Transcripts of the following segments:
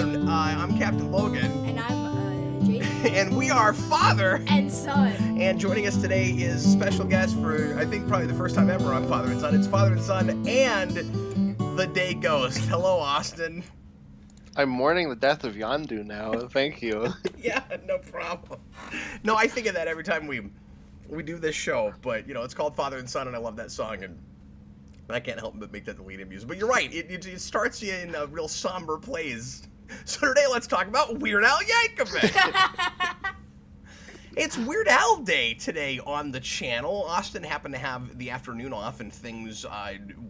everyone. I'm Captain Logan. And I'm Jayson. And we are father and son. And joining us today is a special guest for, I think, probably the first time ever on Father and Son. It's Father and Son and TheDayGhost. Hello, Austin. I'm mourning the death of Yondu now. Thank you. Yeah, no problem. No, I think of that every time we do this show. But, you know, it's called Father and Son, and I love that song. And I can't help but make that the lead-in music. But you're right. It starts you in a real somber place. So today, let's talk about Weird Al Yankovic. It's Weird Al Day today on the channel. Austin happened to have the afternoon off and things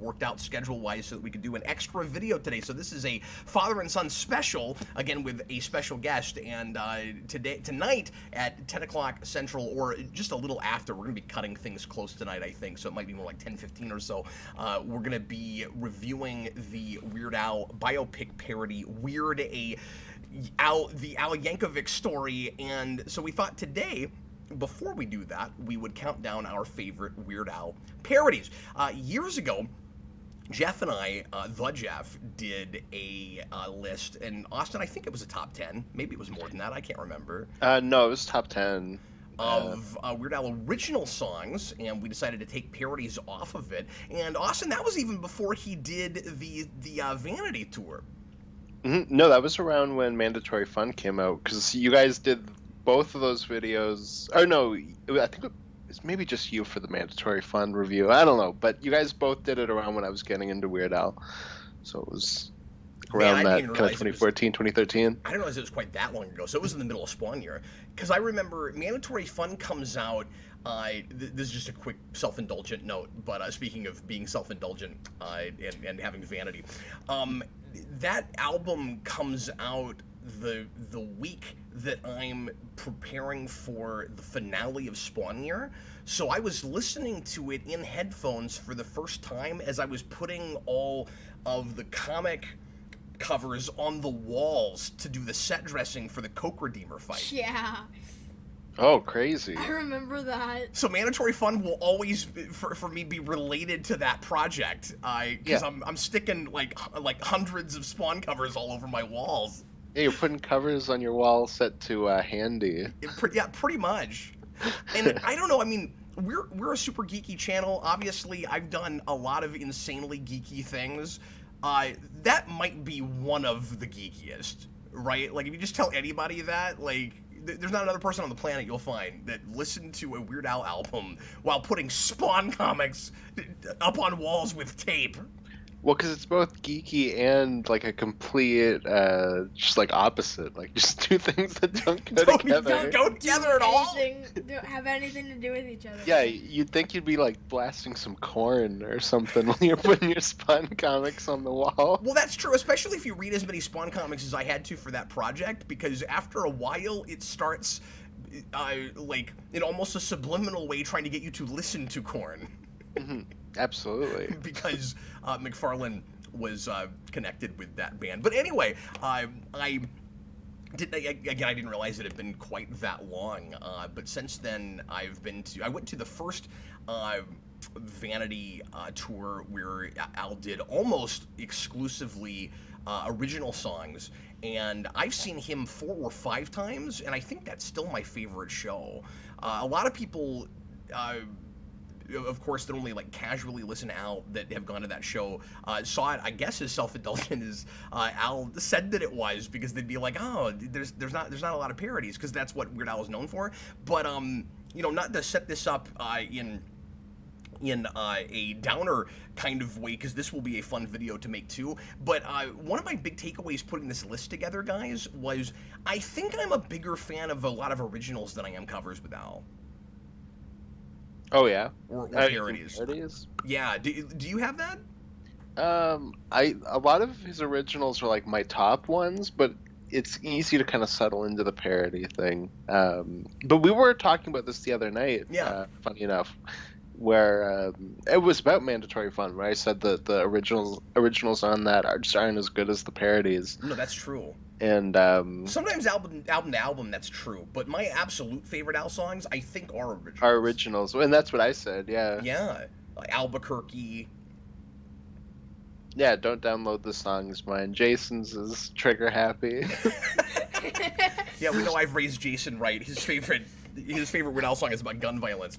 worked out schedule-wise so that we could do an extra video today. So this is a father and son special, again with a special guest. And tonight at 10 o'clock Central, or just a little after, we're going to be cutting things close tonight, I think. So it might be more like 10:15 or so. We're going to be reviewing the Weird Al biopic parody, the Al Yankovic story, and so we thought today, before we do that, we would count down our favorite Weird Al parodies. Years ago, Jeff and I, the Jeff, did a list, and Austin, I think it was a top 10. Maybe it was more than that. I can't remember. No, it was top 10. Of Weird Al original songs, and we decided to take parodies off of it. And Austin, that was even before he did the Vanity tour. Mm-hmm. No, that was around when Mandatory Fun came out, because you guys did both of those videos. Or no, I think it was maybe just you for the Mandatory Fun review. I don't know, but you guys both did it around when I was getting into Weird Al. So it was around that kind of 2014, 2013. I didn't realize it was quite that long ago. So it was in the middle of Spawn year. Because I remember Mandatory Fun comes out. This is just a quick self-indulgent note, but speaking of being self-indulgent and having vanity, that album comes out the week that I'm preparing for the finale of Spawn year. So I was listening to it in headphones for the first time as I was putting all of the comic covers on the walls to do the set dressing for the Coke Redeemer fight. Yeah. Oh, crazy. I remember that. So Mandatory Fun will always, for me, be related to that project. Because I'm sticking like hundreds of Spawn covers all over my walls. Yeah, you're putting covers on your wall set to Handy. Yeah, pretty much. And I don't know, I mean, we're a super geeky channel. Obviously, I've done a lot of insanely geeky things. That might be one of the geekiest, right? Like, if you just tell anybody that, like, there's not another person on the planet you'll find that listened to a Weird Al album while putting Spawn comics up on walls with tape. Well, because it's both geeky and like a complete, just like opposite. Like just two things that don't go together. Don't go together at all. Don't have anything to do with each other. Yeah, you'd think you'd be like blasting some corn or something when you're putting your Spawn comics on the wall. Well, that's true, especially if you read as many Spawn comics as I had to for that project, because after a while it starts, like, in almost a subliminal way trying to get you to listen to Korn. Mm-hmm. Absolutely. Because McFarlane was connected with that band. But anyway, I didn't realize it had been quite that long. But since then, I went to the first Vanity tour where Al did almost exclusively original songs. And I've seen him 4 or 5 times, and I think that's still my favorite show. A lot of people... of course, that only like casually listen to Al that have gone to that show saw it, I guess, as self-indulgent as Al said that it was, because they'd be like, oh, there's not a lot of parodies, because that's what Weird Al is known for. But you know, not to set this up in a downer kind of way, because this will be a fun video to make too. But one of my big takeaways putting this list together, guys, was I think I'm a bigger fan of a lot of originals than I am covers with Al. Oh yeah, or parodies. Parodies? Yeah. Do you have that? A lot of his originals are like my top ones, but it's easy to kind of settle into the parody thing. But we were talking about this the other night. Yeah. Funny enough, where it was about Mandatory Fun, where I said that the originals on that just aren't as good as the parodies. No, that's true. And sometimes album to album, that's true. But my absolute favorite Al songs, I think, are originals. Are originals, and that's what I said. Yeah. Yeah, like Albuquerque. Yeah, don't download the songs. Mine. Jason's is trigger happy. Yeah, we know I've raised Jayson right. His favorite Weird Al song is about gun violence.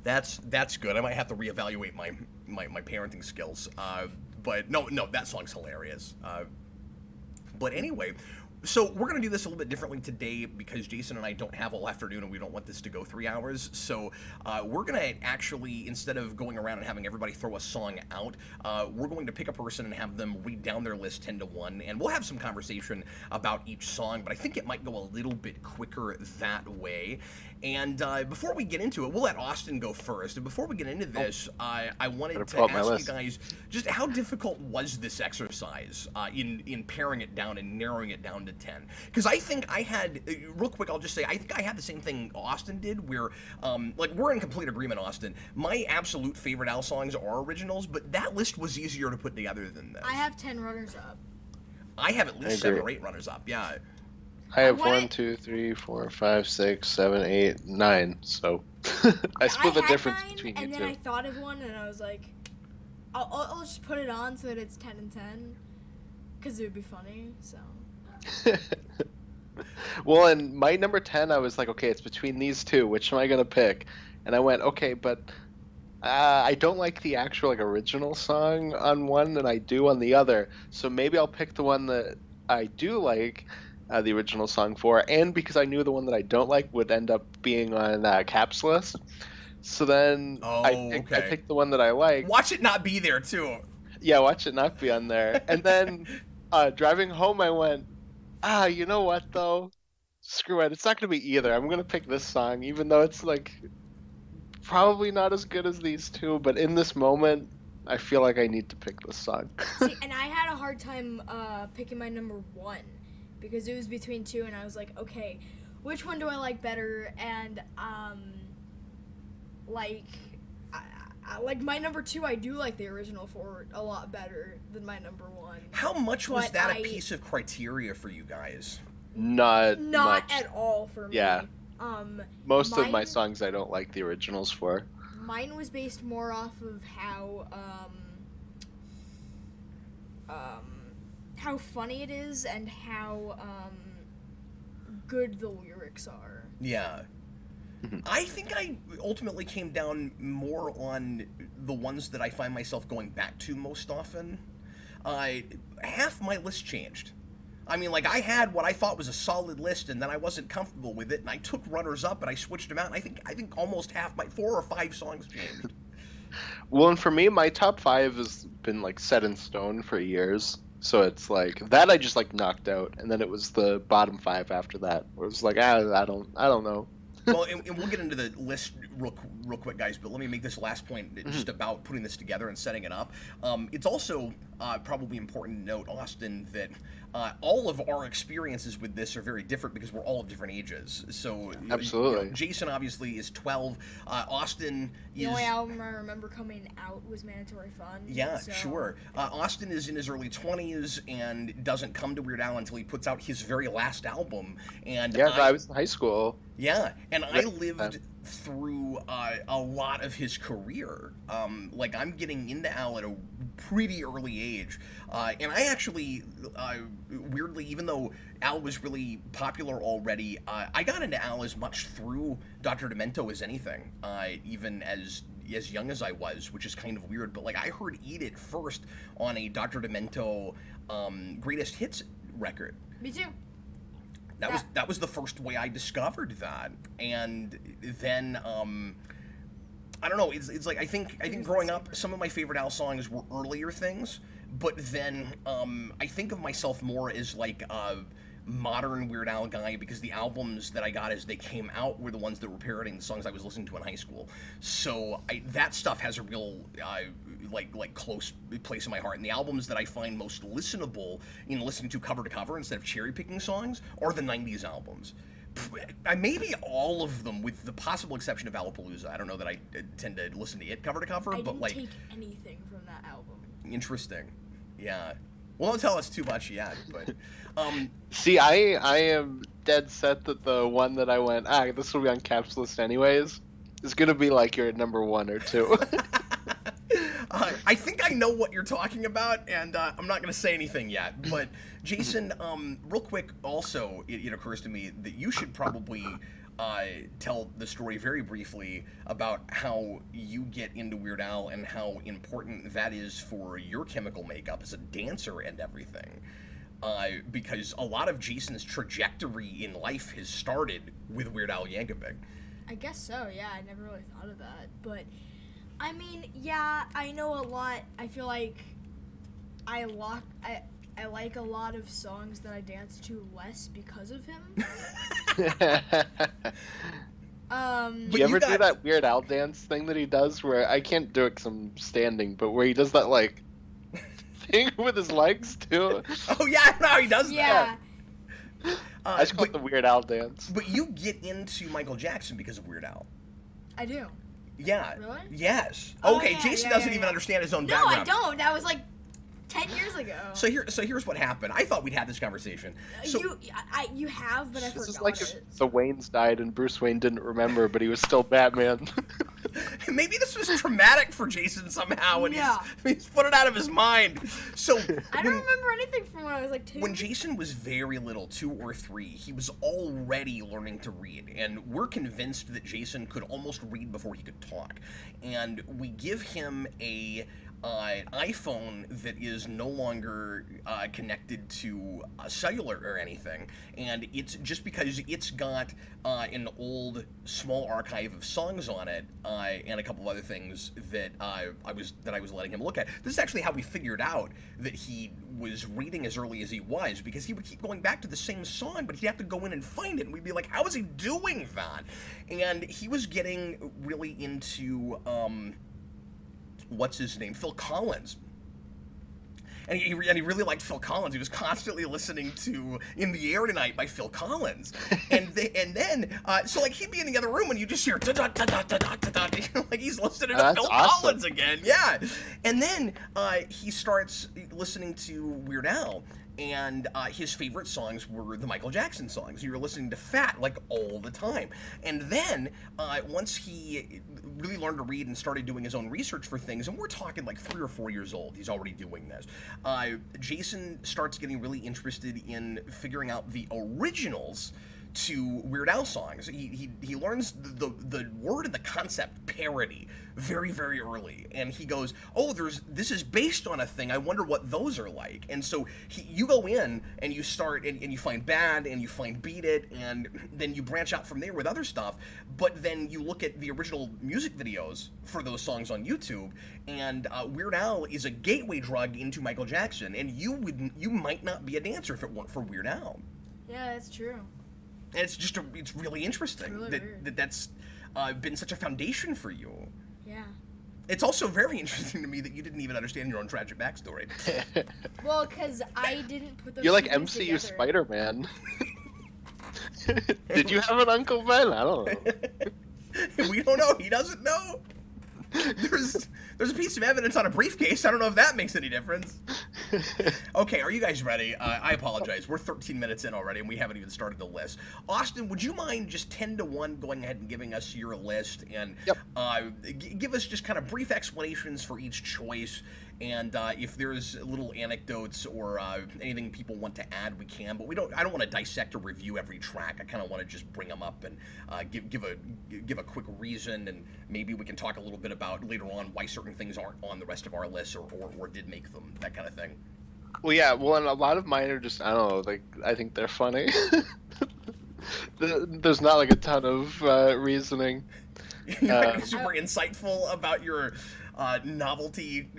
That's good. I might have to reevaluate my parenting skills. But no, that song's hilarious. But anyway, so we're gonna do this a little bit differently today because Jayson and I don't have all afternoon and we don't want this to go 3 hours. So we're gonna actually, instead of going around and having everybody throw a song out, we're going to pick a person and have them read down their list 10 to 1, and we'll have some conversation about each song. But I think it might go a little bit quicker that way. And before we get into it, we'll let Austin go first. And before we get into this, I wanted to ask you guys, just how difficult was this exercise in paring it down and narrowing it down to 10? Because I think I had, real quick, I'll just say, I think I had the same thing Austin did, where, like, we're in complete agreement, Austin. My absolute favorite Al songs are originals, but that list was easier to put together than this. I have 10 runners-up. I have at least 7 or 8 runners-up, yeah. I have 1, 2, 3, 4, 5, 6, 7, 8, 9. So I split the difference between you two. And then I thought of one, and I was like, I'll just put it on so that it's 10 and 10, because it would be funny. So. Well, and my number 10, I was like, okay, it's between these two. Which am I gonna pick? And I went, okay, but I don't like the actual like original song on one, and I do on the other. So maybe I'll pick the one that I do like. The original song for, and because I knew the one that I don't like would end up being on Cap's list. So then I picked the one that I like. Watch it not be there, too. Yeah, watch it not be on there. And then driving home, I went, you know what, though? Screw it. It's not going to be either. I'm going to pick this song, even though it's, like, probably not as good as these two. But in this moment, I feel like I need to pick this song. See, and I had a hard time picking my number 1. Because it was between 2, and I was like, okay, which one do I like better? And like my number 2, I do like the original for a lot better than my number 1. How much was that a piece of criteria for you guys? Not much. At all for me. Yeah. Most of my songs I don't like the originals for. Mine was based more off of how funny it is and how good the lyrics are. Yeah. I think I ultimately came down more on the ones that I find myself going back to most often. Half my list changed. I mean, like, I had what I thought was a solid list, and then I wasn't comfortable with it, and I took runners up and I switched them out, and I think almost half my 4 or 5 songs changed. Well, and for me, my top 5 has been like set in stone for years. So it's like that I just like knocked out, and then it was the bottom 5 after that, where it was like I don't know. Well, and we'll get into the list real quick, guys, but let me make this last point just about putting this together and setting it up. It's also probably important to note, Austin, that all of our experiences with this are very different because we're all of different ages. So absolutely, you know, Jayson obviously is 12. Austin the only album I remember coming out was Mandatory Fun. Yeah, so. Sure. Austin is in his early 20s and doesn't come to Weird Al until he puts out his very last album. And yeah, I was in high school. Yeah, and I lived through a lot of his career. Like, I'm getting into Al at a pretty early age. And I actually, weirdly, even though Al was really popular already, I got into Al as much through Dr. Demento as anything, even as young as I was, which is kind of weird. But, like, I heard Eat It first on a Dr. Demento Greatest Hits record. Me too. That was the first way I discovered that, and then I don't know. It's like I think growing up, some of my favorite Al songs were earlier things, but then I think of myself more as like a modern Weird Al guy because the albums that I got as they came out were the ones that were parodying the songs I was listening to in high school. So that stuff has a real like close place in my heart. And the albums that I find most listenable in listening to cover instead of cherry picking songs are the 90s albums. Maybe all of them, with the possible exception of Alapalooza. I don't know that I tend to listen to it cover to cover, but like take anything from that album. Interesting. Yeah. Well, don't tell us too much yet, but see, I am dead set that the one that I went, this will be on Cap's list anyways, is gonna be like your number 1 or 2. I think I know what you're talking about, and I'm not going to say anything yet. But Jayson, real quick, also, it occurs to me that you should probably tell the story very briefly about how you get into Weird Al and how important that is for your chemical makeup as a dancer and everything. Because a lot of Jayson's trajectory in life has started with Weird Al Yankovic. I guess so, yeah. I never really thought of that. But, I mean, yeah, I know a lot. I feel like I like a lot of songs that I dance to less because of him. Do you ever do that Weird Al dance thing that he does where I can't do it because I'm standing, but where he does that, like, thing with his legs, too? Oh, yeah, no, he does yeah. that. I just call it the Weird Al dance. But you get into Michael Jackson because of Weird Al. I do. Yeah. Really? Yes. Oh, Okay, yeah, Jayson yeah, doesn't yeah, even yeah. understand his own No, background. I don't. That was like 10 years ago. So here's what happened. I thought we'd had this conversation. So, You have, but I forgot This is like it. if the Waynes died and Bruce Wayne didn't remember, but he was still Batman. maybe this was traumatic for Jayson somehow, and Yeah. he's put it out of his mind. So I don't remember anything from when I was like 2. when Jayson was very little, 2 or 3, he was already learning to read, and we're convinced that Jayson could almost read before he could talk. And we give him a iPhone that is no longer connected to cellular or anything, and it's just because it's got an old small archive of songs on it and a couple of other things that I was letting him look at. This is actually how we figured out that he was reading as early as he was, because he would keep going back to the same song, but he'd have to go in and find it, and we'd be like, how is he doing that? And he was getting really into what's his name? Phil Collins. And he really liked Phil Collins. He was constantly listening to "In the Air Tonight" by Phil Collins, and then so like he'd be in the other room and you just hear da da da da da da da, like he's listening to Phil Collins again, yeah. And then he starts listening to Weird Al, and his favorite songs were the Michael Jackson songs. You were listening to Fat like all the time, and then once he really learned to read and started doing his own research for things, and we're talking like 3 or 4 years old, he's already doing this. Jayson starts getting really interested in figuring out the originals to Weird Al songs. He learns the word and the concept parody very, very early, and he goes, oh, this is based on a thing, I wonder what those are like. And so you go in and you start and you find Bad and you find Beat It, and then you branch out from there with other stuff, but then you look at the original music videos for those songs on YouTube, and Weird Al is a gateway drug into Michael Jackson, and you might not be a dancer if it weren't for Weird Al. Yeah, that's true. And it's really interesting really that's been such a foundation for you. Yeah. It's also very interesting to me that you didn't even understand your own tragic backstory. Well, because I didn't put those You're like things MCU together. Spider-Man. Did you have an Uncle Ben? I don't know. We don't know. He doesn't know. There's a piece of evidence on a briefcase. I don't know if that makes any difference. Okay, are you guys ready? I apologize. We're 13 minutes in already, and we haven't even started the list. Austin, would you mind just 10-1 going ahead and giving us your list, and give us just kind of brief explanations for each choice, and if there's little anecdotes or anything people want to add, we can. But I don't want to dissect or review every track. I kind of want to just bring them up and give a quick reason, and maybe we can talk a little bit about later on why certain things aren't on the rest of our list or did make them, that kind of thing. Well, yeah. Well, and a lot of mine are just, I don't know, like, I think they're funny. There's not like a ton of reasoning. You're super insightful about your novelty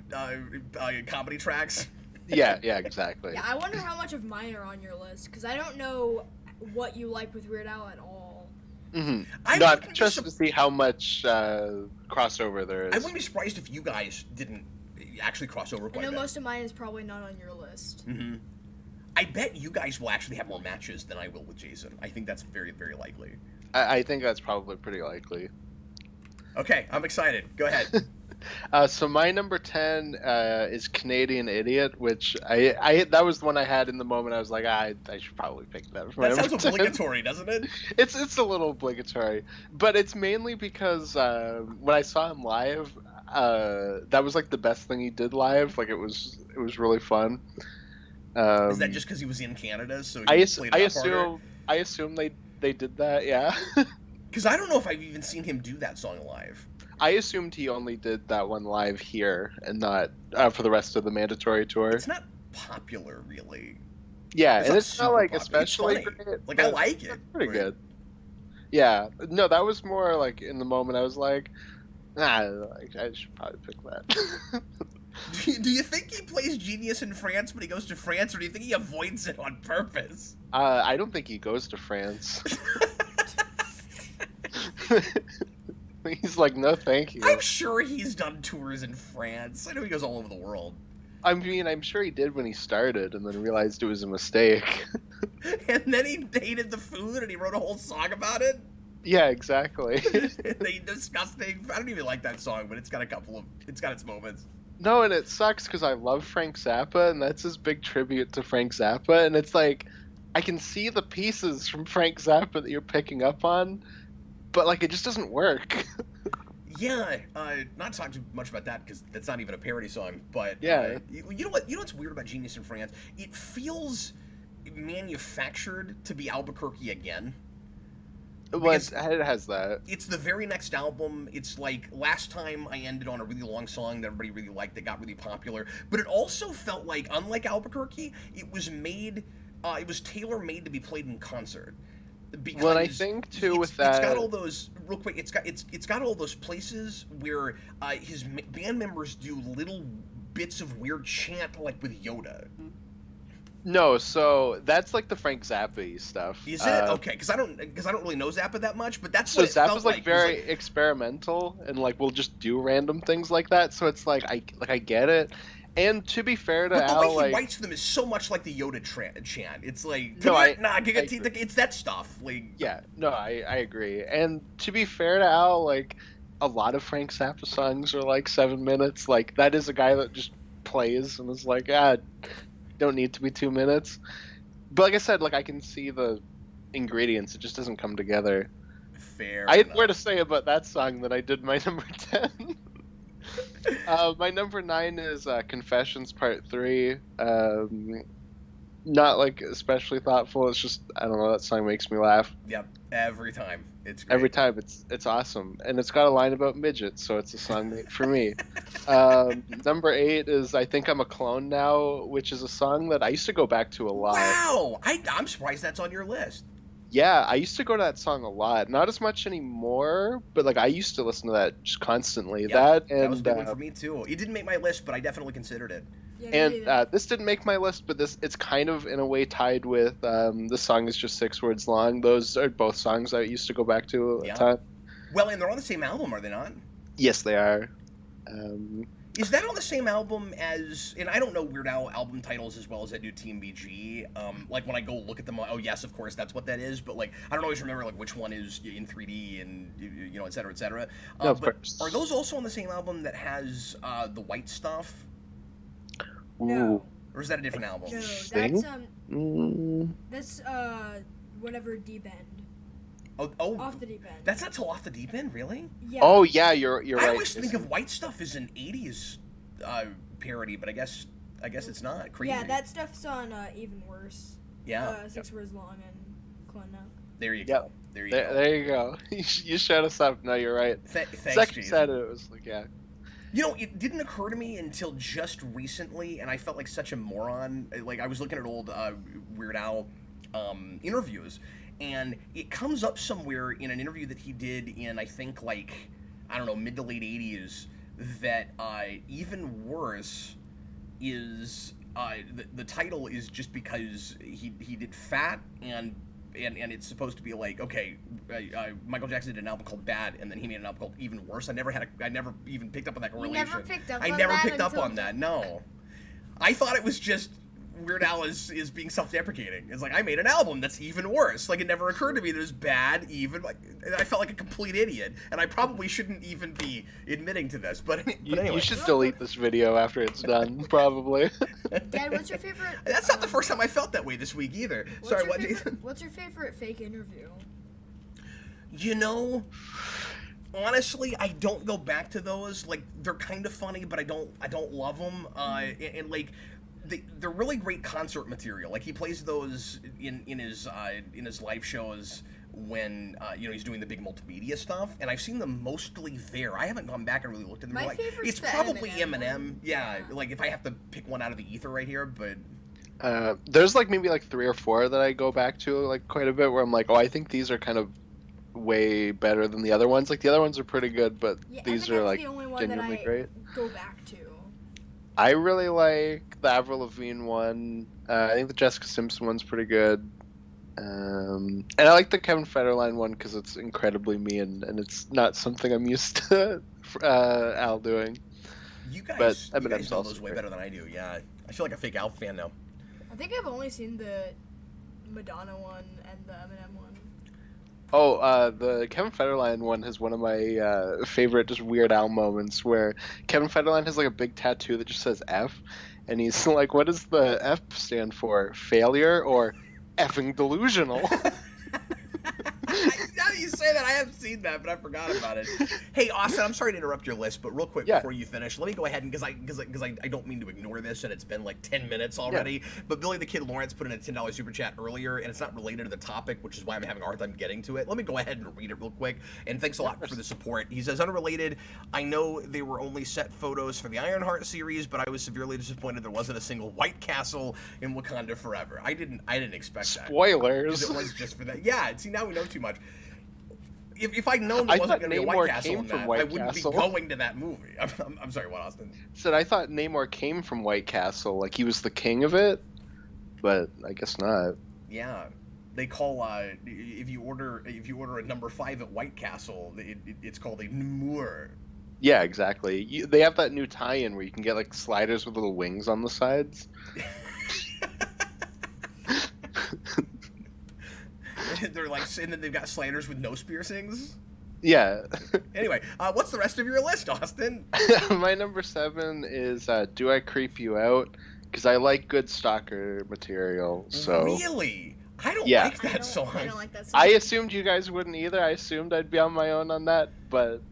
comedy tracks. Yeah, exactly. Yeah, I wonder how much of mine are on your list, because I don't know what you like with Weird Al at all. Mm-hmm. I'm interested to see how much crossover there is. I wouldn't be surprised if you guys didn't actually cross over quite I know a bit. most of mine is probably not on your list. Mm-hmm. I bet you guys will actually have more matches than I will with Jayson. I think that's very, very likely. I think that's probably pretty likely. Okay, I'm excited. Go ahead. So my number 10 is Canadian Idiot, which I that was the one I had in the moment. I was like, I should probably pick that. For That my sounds number 10. obligatory, doesn't it? It's a little obligatory, but it's mainly because when I saw him live, that was like the best thing he did live. Like it was really fun. Is that just because he was in Canada, so he played it up harder? I assume they did that, yeah. Because I don't know if I've even seen him do that song live. I assumed he only did that one live here and not for the rest of the mandatory tour. It's not popular, really. Yeah, and it's not like popular. especially great. Like, I like it. Pretty good. Yeah, no, that was more like in the moment. I was like, I should probably pick that. Do you think he plays Genius in France when he goes to France, or do you think he avoids it on purpose? I don't think he goes to France. He's like, no, thank you. I'm sure he's done tours in France. I know he goes all over the world. I mean, I'm sure he did when he started, and then realized it was a mistake. And then he hated the food, and he wrote a whole song about it. Yeah, exactly. The disgusting. I don't even like that song, but it's got its moments. No, and it sucks because I love Frank Zappa, and that's his big tribute to Frank Zappa, and it's like, I can see the pieces from Frank Zappa that you're picking up on, but like it just doesn't work. Yeah, not to talk too much about that because that's not even a parody song. But yeah, you know what? You know what's weird about Genius in France? It feels manufactured to be Albuquerque again. But it has that. It's the very next album. It's like last time I ended on a really long song that everybody really liked that got really popular. But it also felt like, unlike Albuquerque, it was made. It was tailor-made to be played in concert. Because well, I think too with that, it's got all those real quick. It's got all those places where his band members do little bits of weird chant, like with Yoda. No, so that's like the Frank Zappa stuff. Is it okay? Because I don't really know Zappa that much, but that's so what it Zappa's felt like very experimental, and like we'll just do random things like that. So it's like I get it. And to be fair to Al, the way he writes them is so much like the Yoda chant. It's like, it's that stuff. Like, yeah, no, I agree. And to be fair to Al, like a lot of Frank Zappa songs are like 7 minutes. Like that is a guy that just plays and is like, don't need to be 2 minutes. But like I said, like I can see the ingredients. It just doesn't come together. Fair. I had more to say about that song than I did my number 10. My number 9 is Confessions Part 3. Not like especially thoughtful. It's just, I don't know, that song makes me laugh. Yep, every time. It's great. Every time. It's awesome. And it's got a line about midgets, so it's a song made for me. Number 8 is I Think I'm a Clone Now, which is a song that I used to go back to a lot. Wow! I'm surprised that's on your list. Yeah, I used to go to that song a lot. Not as much anymore, but like I used to listen to that just constantly. Yep, that was a big one for me too. It didn't make my list, but I definitely considered it. Yeah, and this didn't make my list, but it's kind of in a way tied with the song is just 6 words long. Those are both songs I used to go back to a ton. Well, and they're on the same album, are they not? Yes, they are. Is that on the same album as? And I don't know Weird Al album titles as well as I do TMBG. Like when I go look at them, oh yes, of course that's what that is. But like I don't always remember like which one is in 3D and et cetera, et cetera. No, of but course. Are those also on the same album that has the white stuff? No. Or is that a different album? No, that's whatever Deep End. Oh, Off the Deep End. That's not till Off the Deep End, really? Yeah. Oh yeah, you're right. I always think of White Stuff as an '80s parody, but I guess it's not. Crazy. Yeah, that stuff's on Even Worse. Yeah. 6 words long and Clone Now. There you go. There you go. There you go. You shut us up. No, you're right. Thanks, Second Jayson. said it was like, yeah. You know, it didn't occur to me until just recently, and I felt like such a moron. Like I was looking at old Weird Al interviews. And it comes up somewhere in an interview that he did in, I think, like, I don't know, mid to late 80s, that Even Worse is, the title is just because he did Fat, and it's supposed to be like, okay, Michael Jackson did an album called Bad, and then he made an album called Even Worse. I never even picked up on that correlation. You never picked up I on never that picked up until on that, no. I thought it was just Weird Al is being self-deprecating. It's like, I made an album that's even worse. Like, it never occurred to me that it was bad, even. Like, I felt like a complete idiot, and I probably shouldn't even be admitting to this, but anyway. You should delete this video after it's done, probably. Dad, what's your favorite... That's not the first time I felt that way this week, either. Sorry, what? What's your favorite fake interview? You know, Honestly, I don't go back to those. Like, they're kind of funny, but I don't love them. And like, they're really great concert material. Like, he plays those in his live shows when he's doing the big multimedia stuff, and I've seen them mostly there. I haven't gone back and really looked at them. My Like, favorite's it's the probably Eminem Eminem. one. Yeah, Yeah. like if I have to pick one out of the ether right here, but There's like maybe like 3 or 4 that I go back to like quite a bit, where I'm like, oh, I think these are kind of way better than the other ones. Like the other ones are pretty good, but Yeah, these Eminem's are like the only one that genuinely I great. go back to. I really like the Avril Lavigne one. I think the Jessica Simpson one's pretty good. And I like the Kevin Federline one because it's incredibly mean and it's not something I'm used to Al doing. you But guys Eminem's know also those way great. better than I do. Yeah, I feel like a fake Alf fan now. I think I've only seen the Madonna one and the Eminem one. Oh, the Kevin Federline one has one of my favorite just Weird Al moments where Kevin Federline has like a big tattoo that just says F, and he's like, "What does the F stand for? Failure or effing delusional?" Now that you say that, I have seen that, but I forgot about it. Hey, Austin, I'm sorry to interrupt your list, but real quick Yeah. before you finish, let me go ahead and because I don't mean to ignore this, and it's been like 10 minutes already. But Billy the Kid Lawrence put in a $10 super chat earlier, and it's not related to the topic, which is why I'm having a hard time getting to it. Let me go ahead and read it real quick. And thanks a lot for the support. He says, unrelated. I know they were only set photos for the Ironheart series, but I was severely disappointed there wasn't a single White Castle in Wakanda Forever. I didn't expect that. Spoilers. 'Cause it was just for that. Yeah, see, now we know too much. If I'd known there I wasn't thought going to be a Namor White Castle came in from that, White I wouldn't Castle. be going to that movie. I'm sorry, what, Austin? Said I thought Namor came from White Castle, like he was the king of it, but I guess not. Yeah, they call if you order a number 5 at White Castle, it's called a Namur. Yeah, exactly. They have that new tie-in where you can get like sliders with little wings on the sides. They're like, and then they've got sliders with nose piercings. Yeah. Anyway, what's the rest of your list, Austin? My number 7 is Do I Creep You Out? Because I like good stalker material. So Really? I don't Yeah. like that song. I don't like that song. I assumed you guys wouldn't either. I assumed I'd be on my own on that, but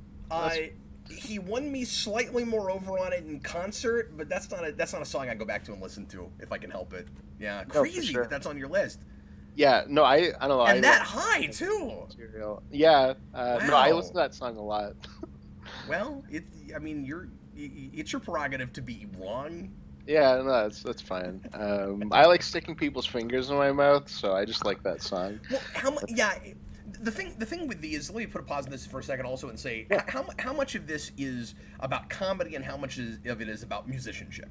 He won me slightly more over on it in concert, but that's not a song I go back to and listen to if I can help it. Yeah, for crazy sure. that that's on your list, yeah, no, I don't know. and I that like high too. material. Yeah, no, I Wow. listen to that song a lot. Well, it's your prerogative to be wrong. Yeah, no, that's fine. I like sticking people's fingers in my mouth, so I just like that song. Well, how much? Yeah, the thing with these. Let me put a pause on this for a second, also, and say Yeah. how much of this is about comedy and how much of it is about musicianship.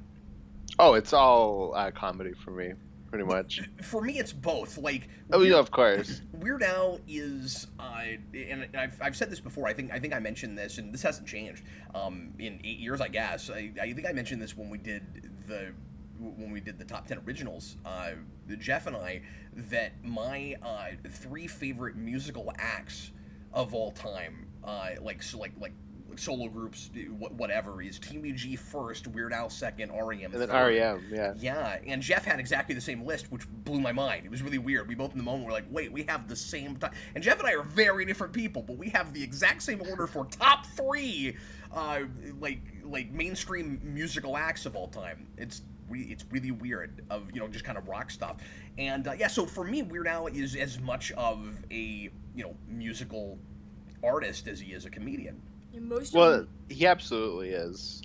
Oh, it's all comedy for me, pretty much. For me, it's both. Like, Oh yeah, of course. Weird Al is, and I've said this before. I think I mentioned this, and this hasn't changed in 8 years, I guess. I think I mentioned this when we did the top 10 originals. Jeff and I, that my 3 favorite musical acts of all time, like solo groups, whatever, is Team UG first, Weird Al second, REM And then third. REM, yeah. Yeah, and Jeff had exactly the same list, which blew my mind. It was really weird. We both in the moment were like, wait, we have the same time. And Jeff and I are very different people, but we have the exact same order for top 3, like mainstream musical acts of all time. It's really weird, of just kind of rock stuff. And yeah, so for me, Weird Al is as much of a musical artist as he is a comedian. Well, he absolutely is.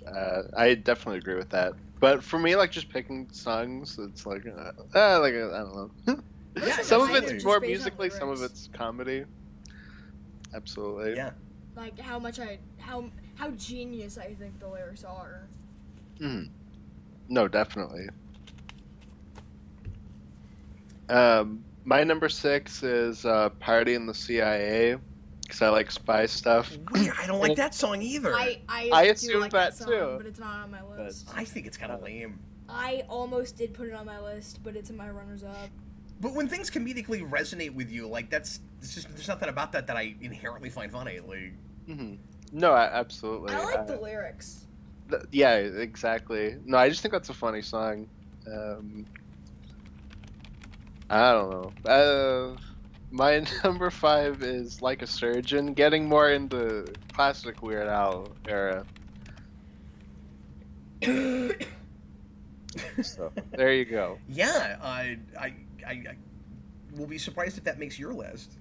I definitely agree with that. But for me, like just picking songs, it's like I don't know. Yeah, Some of definitely. it's more Just based on musically, some of lyrics. it's comedy. Absolutely. Yeah. Like how genius I think the lyrics are. Mm. No, definitely. My number 6 is Parody in the CIA, because I like spy stuff. Weird. I don't like that song either. I I do assumed like that song, too. but it's not on my list. I think it's kind of lame. I almost did put it on my list, but it's in my runners-up. But when things comedically resonate with you, like it's just there's nothing about that I inherently find funny. Like, Hmm. No, absolutely. I like the lyrics. Yeah, exactly. No, I just think that's a funny song. I don't know. My number 5 is Like a Surgeon, getting more into classic Weird Al era. So there you go. Yeah, I will be surprised if that makes your list.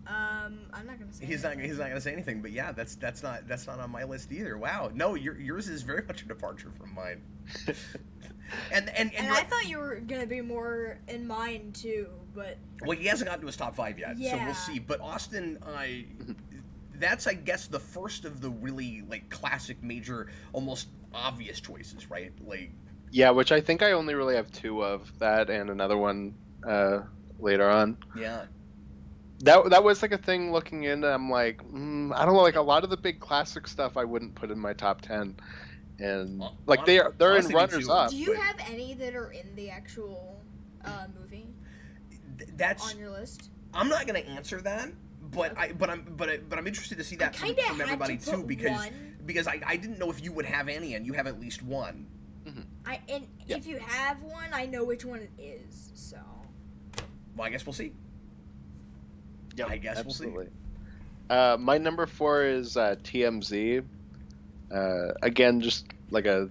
I'm not gonna say. He's not gonna say anything, but yeah, that's not on my list either. Wow, no, yours is very much a departure from mine. and I thought you were gonna be more in mine too, but well, he hasn't gotten to his top 5 yet, so Yeah. we'll see. But Austin, that's I guess the first of the really like classic, major, almost obvious choices, right? Like, Yeah, which I think I only really have 2 of, that and another one later on. yeah, That was like a thing looking in. I'm like, I don't know, like a lot of the big classic stuff I wouldn't put in my top 10, and like they're in honestly, me runners too. up. do you but- have any that are in the actual movie that's on your list? I'm not gonna answer that. But Okay. I'm interested to see that from, kinda had everybody to too, put because one. I didn't know if you would have any, and you have at least one. Yeah. If you have one, I know which one it is. So Well, I guess we'll see. Yep, I guess absolutely. My number 4 is TMZ. Again, just like a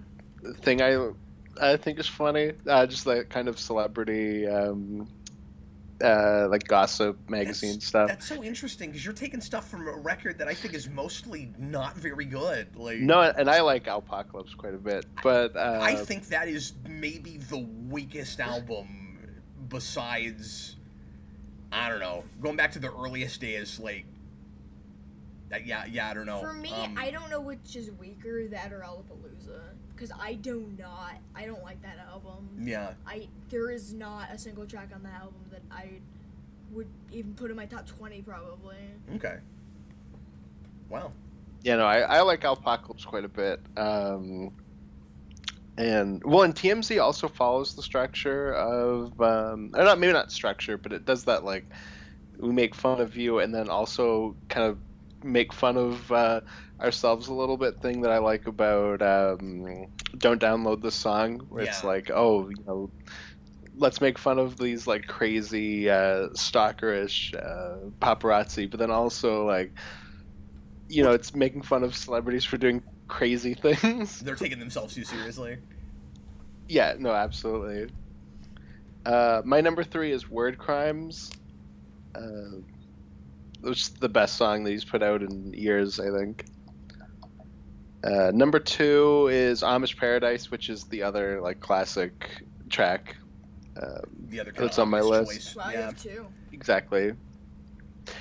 thing I think is funny. Just that kind of celebrity, like gossip magazine stuff. That's so interesting because you're taking stuff from a record that I think is mostly not very good. Like, No, and I like Alpocalypse quite a bit, but I think that is maybe the weakest album besides, I don't know, going back to the earliest days. Like, yeah, I don't know. for me, I don't know which is weaker, that or Lollapalooza, because I don't like that album. Yeah. There is not a single track on that album that I would even put in my top 20 probably. Okay. Wow. yeah, no, I like Alpocalypse quite a bit. And TMZ also follows the structure of, or not, maybe not structure, but it does that like we make fun of you and then also kind of make fun of ourselves a little bit thing that I like about Don't Download This Song, where it's Yeah. like, oh, let's make fun of these like crazy stalkerish paparazzi, but then also like, it's making fun of celebrities for doing crazy things. They're taking themselves too seriously. Yeah, no, absolutely. My number 3 is Word Crimes. Which is the best song that he's put out in years, I think. Number 2 is Amish Paradise, which is the other like classic track. The other That's on my list. choice. Well, you Yeah. have two. Exactly.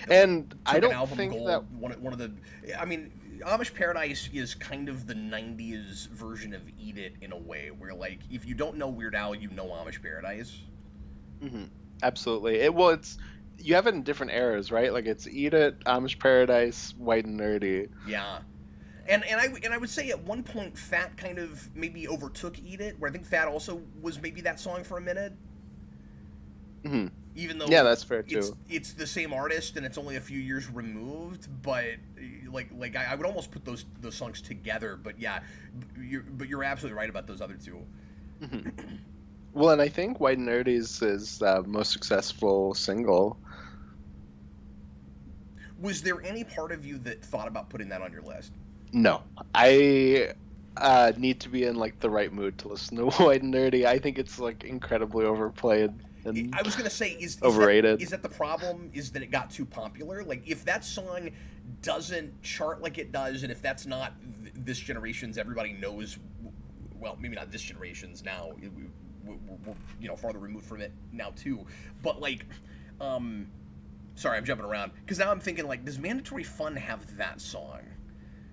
And I Took an don't album think gold, that. one of the. I mean, Amish Paradise is kind of the '90s version of Eat It in a way, where like if you don't know Weird Al, you know Amish Paradise. Mhm. Absolutely. It's you have it in different eras, right? Like it's Eat It, Amish Paradise, White and Nerdy. Yeah. And I would say at one point Fat kind of maybe overtook Eat It, where I think Fat also was maybe that song for a minute. hmm Even though Yeah, that's fair too. it's the same artist and it's only a few years removed, but like I would almost put those songs together. But yeah, you're absolutely right about those other two. hmm Well, and I think White and Nerdy is his most successful single. Was there any part of you that thought about putting that on your list? No, I need to be in like the right mood to listen to White and Nerdy. I think it's like incredibly overplayed. And I was gonna say, is overrated. Is that the problem? Is that it got too popular? Like, if that song doesn't chart like it does, and if that's not this generation's, everybody knows. Well, maybe not this generation's now. We're farther removed from it now too. But like, sorry, I'm jumping around because now I'm thinking like, does Mandatory Fun have that song?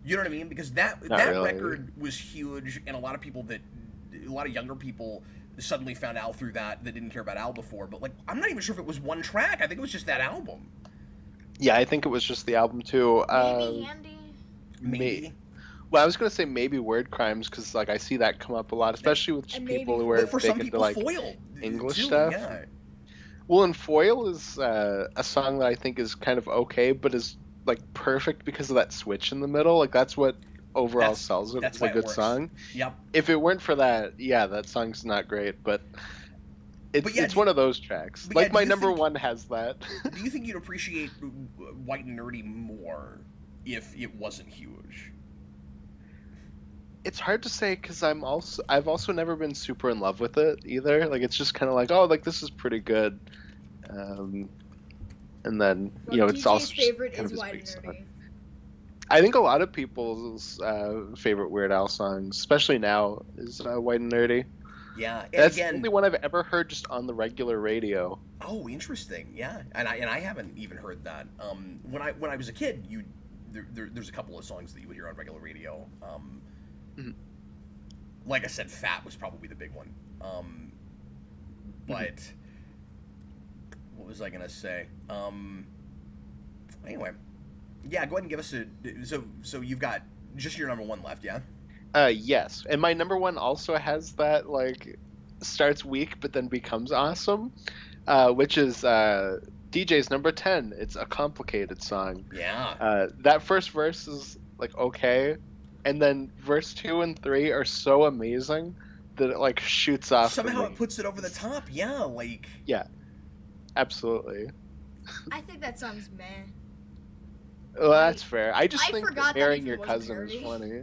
You know what I mean? Because that really. record was huge, and a lot of younger people suddenly found Al through that didn't care about Al before. But like, I'm not even sure if it was one track. I think it was just that album. Yeah, I think it was just the album too. Maybe Handy. Maybe. Well, I was gonna say maybe Word Crimes because like I see that come up a lot, especially with And people maybe- who are But for big some into people, like Foil English too, stuff. Yeah. Well, and Foil is a song that I think is kind of okay, but is like perfect because of that switch in the middle. Like that's what overall sells it. That's It's why a it good works. song. Yep. If it weren't for that, yeah, that song's not great. But But yeah, It's one of those tracks. but yeah, Like do my you number think- one has that. Do you think you'd appreciate White and Nerdy more if it wasn't huge? It's hard to say because I've also never been super in love with it either. Like it's just kind of like, oh, like this is pretty good, and then Well, it's DJ's also just favorite kind is of his White big and song. Nerdy. I think a lot of people's favorite Weird Al songs, especially now, is White and Nerdy. Yeah, and That's again, the only one I've ever heard just on the regular radio. oh, interesting. Yeah, and I haven't even heard that. When I was a kid, there's a couple of songs that you would hear on regular radio. Mhm. Like I said, Fat was probably the big one. But what was I gonna say? Anyway, yeah, go ahead and give us so you've got just your number one left, yeah? Yes, and my number one also has that like starts weak but then becomes awesome, which is DJ's number 10. It's a complicated song. Yeah. That first verse is like okay, and then verse 2 and 3 are so amazing that it like shoots off. Somehow it puts it over the top. Yeah, like. Yeah, absolutely. I think that song's meh. Well, that's fair. I just I think forgot that that marrying even your was a cousin is parody. funny.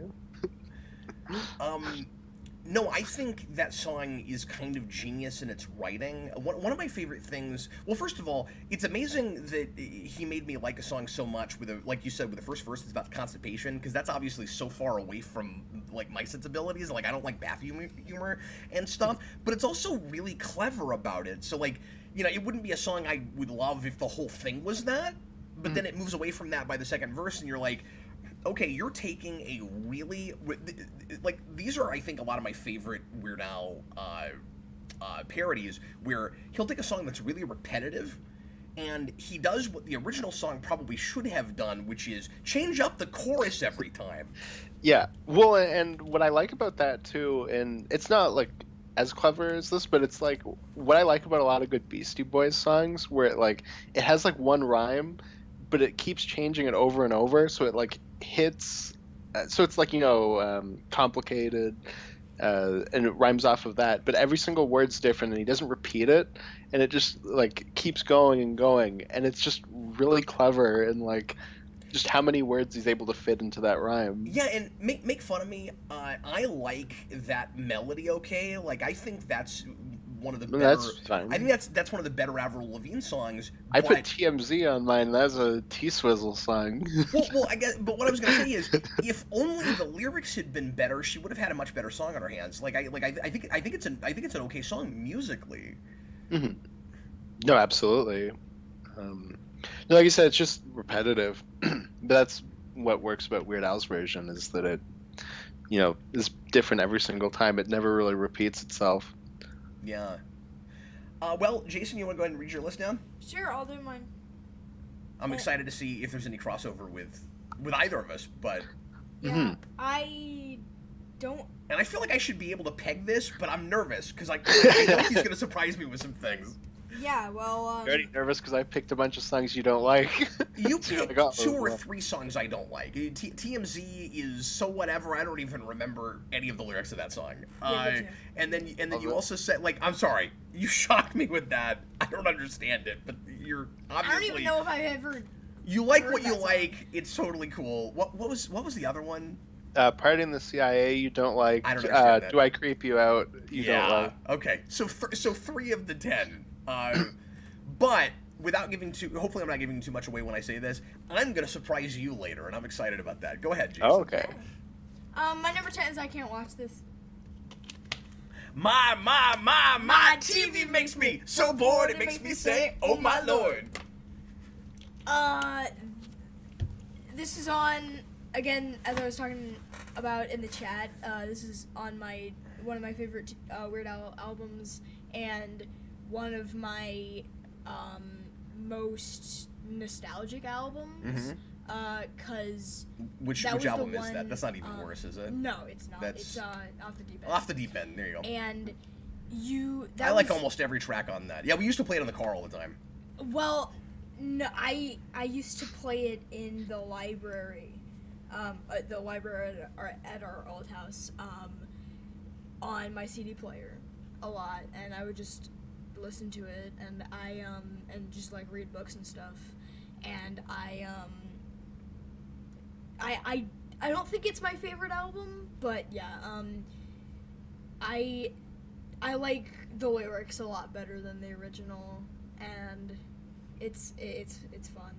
No, I think that song is kind of genius in its writing. One of my favorite things. Well, first of all, it's amazing that he made me like a song so much. Like you said, with the first verse, it's about constipation, because that's obviously so far away from like my sensibilities. Like I don't like bath humor and stuff, but it's also really clever about it. So like, it wouldn't be a song I would love if the whole thing was that. But then it moves away from that by the second verse, and you're like, okay, you're taking a really like these are I think a lot of my favorite Weird Al parodies, where he'll take a song that's really repetitive, and he does what the original song probably should have done, which is change up the chorus every time. Yeah, well, and what I like about that too, and it's not like as clever as this, but it's like what I like about a lot of good Beastie Boys songs, where it has like one rhyme, but it keeps changing it over and over, so it like hits, so it's like complicated, and it rhymes off of that, but every single word's different, and he doesn't repeat it, and it just like keeps going and going, and it's just really clever, and like just how many words he's able to fit into that rhyme. Yeah, and make fun of me. I like that melody. Okay, like I think that's one of the better. That's fine. I think that's one of the better Avril Lavigne songs. I put TMZ on mine. That's a T-Swizzle song. well, I guess. But what I was gonna say is, if only the lyrics had been better, she would have had a much better song on her hands. I think it's an okay song musically. Mm-hmm. No, absolutely. No, like you said, it's just repetitive. But that's what works about Weird Al's version, is that it, is different every single time. It never really repeats itself. Yeah. Well, Jayson, you want to go ahead and read your list down? Sure, I'll do mine. I'm excited to see if there's any crossover with either of us, but. Yeah, Mm-hmm. I don't. And I feel like I should be able to peg this, but I'm nervous because I know he's gonna surprise me with some things. Yeah, well. You're already nervous because I picked a bunch of songs you don't like. You So you're picked like, two or well. three songs I don't like. TMZ is so whatever. I don't even remember any of the lyrics of that song. Yeah, me too. And then you Okay. also said, like, I'm sorry, you shocked me with that. I don't understand it, but you're obviously. I don't even know if I've ever. You like heard what you that song. like. It's totally cool. What was the other one? Parody in the CIA, you don't like. I don't understand that. Do I creep you out? You don't like. Okay. So 3 of the 10. But without hopefully I'm not giving too much away when I say this. I'm gonna surprise you later, and I'm excited about that. Go ahead, Jayson. Oh, okay. My number 10 is I Can't Watch This. My TV makes me so bored it makes me say, oh my lord. This is on, again, as I was talking about in the chat, this is on one of my favorite Weird Al albums, and one of my most nostalgic albums, because Which that was the album is one, that? That's not even worse, is it? no, it's not. That's- It's Off the Deep End. Off the Deep End. There you go. And I like almost every track on that. Yeah, we used to play it on the car all the time. Well, no, I used to play it in the library, at our old house, on my CD player, a lot, and I would just listen to it, and I and just like read books and stuff, and I don't think it's my favorite album, but yeah, I like the lyrics a lot better than the original, and it's fun.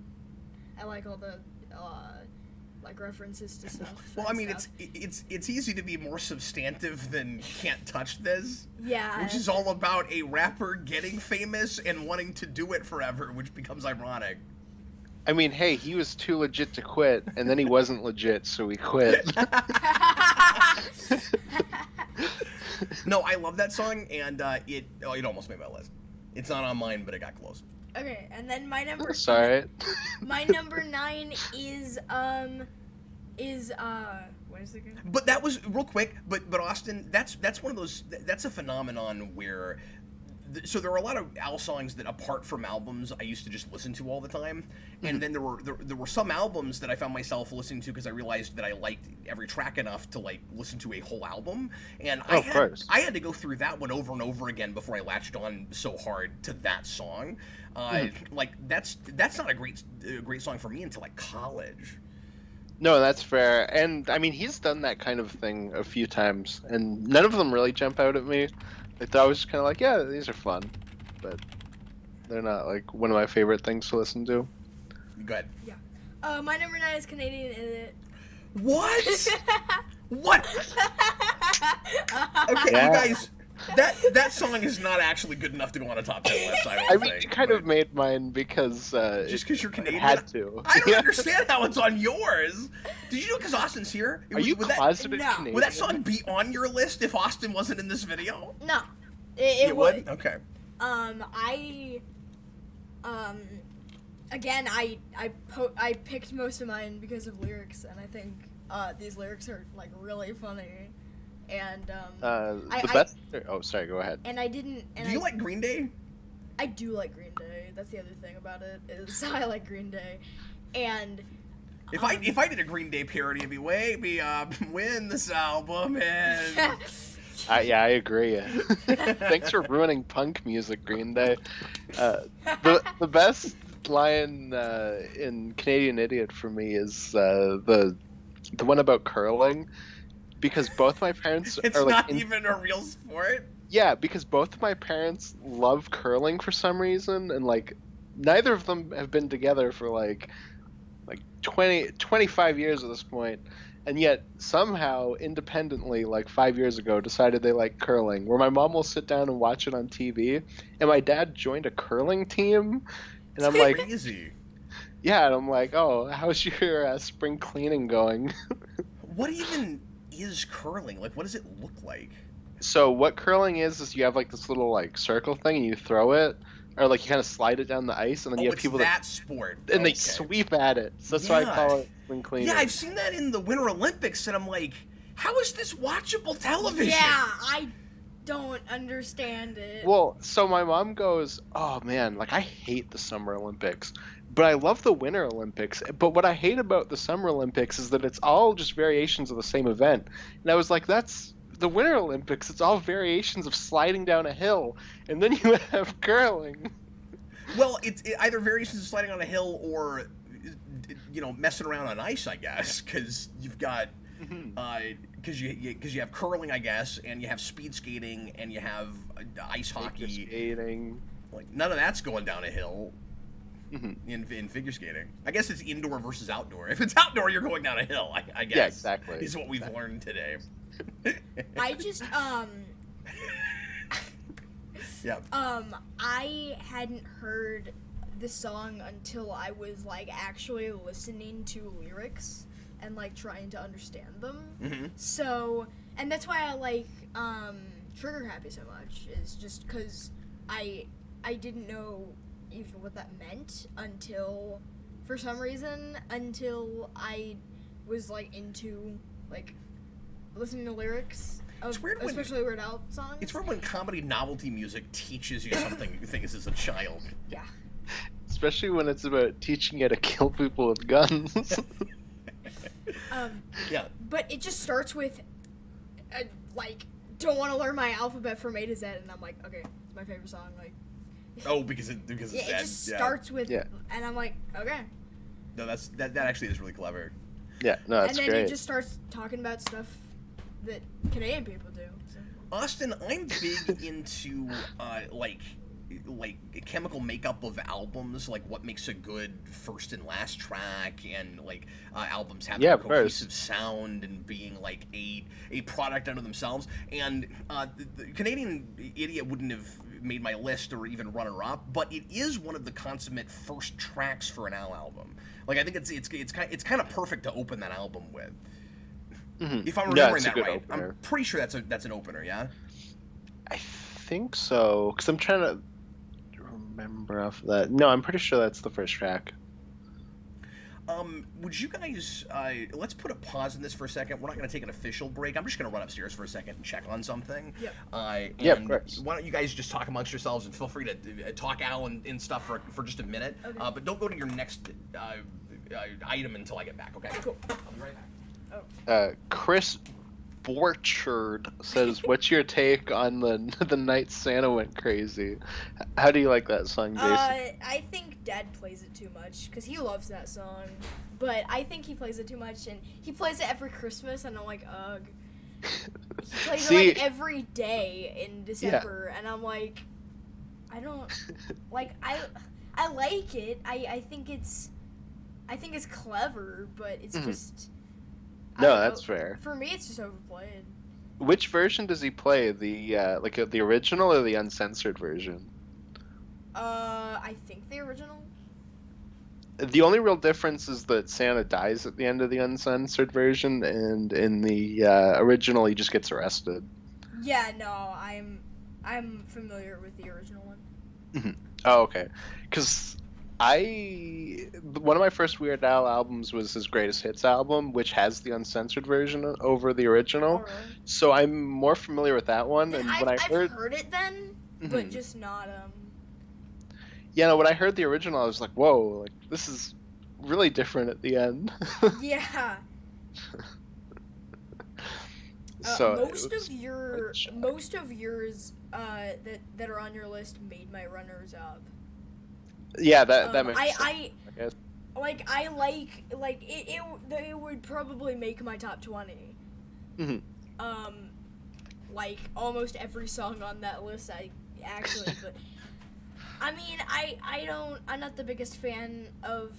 I like all the like references to stuff. Well, I mean, it's easy to be more substantive than Can't Touch This. Yeah. Which is all about a rapper getting famous and wanting to do it forever, which becomes ironic. I mean, hey, he was too legit to quit, and then he wasn't legit, so he quit. No, I love that song, and it almost made my list. It's not on mine, but it got close. Okay, and then my number. Sorry. My number 9 is what is it again? But that was real quick. But Austin, that's one of those. That's a phenomenon where. So there were a lot of Al songs that, apart from albums, I used to just listen to all the time, and then there were some albums that I found myself listening to because I realized that I liked every track enough to like listen to a whole album, and I had to go through that one over and over again before I latched on so hard to that song. Like that's not a great song for me until like college. No, that's fair, and I mean he's done that kind of thing a few times, and none of them really jump out at me. Like, I was just kind of like, yeah, these are fun, but they're not, like, one of my favorite things to listen to. Go ahead. Yeah. My number 9 is Canadian Idiot. What? What? Okay, Yeah. You guys, that song is not actually good enough to go on a top 10 list, I don't I mean, think. you kind of made mine because... just because you're Canadian? I had to. I don't understand how it's on yours. Did you know because Austin's here? Are you closeted No. Canadian? Would that song be on your list if Austin wasn't in this video? No. It would? Okay. Again, I picked most of mine because of lyrics, and I think these lyrics are like really funny, and Oh, sorry. Go ahead. And I didn't. And Do you like Green Day? I do like Green Day. That's the other thing about it is I like Green Day, and. If I did a Green Day parody, it'd be win this album and. Yeah, I agree. Thanks for ruining punk music, Green Day. The best line in Canadian Idiot for me is the one about curling, because both my parents it's are like not even a real sport. Yeah, because both of my parents love curling for some reason, and like neither of them have been together for like 25 years at this point. And yet, somehow, independently, like 5 years ago, decided they like curling. Where my mom will sit down and watch it on TV, and my dad joined a curling team, and I'm like, crazy. Yeah, and I'm like, oh, how's your spring cleaning going? What even is curling? Like, what does it look like? So what curling is you have like this little like circle thing, and you throw it, or like you kind of slide it down the ice, and then you have people that sport, and they sweep at it. So that's why I call it spring cleaning. Yeah, I've seen that in the Winter Olympics, and I'm like, how is this watchable television? Yeah, I don't understand it. Well, so my mom goes, oh man, like I hate the Summer Olympics, but I love the Winter Olympics. But what I hate about the Summer Olympics is that it's all just variations of the same event. And I was like, that's the Winter Olympics. It's all variations of sliding down a hill, and then you have curling. Well, it's either variations of sliding on a hill or, messing around on ice, I guess, because you've got, because you have curling, I guess, and you have speed skating, and you have ice hockey. Figure skating. Like none of that's going down a hill. In figure skating, I guess it's indoor versus outdoor. If it's outdoor, you're going down a hill. I guess. Yeah, exactly. Is what we've learned today. I just Yeah. I hadn't heard the song until I was like actually listening to lyrics and like trying to understand them. So, and that's why I like Trigger Happy so much, is just because I didn't know even what that meant until, for some reason, until I was like into like listening to lyrics of especially Weird Al songs. It's weird when comedy novelty music teaches you something you think is as a child. Yeah. Especially when it's about teaching you to kill people with guns. Yeah. But it just starts with, like, don't want to learn my alphabet from A to Z, and I'm like, okay, it's my favorite song. Like, Oh, because it's Yeah, dead. it just starts with, Yeah. and I'm like, okay. No, that actually is really clever. Yeah, no, that's And then great. it just starts talking about stuff that Canadian people do. So. Austin, I'm big into like chemical makeup of albums, like what makes a good first and last track, and like albums having Yeah, a of course. cohesive sound and being like a product unto themselves. And the Canadian Idiot wouldn't have made my list or even runner up, but it is one of the consummate first tracks for an album. Like I think it's kind of perfect to open that album with. Mhm. If I'm Yeah, remembering it's a that good right, opener. I'm pretty sure that's an opener. Yeah. I think so, because I'm trying to remember off of that. No, I'm pretty sure that's the first track. Would you guys, let's put a pause in this for a second. We're not going to take an official break. I'm just going to run upstairs for a second and check on something. Yep. Yeah, of And course. why don't you guys just talk amongst yourselves and feel free to talk Al and stuff for just a minute. Okay. But don't go to your next item until I get back, okay? Cool. I'll be right back. Chris Borchard says, "What's your take on the night Santa went crazy?" How do you like that song, Jayson? I think Dad plays it too much because he loves that song, but I think he plays it too much, and he plays it every Christmas, and I'm like, ugh. He plays See- it like every day in December, and I'm like, I don't like. I like it. I think it's clever, but it's Mhm. just. I No, don't know. that's fair. For me, it's just overplayed. Which version does he play? The the original or the uncensored version? I think the original. The only real difference is that Santa dies at the end of the uncensored version, and in the original, he just gets arrested. Yeah, no, I'm familiar with the original one. Oh, okay. Because one of my first Weird Al albums was his Greatest Hits album, which has the uncensored version over the original. Oh, really? So I'm more familiar with that one. Then And I've when I heard, heard it then, but Mhm. just not yeah, no, when I heard the original, I was like, whoa, like this is really different at the end. Yeah. So it most was of your quite shocking. most of yours that are on your list made my runners up. Yeah, that makes sense. I guess. I like it would probably make my top 20. Mhm. Like almost every song on that list but I mean I'm not the biggest fan of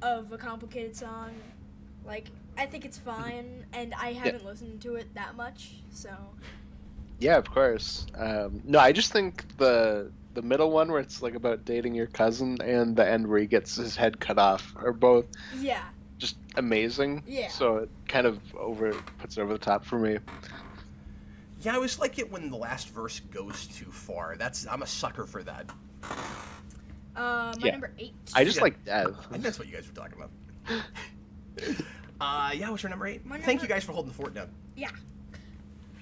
a complicated song. Like I think it's fine, and I haven't listened to it that much, so. Yeah, of course. No, I just think the middle one where it's like about dating your cousin and the end where he gets his head cut off are both Yeah. just amazing. Yeah. So it kind of puts it over the top for me. Yeah, I always like it when the last verse goes too far. I'm a sucker for that. My Yeah. number 8. I just Yeah. like Dev. I think that's what you guys were talking about. Yeah, what's your number 8? My Thank number- you guys for holding the fort down. Yeah.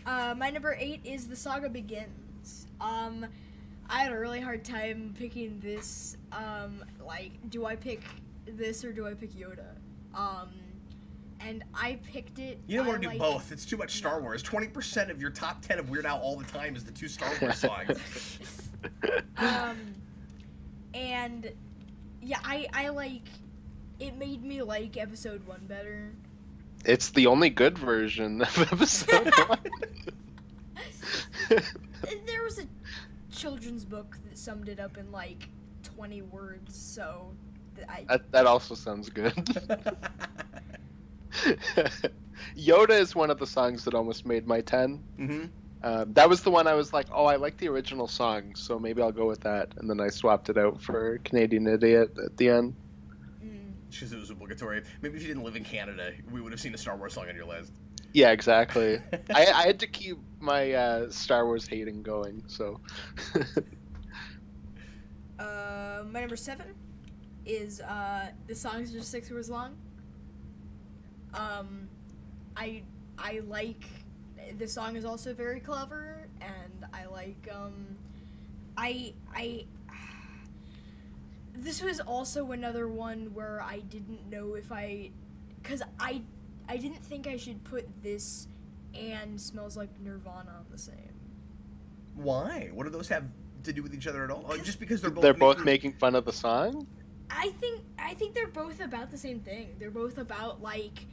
My number 8 is The Saga Begins. I had a really hard time picking this. Like, do I pick this or do I pick Yoda? And I picked it. You don't want to do like- both. It's too much Star Wars. 20% of your top 10 of Weird Al all the time is the two Star Wars songs. And yeah, I like. It made me like episode 1 better. It's the only good version of episode 1. There was a children's book that summed it up in like 20 words, so That also sounds good. Yoda is one of the songs that almost made my 10. Mm-hmm. That was the one I was like, oh, I like the original song, so maybe I'll go with that. And then I swapped it out for Canadian Idiot at the end. Because it was obligatory. Maybe if you didn't live in Canada, we would have seen a Star Wars song on your list. Yeah, exactly. I had to keep my Star Wars hating going, so. My number 7 is the song's just 6 words long. I like the song is also very clever, and I like this was also another one where I didn't know if because I didn't think I should put this and Smells Like Nirvana on the same. Why? What do those have to do with each other at all? Oh, just because They're both making fun of the song? I think they're both about the same thing. They're both about, like,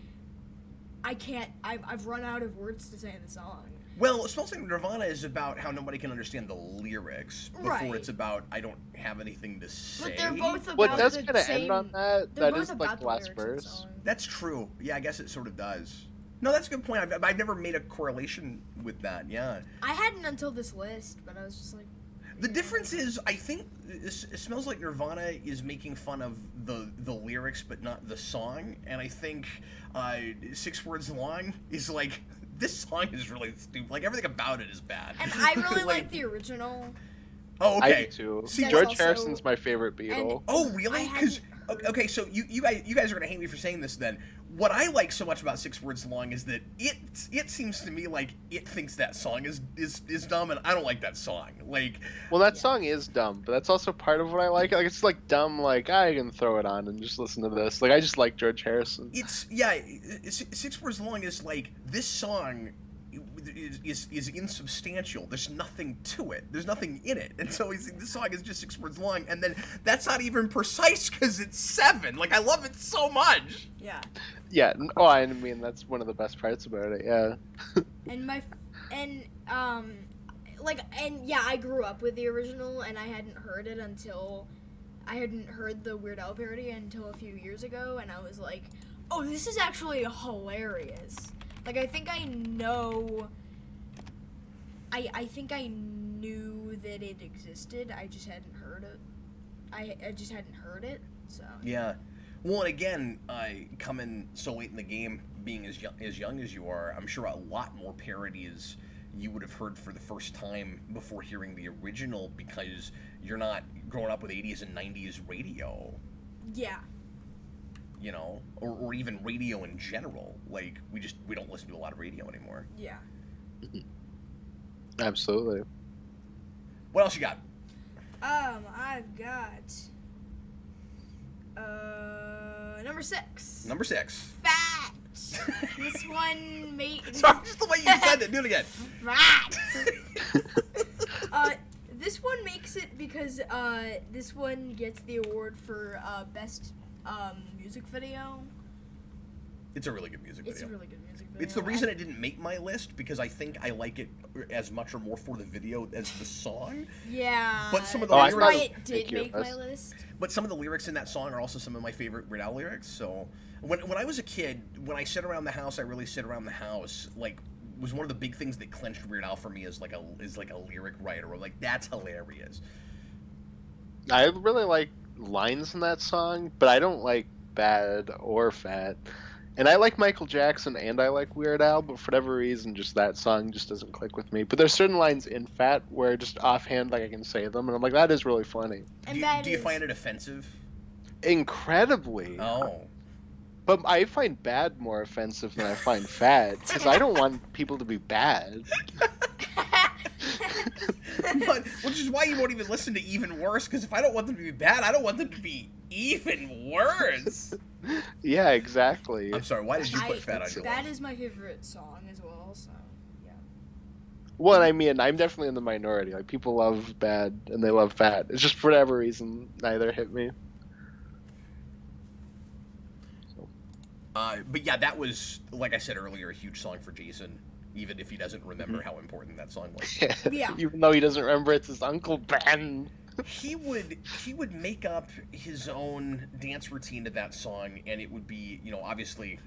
I've run out of words to say in the song. Well, Smells Like Nirvana is about how nobody can understand the lyrics before Right. it's about I don't have anything to say. But they're both about Well, it does the kind of same... end on that. They're That both is like about the last lyrics of the verse. song. That's true. Yeah, I guess it sort of does. No, that's a good point. I've never made a correlation with that. Yeah. I hadn't until this list, but I was just like... The difference is, I think it Smells Like Nirvana is making fun of the lyrics, but not the song. And I think 6 Words Long is like, this song is really stupid. Like, everything about it is bad. And I really like the original. Oh, I okay. do too. That's George also- Harrison's my favorite Beatle. Oh, really? I Because hadn't heard- okay, so you guys are gonna hate me for saying this. Then what I like so much about 6 Words Long is that it seems to me like it thinks that song is dumb, and I don't like that song. Like, Well, that song is dumb, but that's also part of what I like. Like, it's like dumb, like, I can throw it on and just listen to this. Like, I just like George Harrison. it's 6 Words Long is like, this song is insubstantial. There's nothing to it. There's nothing in it. And so this song is just 6 words long, and then that's not even precise because it's 7. Like, I love it so much. Yeah. Yeah, oh, I mean, that's one of the best parts about it, yeah. And yeah, I grew up with the original, and I hadn't heard the Weird Al parody until a few years ago, and I was like, oh, this is actually hilarious. Like, I think I know... I think I knew that it existed, I just hadn't heard it. I just hadn't heard it, so... Yeah. Well, and again, coming so late in the game, being as young as you are, I'm sure a lot more parodies you would have heard for the first time before hearing the original, because you're not growing up with 80s and 90s radio. Yeah. You know, or even radio in general. Like, we don't listen to a lot of radio anymore. Yeah. Absolutely. What else you got? I've got number 6. Number 6. Fat. This one Sorry, just the way you said it. Do it again. Fat. This one makes it because this one gets the award for best music video. It's a really good music video. It's a really good music video. It's the reason it didn't make my list, because I think I like it as much or more for the video as the song. Yeah. But some of the that's lyrics- why it did make my list. But some of the lyrics in that song are also some of my favorite Weird Al lyrics. So when I was a kid, when I sit around the house, I really sit around the house. Like, was one of the big things that clenched Weird Al for me as like a lyric writer. Or like, that's hilarious. I really like lines in that song, but I don't like Bad or Fat. And I like Michael Jackson and I like Weird Al, but for whatever reason, just that song just doesn't click with me. But there's certain lines in Fat where just offhand, like, I can say them, and I'm like, that is really funny. And Do you find it offensive? Incredibly. Oh. But I find Bad more offensive than I find Fat, because I don't want people to be bad. But, which is why you won't even listen to Even Worse, because if I don't want them to be bad, I don't want them to be even worse. Yeah, exactly. I'm sorry, why did you put Fat on your That list? is my favorite song as well, so yeah. Well, I mean, I'm definitely in the minority. Like, people love Bad and they love Fat. It's just for whatever reason, neither hit me. But yeah, that was, like I said earlier, a huge song for Jayson, even if he doesn't remember how important that song was. Yeah. Even though he doesn't remember it's his Uncle Ben. He would make up his own dance routine to that song, and it would be, you know, obviously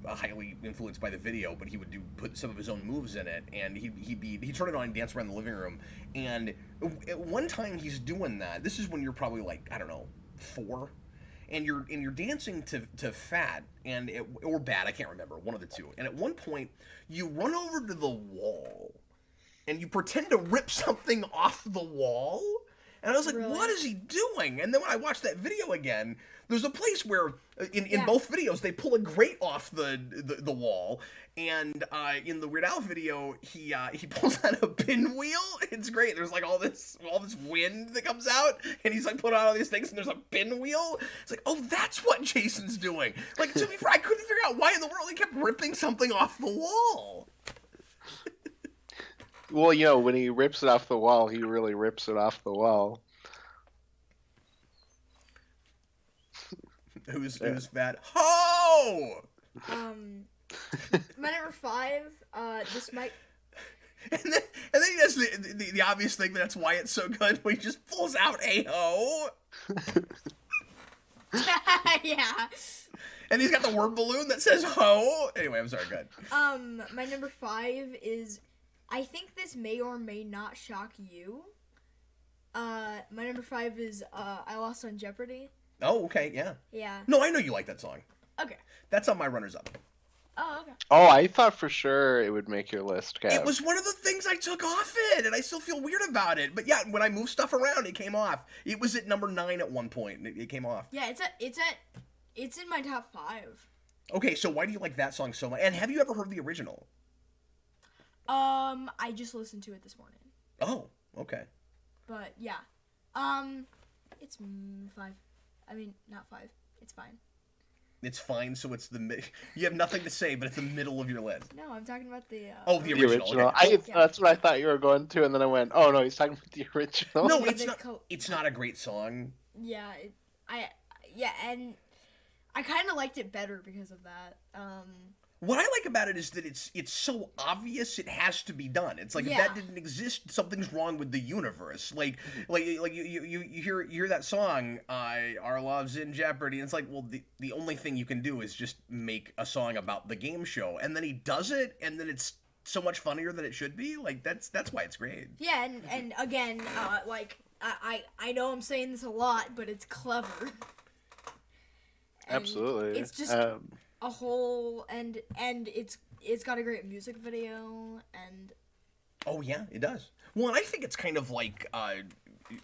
highly influenced by the video, but he would put some of his own moves in it, and he'd turn it on and dance around the living room. And at one time he's doing that. This is when you're probably like, I don't know, 4, and you're dancing to Fat or Bad, I can't remember, one of the two. And at one point you run over to the wall and you pretend to rip something off the wall. And I was like, Really? what is he doing? And then when I watched that video again, there's a place where, in both videos, they pull a grate off the wall. And in the Weird Al video, he pulls out a pinwheel. It's great. There's like all this wind that comes out, and he's like putting on all these things, and there's a pinwheel. It's like, oh, that's what Jason's doing. Like, to be fair, I couldn't figure out why in the world he kept ripping something off the wall. Well, you know, when he rips it off the wall, he really rips it off the wall. Who's that? Ho! My number 5. This might. And then he does the obvious thing. That's why it's so good. When he just pulls out a ho. Yeah. And he's got the word balloon that says ho. Anyway, I'm sorry. Good. My number 5 is. I think this may or may not shock you. My number 5 is I Lost on Jeopardy. Oh, okay, yeah. Yeah. No, I know you like that song. Okay. That's on my runners-up. Oh, okay. Oh, I thought for sure it would make your list, Kev. It was one of the things I took off it, and I still feel weird about it. But yeah, when I moved stuff around, it came off. It was at number 9 at one point, and it came off. Yeah, it's in my top 5. Okay, so why do you like that song so much? And have you ever heard the original? I just listened to it this morning. Oh, okay. But yeah. It's 5. I mean, not 5. It's fine. It's fine, so it's you have nothing to say, but it's the middle of your list. No, I'm talking about the the original. Okay. Yeah. That's what I thought you were going to, and then I went, oh no, he's talking about the original. No, Yeah, it's not. It's not a great song. Yeah, and I kind of liked it better because of that. What I like about it is that it's so obvious it has to be done. It's like if that didn't exist, something's wrong with the universe. Like you hear that song, Our Love's in Jeopardy, and it's like, well, the only thing you can do is just make a song about the game show, and then he does it, and then it's so much funnier than it should be. Like that's why it's great. Yeah, and again, like I know I'm saying this a lot, but it's clever. And Absolutely. it's just a whole and it's got a great music video and. Oh yeah, it does. Well, and I think it's kind of like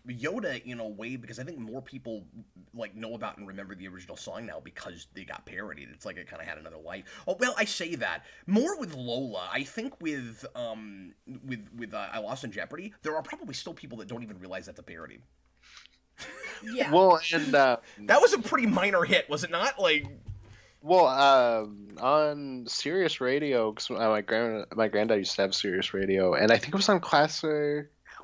Yoda in a way, because I think more people like know about and remember the original song now because they got parodied. It's like it kind of had another life. Oh well, I say that more with Lola. I think with I Lost in Jeopardy, there are probably still people that don't even realize that's a parody. Yeah. Well, and that was a pretty minor hit, was it not? Like. Well, on Sirius Radio, because my granddad used to have Sirius Radio, and I think it was on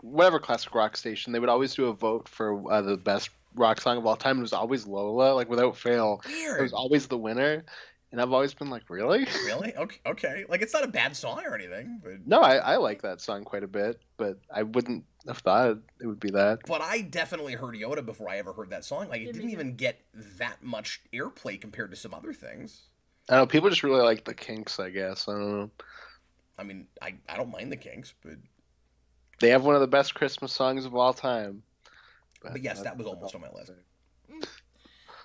whatever classic rock station, they would always do a vote for the best rock song of all time. It was always Lola, like without fail. Weird. It was always the winner, and I've always been like, really? Really? Okay. Like it's not a bad song or anything, but. No, I like that song quite a bit, but I wouldn't have thought it would be that. But I definitely heard Yoda before I ever heard that song. Like, it didn't even get that much airplay compared to some other things. I don't know, people just really like the Kinks, I guess. I don't know. I mean, I don't mind the Kinks, but... They have one of the best Christmas songs of all time. But yes, that was almost on my list.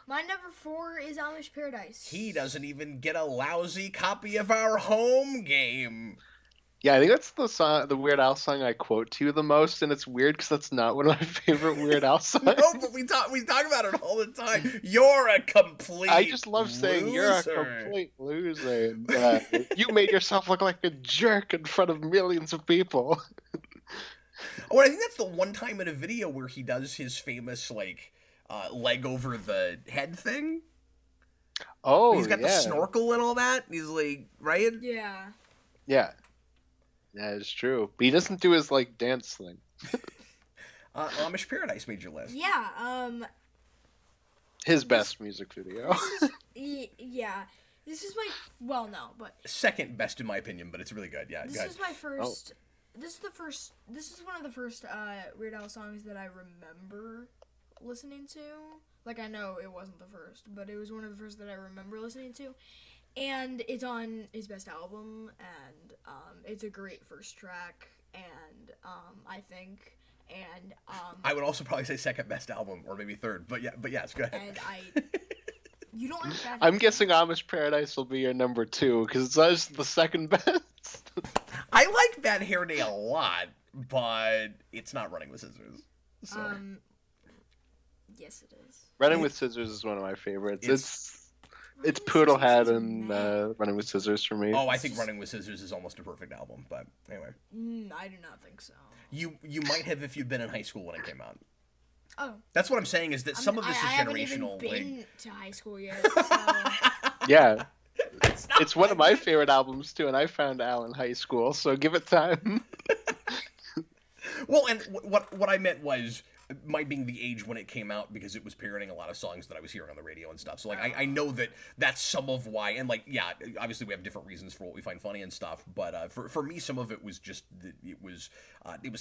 My number 4 is Amish Paradise. He doesn't even get a lousy copy of our home game. Yeah, I think that's the Weird Al song I quote to you the most, and it's weird because that's not one of my favorite Weird Al songs. No, but we talk about it all the time. You're a complete I just love saying loser. you're a complete loser. And, you made yourself look like a jerk in front of millions of people. Oh, and I think that's the one time in a video where he does his famous, like, leg over the head thing. Oh, he's got the snorkel and all that. He's like, right? Yeah. Yeah. Yeah, it's true. But he doesn't do his, like, dance thing. Amish Paradise made your list. Yeah, His best music video. yeah. This is my... Well, no, but... Second best in my opinion, but it's really good. Yeah, This is my first... This is one of the first Weird Al songs that I remember listening to. Like, I know it wasn't the first, but it was one of the first that I remember listening to. And it's on his best album, and it's a great first track, and I think, and I would also probably say second best album, or maybe third, but yes, go ahead. And you don't like that? I'm guessing Amish Paradise will be your number 2, because it's the second best. I like Bad Hair Day a lot, but it's not Running with Scissors. So. Yes, it is. Running with Scissors is one of my favorites. It's Poodlehead and Running with Scissors for me. Oh, I think Running with Scissors is almost a perfect album, but anyway. I do not think so. You might have if you'd been in high school when it came out. Oh. That's what I'm saying is that some of this is generational. I haven't even been to high school yet, so... Yeah. It's one of my favorite albums, too, and I found Al in high school, so give it time. Well, and what I meant was my being the age when it came out, because it was parodying a lot of songs that I was hearing on the radio and stuff. So like I know that that's some of why, and like yeah, obviously we have different reasons for what we find funny and stuff. But for me, some of it was just it was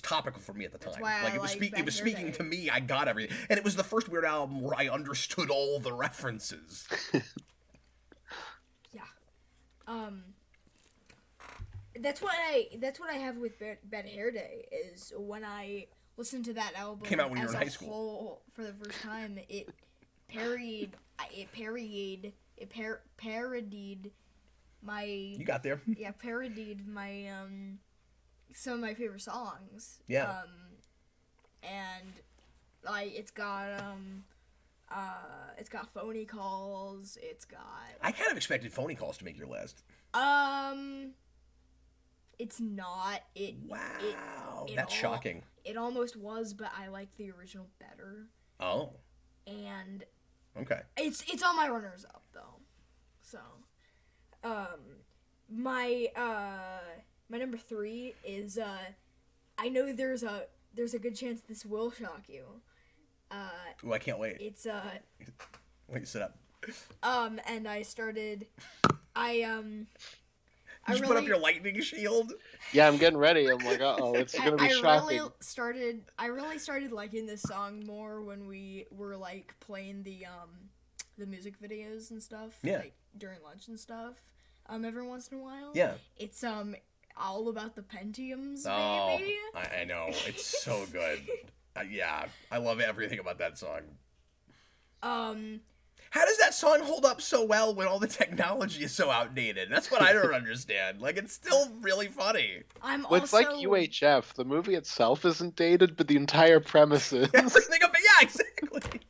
topical for me at the time. why Like I it was like it was Bad Hair speaking Day. to me. I got everything, and it was the first Weird Al album where I understood all the references. Yeah. That's what I have with Bad Hair Day is when I listened to that album Came out when you as were in a high school. whole for the first time. It parodied my You got there. parodied my some of my favorite songs. Yeah. And like it's got phony calls. It's got I kind of expected phony calls to make your list. it's not. Wow, it that's shocking. It almost was, but I like the original better. Oh, And okay. it's on my runners up though. So, my number 3 is I know there's a good chance this will shock you. Ooh, I can't wait. It's Wait, sit up. and I started I Did you put up your lightning shield? Yeah, I'm getting ready. I'm like, uh-oh, it's gonna be shocking. I really started liking this song more when we were like playing the music videos and stuff. Yeah. Like during lunch and stuff. Every once in a while. Yeah. It's all about the Pentiums, Oh, baby. I know. It's so good. Yeah, I love everything about that song. How does that song hold up so well when all the technology is so outdated? That's what I don't understand. Like, it's still really funny. Well, it's like UHF. The movie itself isn't dated, but the entire premise is. Everything about, yeah, exactly.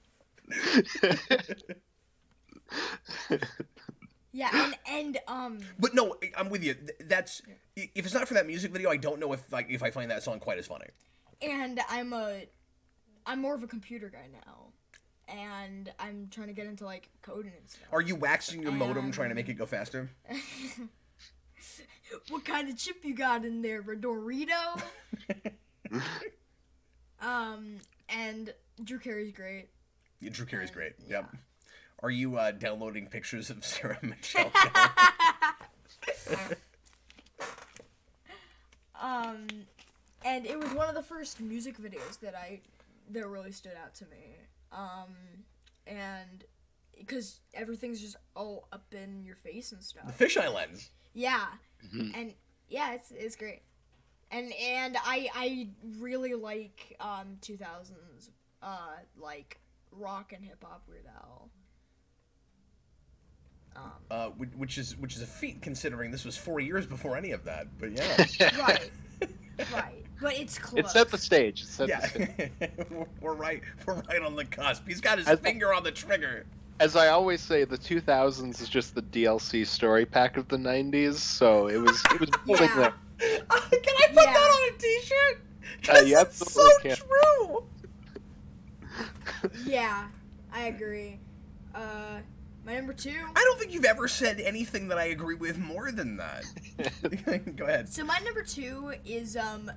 Yeah, and But no, I'm with you. That's if it's not for that music video, I don't know if I find that song quite as funny. And I'm more of a computer guy now. And I'm trying to get into like coding and stuff. Are you waxing your modem trying to make it go faster? What kind of chip you got in there, a Dorito? And Drew Carey's great. Yeah, Drew Carey's great. Yep. Are you downloading pictures of Sarah Michelle? And it was one of the first music videos that really stood out to me. And because everything's just all up in your face and stuff. The fisheye lens. Yeah. Mm-hmm. And yeah, it's great. And I really like 2000s like rock and hip hop Weird Al. Which is a feat considering this was 4 years before any of that. But yeah. Right. But it's close. It set the stage. The stage. We're right on the cusp. He's got his finger on the trigger. As I always say, the 2000s is just the DLC story pack of the 90s. So it was holding there. Can I put that on a T-shirt? You That's so can. true. Yeah, I agree. My number 2. I don't think you've ever said anything that I agree with more than that. Go ahead. So my number 2 is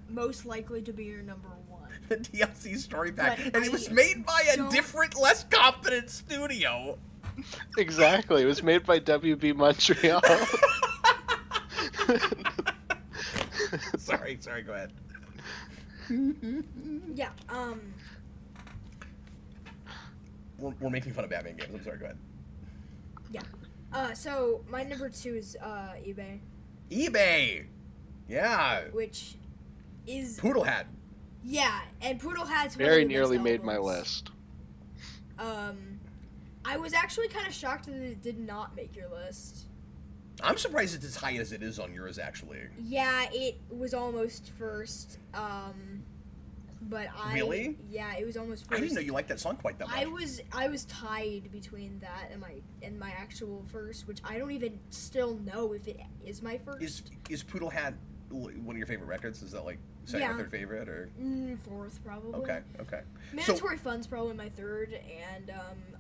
most likely to be your number 1. The DLC story pack, But and it was made by a different, less competent studio. Exactly. It was made by WB Montreal. Sorry, go ahead. Yeah, We're making fun of Batman games. I'm sorry, go ahead. Yeah. So my number 2 is eBay. eBay! Yeah. Which is... Poodle Hat. Yeah, and Poodle Hat's very nearly made my list. I was actually kind of shocked that it did not make your list. I'm surprised it's as high as it is on yours, actually. Yeah, it was almost first. But Really? Yeah, it was almost first. I didn't know you liked that song quite that much. I was tied between that and my actual first, which I don't even still know if it is my first. Is Poodle Hat one of your favorite records? Is that like second or third favorite, or fourth probably? Okay. Mandatory Fun's probably my third, and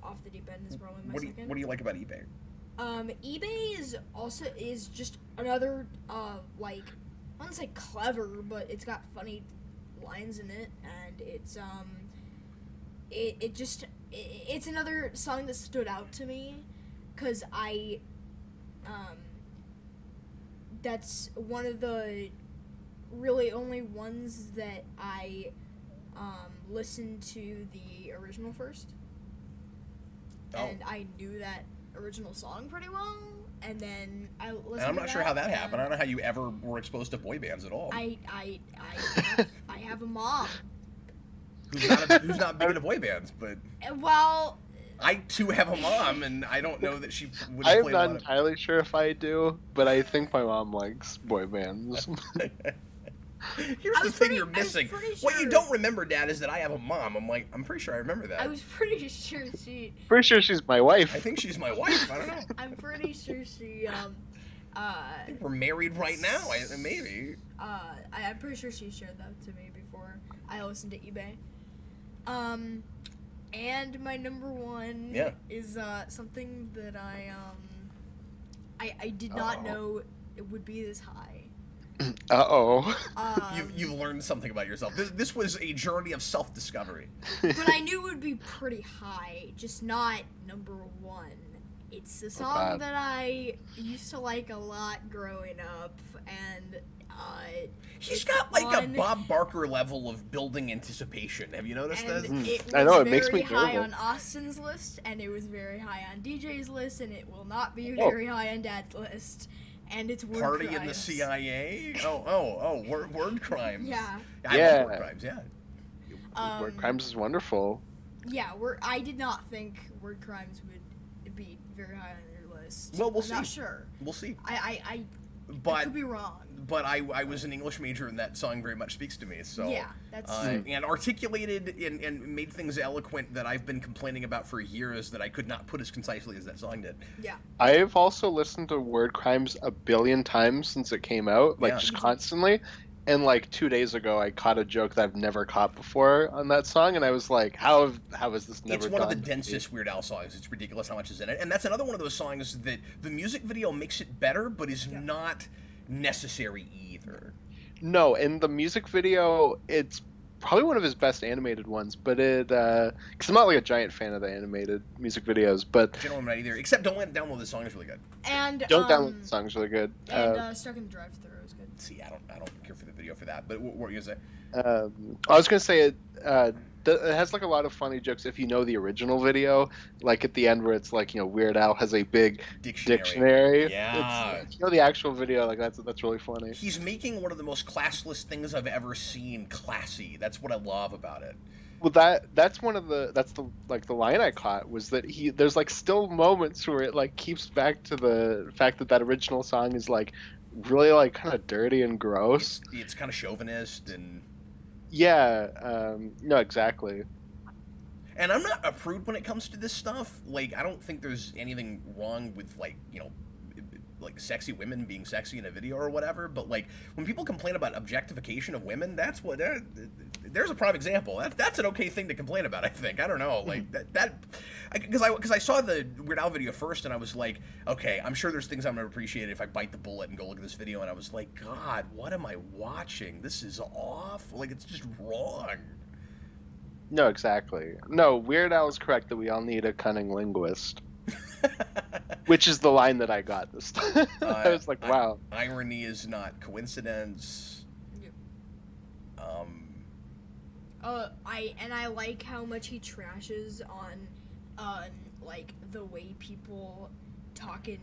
Off the Deep End is probably my second. What do you like about eBay? eBay is just another like, I wouldn't say clever, but it's got funny lines in it, and it's it's another song that stood out to me, cause that's one of the really only ones that I listened to the original first, and I knew that original song pretty well. And then I listened. And I'm not sure how that happened. I don't know how you ever were exposed to boy bands at all. I have a mom. Who's not big into boy bands, but Well, I too have a mom, and I don't know that she would I'm play not a lot entirely sure if I do, but I think my mom likes boy bands. Here's the thing you're missing. What you sure- don't remember, Dad, is that I have a mom. I'm pretty sure I remember that. I was pretty sure she. Pretty sure she's my wife. I think she's my wife. I don't know. I'm pretty sure she. I think we're married right now. Maybe. I'm pretty sure she shared that to me before I listened to eBay. And my number one is something that I did not know it would be this high. Uh-oh. You've learned something about yourself. This was a journey of self-discovery. But I knew it would be pretty high, just not number one. It's a song that I used to like a lot growing up, and he's got like a Bob Barker level of building anticipation. Have you noticed that? It was I know, it makes me very high nervous. on Austin's list, and it was very high on DJ's list, and it will not be very high on Dad's list. And it's word Party crimes. in the CIA? Oh, word crimes. Yeah. I love word crimes, Word crimes is wonderful. Yeah, I did not think word crimes would be very high on your list. Well, we'll I'm see. not sure. We'll see. I could be wrong. But I was an English major, and that song very much speaks to me. So yeah, that's and articulated and made things eloquent that I've been complaining about for years that I could not put as concisely as that song did. Yeah. I've also listened to Word Crimes a billion times since it came out, just constantly. And like 2 days ago, I caught a joke that I've never caught before on that song, and I was like, "How has this never?" It's one of the densest Weird Al songs. It's ridiculous how much is in it, and that's another one of those songs that the music video makes it better, but is not necessary either. No, in the music video, it's probably one of his best animated ones, but because I'm not like a giant fan of the animated music videos, but Generally, I'm not either. Except don't download the song; it's really good. And don't download the song's really good. And Stuck in the Drive-Thru is good. See, I don't care for the video for that. But what were you gonna say? I was gonna say it has like a lot of funny jokes if you know the original video, like at the end where it's like, Weird Al has a big dictionary. Yeah. If you know the actual video, like that's really funny. He's making one of the most classless things I've ever seen classy. That's what I love about it. Well, that's the line I caught was that there's like still moments where it like keeps back to the fact that original song is like really like kind of dirty and gross. It's kind of chauvinist and. Yeah, no, exactly. And I'm not a prude when it comes to this stuff. Like, I don't think there's anything wrong with, like, like sexy women being sexy in a video or whatever. But, like, when people complain about objectification of women, that's what... There's a prime example. That's an okay thing to complain about, I think. I don't know. Like, because I saw the Weird Al video first, and I was like, okay, I'm sure there's things I'm going to appreciate if I bite the bullet and go look at this video. And I was like, God, what am I watching? This is awful. Like, it's just wrong. No, exactly. No, Weird Al is correct that we all need a cunning linguist. Which is the line that I got this time. I was like, wow. Irony is not coincidence. I like how much he trashes on like the way people talk in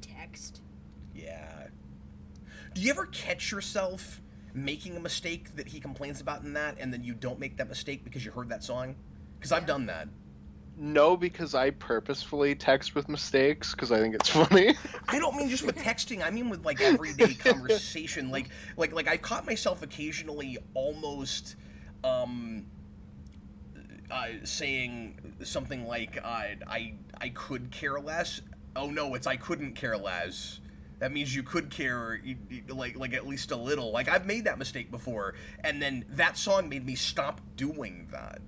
text. Yeah. Do you ever catch yourself making a mistake that he complains about in that, and then you don't make that mistake because you heard that song? Because I've done that. No, because I purposefully text with mistakes because I think it's funny. I don't mean just with texting. I mean with like everyday conversation. Like I've caught myself occasionally almost saying something like I could care less. Oh no, it's I couldn't care less. That means you could care, like at least a little. Like, I've made that mistake before, and then that song made me stop doing that.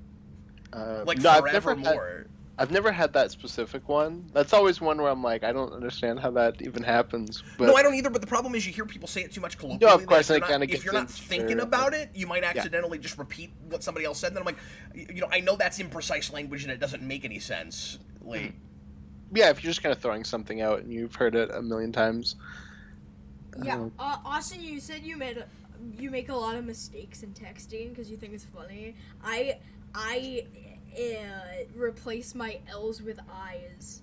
Like, forevermore. I've never had that specific one. That's always one where I'm like, I don't understand how that even happens. But No, I don't either. But the problem is, you hear people say it too much colloquially. No, of course, that and it kinda if gets you're not into thinking your- about it, you might accidentally just repeat what somebody else said. And then I'm like, I know that's imprecise language and it doesn't make any sense. Like, yeah, if you're just kind of throwing something out and you've heard it a million times. Yeah, Austin, you said you make a lot of mistakes in texting because you think it's funny. I replace my L's with I's.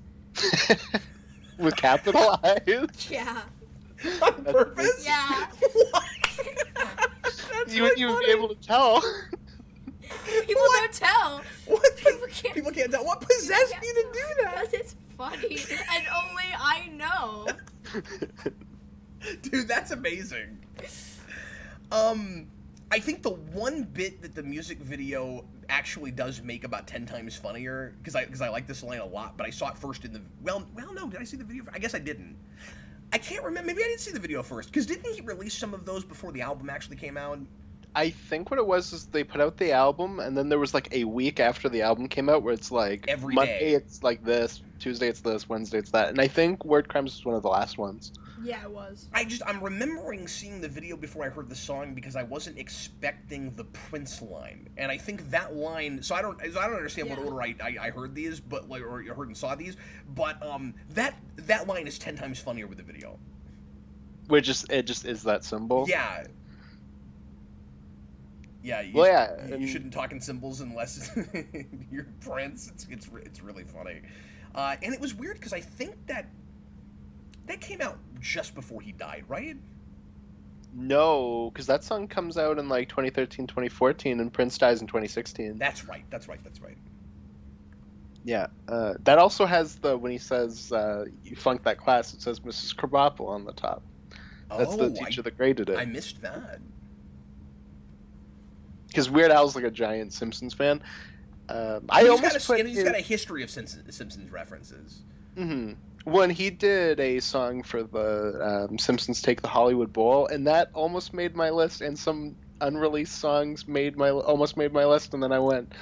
With capital I's? Yeah. on purpose? Yeah. What? That's You really would funny. be able to tell. People don't tell. What? People can't tell. What possessed you to do because it's funny and only I know. Dude, that's amazing. I think the one bit that the music video actually does make about 10 times funnier, because I like this line a lot, but I saw it first in the well no, did I see the video? I guess I didn't. I can't remember. Maybe I didn't see the video first, because didn't he release some of those before the album actually came out? I think what it was is they put out the album, and then there was like a week after the album came out where it's like Every Monday day. it's like this, Tuesday it's this, Wednesday it's that, and I think Word Crimes was one of the last ones. Yeah, it was. I'm remembering seeing the video before I heard the song because I wasn't expecting the Prince line, and I think that line. So I don't understand what Yeah. order I heard these, but like or heard and saw these, but that line is 10 times funnier with the video. It just is that symbol. Yeah. Yeah. You, Well, yeah, You and- shouldn't talk in symbols unless you're Prince. It's really funny, and it was weird because I think that came out just before he died, right? No, because that song comes out in like 2013, 2014, and Prince dies in 2016. That's right. Yeah, that also has when he says you flunked that class, it says Mrs. Krabappel on the top. That's the teacher that graded it. I missed that. Because Weird Al's like a giant Simpsons fan. He's got a history of Simpsons references. Mm-hmm. When he did a song for the Simpsons Take the Hollywood Bowl, and that almost made my list, and some unreleased songs almost made my list, and then I went,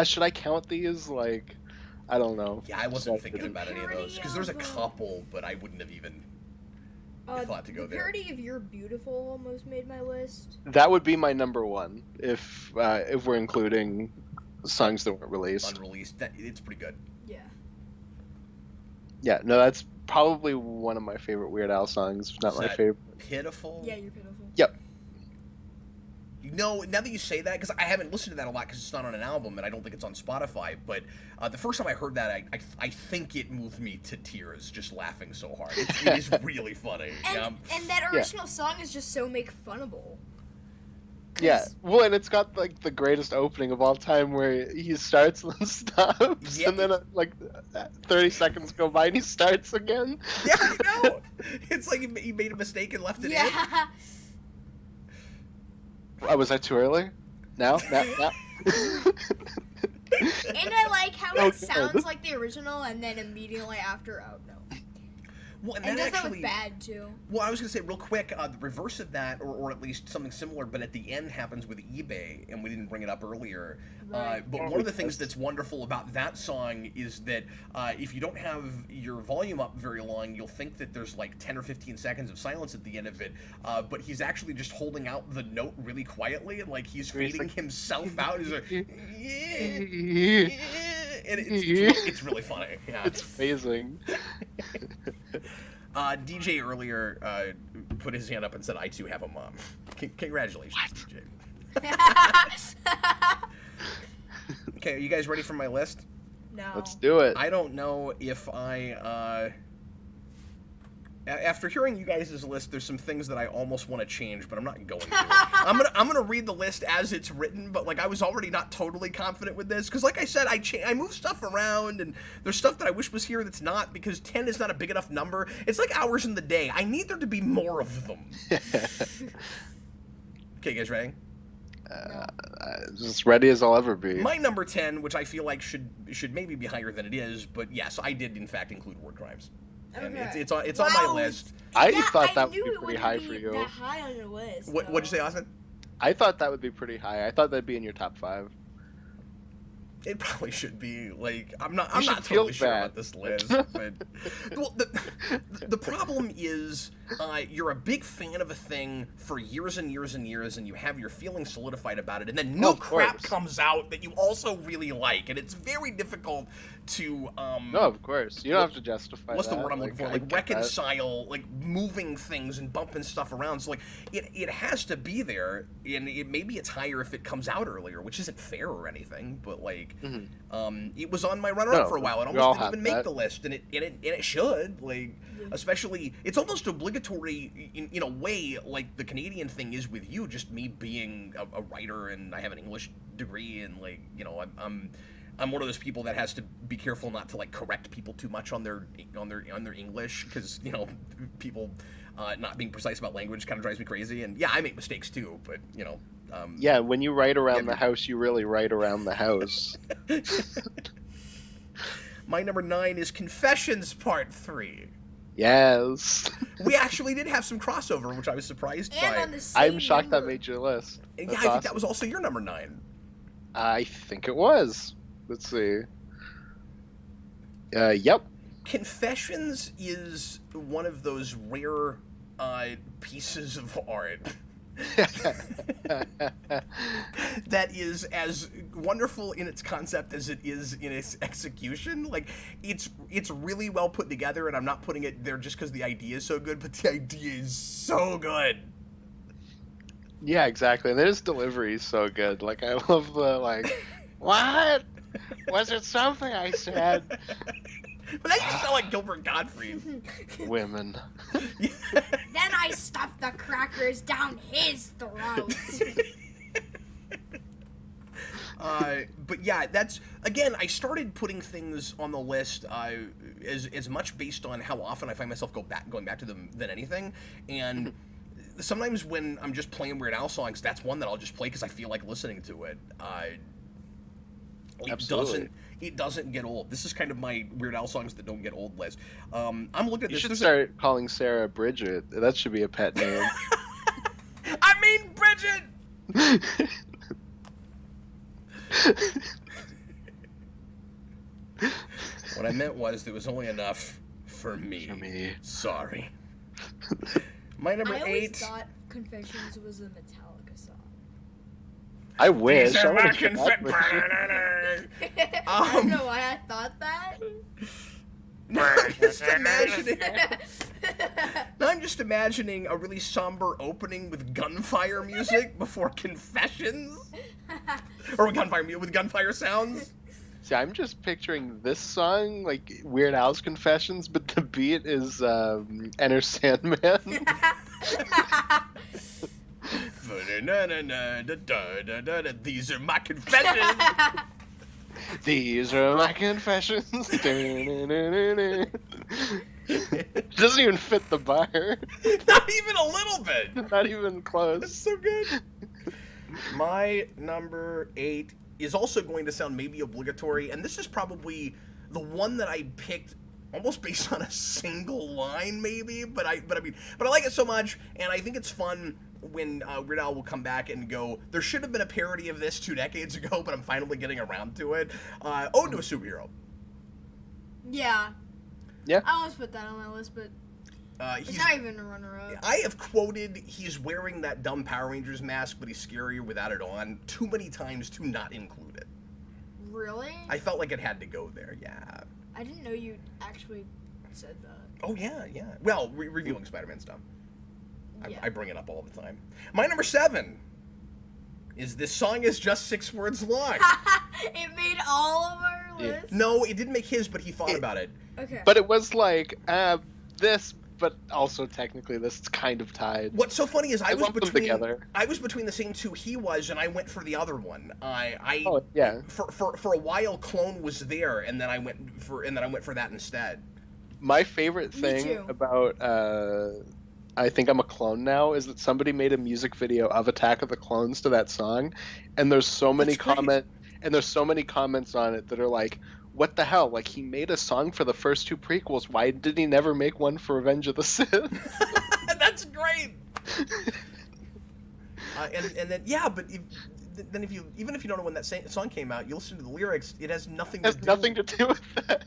should I count these? Like, I don't know. Yeah, I wasn't thinking The about any of those because there's a parody of, couple, but I wouldn't have even thought to go the there. parody of You're Beautiful almost made my list. That would be my number one if we're including songs that weren't released. Unreleased. It's pretty good. Yeah. Yeah, no, that's probably one of my favorite Weird Al songs, if not Is my that favorite. Pitiful. Yeah, You're Pitiful. Yep. No, now that you say that, because I haven't listened to that a lot because it's not on an album and I don't think it's on Spotify. But the first time I heard that, I think it moved me to tears just laughing so hard. It is really funny. And that original song is just so make funnable. Yeah, well, and it's got like the greatest opening of all time where he starts and then stops, Yeah. and then like 30 seconds go by and he starts again. Yeah, I know. It's like he made a mistake and left it in. Yeah. Was I too early? Now? And I like how Oh, it sounds like the original, and then immediately after, oh no. Well, and And that does that actually. with bad too. Well, I was going to say real quick, the reverse of that, or at least something similar, but at the end happens with eBay, and we didn't bring it up earlier. Right. But one of the things that's wonderful about that song is that if you don't have your volume up very long, you'll think that there's like 10 or 15 seconds of silence at the end of it. But he's actually just holding out the note really quietly, and like he's fading like- himself out. He's like, yeah. And it's really funny. Yeah. It's amazing. DJ earlier put his hand up and said, "I too have a mom." Congratulations, DJ. Okay, are you guys ready for my list? No. Let's do it. I don't know if I. After hearing you guys' list, there's some things that I almost want to change, but I'm not going to. I'm gonna read the list as it's written, but like I was already not totally confident with this because, like I said, I move stuff around and there's stuff that I wish was here that's not because 10 is not a big enough number. It's like hours in the day. I need there to be more of them. Okay, you guys ready? As ready as I'll ever be. My number 10, which I feel like should maybe be higher than it is, but yes, I did in fact include Word Crimes. And Okay. it's on my Wow. list. I Yeah, thought that would knew be it pretty wouldn't high be for you. That high on your list. What'd you say, Austin? I thought that would be pretty high. I thought that'd be in your top 5. It probably should be. Like, I'm not should totally feel sure bad. about this list, but well, the problem is you're a big fan of a thing for years and years and years, and you have your feelings solidified about it, and then new Of crap course. comes out that you also really like, and it's very difficult to No, of course. You don't have to justify what's that. the word I'm looking for? I Like, get that. reconcile, like, moving things and bumping stuff around. So, like, it has to be there, and maybe it's higher if it comes out earlier, which isn't fair or anything, but, like, it was on my runner-up No, for a while. It we all almost didn't have even make that. the list, and it should. Like, especially, it's almost obligatory in a way, like the Canadian thing is with you, just me being a writer, and I have an English degree, and, like, you know, I'm one of those people that has to be careful not to, like, correct people too much on their English, because, you know, people not being precise about language kind of drives me crazy. And yeah, I make mistakes too, but, you know. Yeah, when you write around yeah, the house, you really write around the house. My number 9 is Confessions Part 3. Yes. We actually did have some crossover, which I was surprised And by. on the same I'm shocked that number. made your list. And That's yeah, I think awesome. that was also your number 9. I think it was. Let's see. Yep. Confessions is one of those rare pieces of art that is as wonderful in its concept as it is in its execution. Like, it's really well put together, and I'm not putting it there just because the idea is so good, but the idea is so good. Yeah, exactly. And his delivery is so good. Like, I love the, like, what? Was it something I said? But that just sound like Gilbert Gottfried. Women. Then I stuffed the crackers down his throat. But yeah, that's, again, I started putting things on the list as much based on how often I find myself going back to them than anything. And sometimes when I'm just playing Weird Al songs, that's one that I'll just play because I feel like listening to it. Absolutely. It doesn't get old. This is kind of my Weird Al songs that don't get old list. I'm looking at You this. should There's start calling Sarah Bridget. That should be a pet name. I mean, Bridget! What I meant was there was only enough for me. For me. Sorry. My number I always 8. thought Confessions was a Metallica song. I wish. These I are my would've thought that. I don't know why I thought that. I'm just imagining a really somber opening with gunfire music before Confessions, or with gunfire sounds. See, I'm just picturing this song, like Weird Al's Confessions, but the beat is Enter Sandman. These are my confessions. These are my confessions. Doesn't even fit the bar. Not even a little bit. Not even That's close. so good. My number 8 is also going to sound maybe obligatory, and this is probably the one that I picked almost based on a single line, maybe. But I like it so much, and I think it's fun when Weird Al will come back and go, there should have been a parody of this 2 decades ago, but I'm finally getting around to it. Ode to a Superhero. Yeah. Yeah. I almost put that on my list, but it's He's not even a runner-up. I have quoted he's wearing that dumb Power Rangers mask, but he's scarier without it on too many times to not include it. Really? I felt like it had to go there, yeah. I didn't know you actually said that. Oh, yeah. Well, reviewing Spider-Man stuff. Yeah. I bring it up all the time. My number 7 is This Song Is Just 6 Words Long. It made all of our lists? No, it didn't make his, but he thought about it. Okay. But it was like this, but also technically this is kind of tied. What's so funny is I was lumped them together. between the same 2 he was, and I went for the other one. Oh yeah. For a while, Clone was there, and then I went for that instead. My favorite Me thing too. about I Think I'm a Clone Now is that somebody made a music video of Attack of the Clones to that song, and there's so many That's great. comments on it that are like, what the hell? Like, he made a song for the first 2 prequels. Why did he never make one for Revenge of the Sith? That's great. And then yeah, but then even if you don't know when that song came out, you listen to the lyrics. It has nothing. It has nothing to do with that.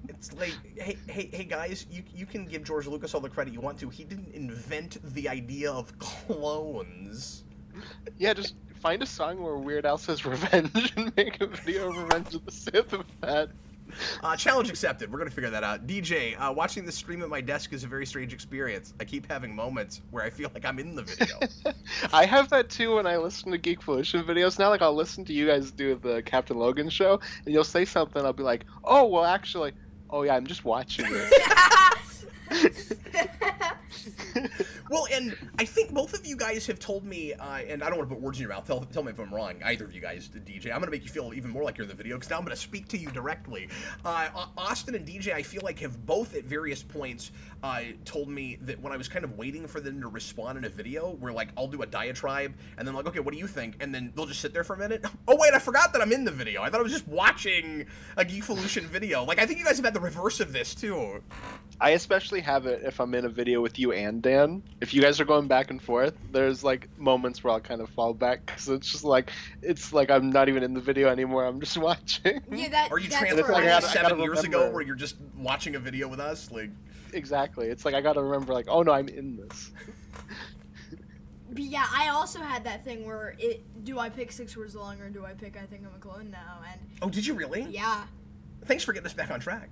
It's like, hey guys, you can give George Lucas all the credit you want to. He didn't invent the idea of clones. Yeah, just find a song where Weird Al says revenge and make a video of Revenge of the Sith with that. Challenge accepted. We're gonna figure that out. DJ, watching this stream at my desk is a very strange experience. I keep having moments where I feel like I'm in the video. I have that too when I listen to Geek Pollution videos now. Like, I'll listen to you guys do the Captain Logan show, and you'll say something, I'll be like, oh, well, actually, oh yeah, I'm just watching it. Well, and I think both of you guys have told me, and I don't want to put words in your mouth, tell me if I'm wrong, either of you guys, DJ. I'm going to make you feel even more like you're in the video, because now I'm going to speak to you directly. Austin and DJ, I feel like, have both at various points told me that when I was kind of waiting for them to respond in a video, where, like, I'll do a diatribe, and then, like, okay, what do you think? And then they'll just sit there for a minute. Oh, wait, I forgot that I'm in the video. I thought I was just watching a Geekvolution video. Like, I think you guys have had the reverse of this, too. I especially have it if I'm in a video with you and Dan. If you guys are going back and forth, there's like moments where I'll kind of fall back because it's like I'm not even in the video anymore. I'm just watching. Yeah, Are you that's transporting right. 7 years ago where you're just watching a video with us? Like, exactly. It's like I gotta remember, like, oh no, I'm in this. But yeah, I also had that thing where do I pick 6 words long or do I pick I think I'm a clone now? And oh, did you really? yeah. Thanks for getting us back on track.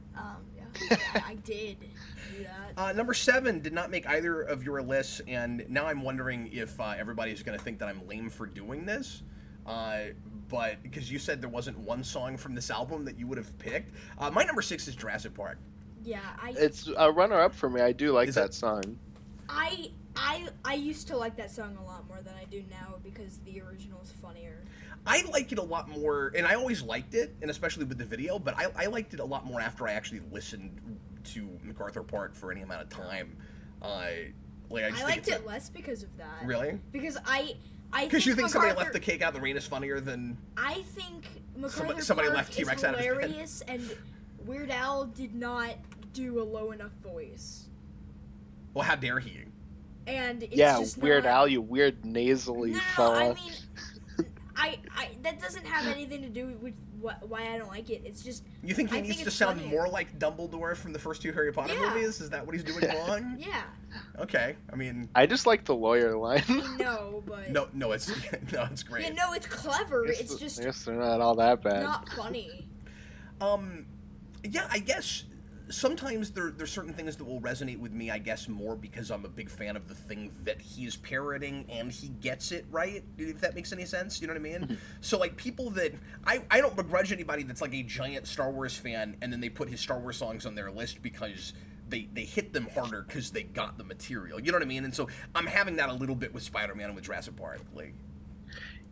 Yeah, I did do that. Number 7 did not make either of your lists, and now I'm wondering if everybody's going to think that I'm lame for doing this. But because you said there wasn't one song from this album that you would have picked. My number 6 is Jurassic Park. Yeah, It's a runner-up for me. I do like that song. I used to like that song a lot more than I do now because the original is funnier. I like it a lot more, and I always liked it, and especially with the video, but I liked it a lot more after I actually listened to MacArthur Park for any amount of time. I liked it less because of that. Really? Because I because you think somebody left the cake out of the rain is funnier than I think MacArthur somebody Park left is T-Rex out of his head. hilarious, and Weird Al did not do a low enough voice. Well, how dare he? And it's yeah, just Weird not... Al, you weird nasally fella. I mean, I that doesn't have anything to do with why I don't like it. It's just you think he needs to sound funnier. more like Dumbledore from the first 2 Harry Potter movies? Is that what he's doing wrong? Yeah. Okay, I mean, I just like the lawyer line. No, but no, it's great. Yeah, no, it's clever. It's just I guess they're not all that bad. not funny. Yeah, I guess sometimes there's certain things that will resonate with me, I guess, more because I'm a big fan of the thing that he's parroting and he gets it right, if that makes any sense, you know what I mean? So, like, people that, I don't begrudge anybody that's, like, a giant Star Wars fan and then they put his Star Wars songs on their list because they hit them harder because they got the material, you know what I mean? And so I'm having that a little bit with Spider-Man and with Jurassic Park, like...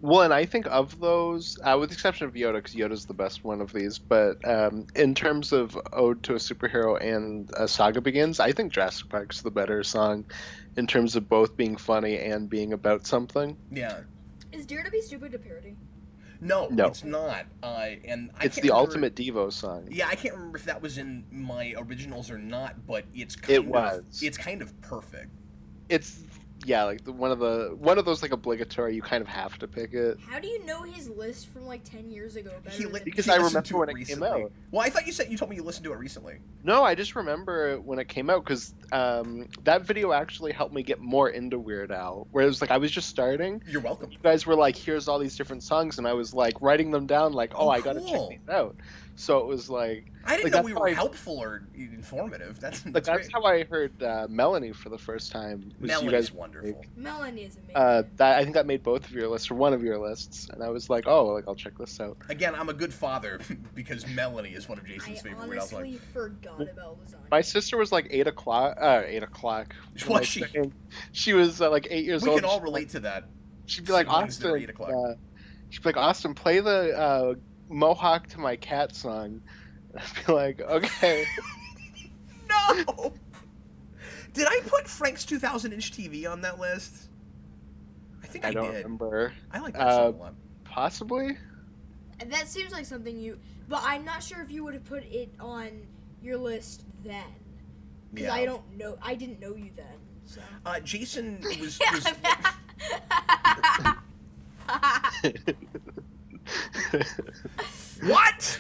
Well, and I think of those, with the exception of Yoda, because Yoda's the best one of these, but in terms of Ode to a Superhero and Saga Begins, I think Jurassic Park's the better song in terms of both being funny and being about something. Yeah. Is Dare to Be Stupid a parody? No, it's not. And it's can't the remember, ultimate Devo song. Yeah, I can't remember if that was in my originals or not, but it's kind of perfect. It's like one of those like obligatory. You kind of have to pick it. How do you know his list from like 10 years ago? Because I remember when it came out. Well, I thought you told me you listened to it recently. No, I just remember when it came out because that video actually helped me get more into Weird Al. Where it was like I was just starting. You're welcome. You guys were like, "Here's all these different songs," and I was like writing them down. Like, I gotta check these out. So it was like I didn't know we were helpful or informative. That's how I heard Melanie for the first time. Melanie's wonderful. Melanie is amazing. I think that made both of your lists or one of your lists, and I was like, I'll check this out. Again, I'm a good father because Melanie is one of Jason's favorite Weird Al songs. I honestly forgot about lasagna. My sister was like 8 o'clock. Was she? She was like 8 years old. We can all relate to that. She'd be like, Austin. 8 o'clock. She'd be like, Austin, play the Mohawk to My Cat song. I'd be like, okay. No! Did I put Frank's 2000-inch TV on that list? I think I did. I don't remember. I like that song a lot. Possibly? That seems like something you... But I'm not sure if you would have put it on your list then. Because I don't know... I didn't know you then, so... Jayson was... What?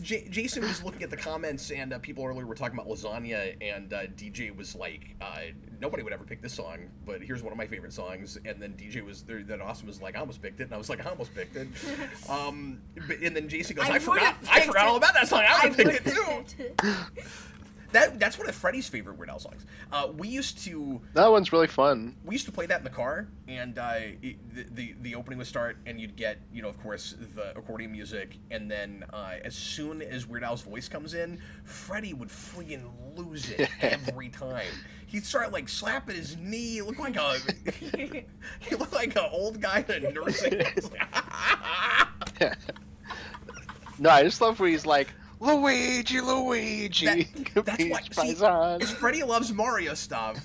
Jayson was looking at the comments, and people earlier were talking about lasagna, and DJ was like, nobody would ever pick this song, but here's one of my favorite songs. And then DJ was there, then Austin was like, I almost picked it, and I was like, I almost picked it. And then Jayson goes, I forgot all about that song. I would have picked it too. That's one of Freddie's favorite Weird Al songs. We used to. That one's really fun. We used to play that in the car, and the opening would start, and you'd get, of course, the accordion music, and then as soon as Weird Al's voice comes in, Freddie would freaking lose it every time. He'd start like slapping his knee. He looked like an old guy in a nursing home. No, I just love where he's like, Luigi. That's why. Freddie loves Mario stuff,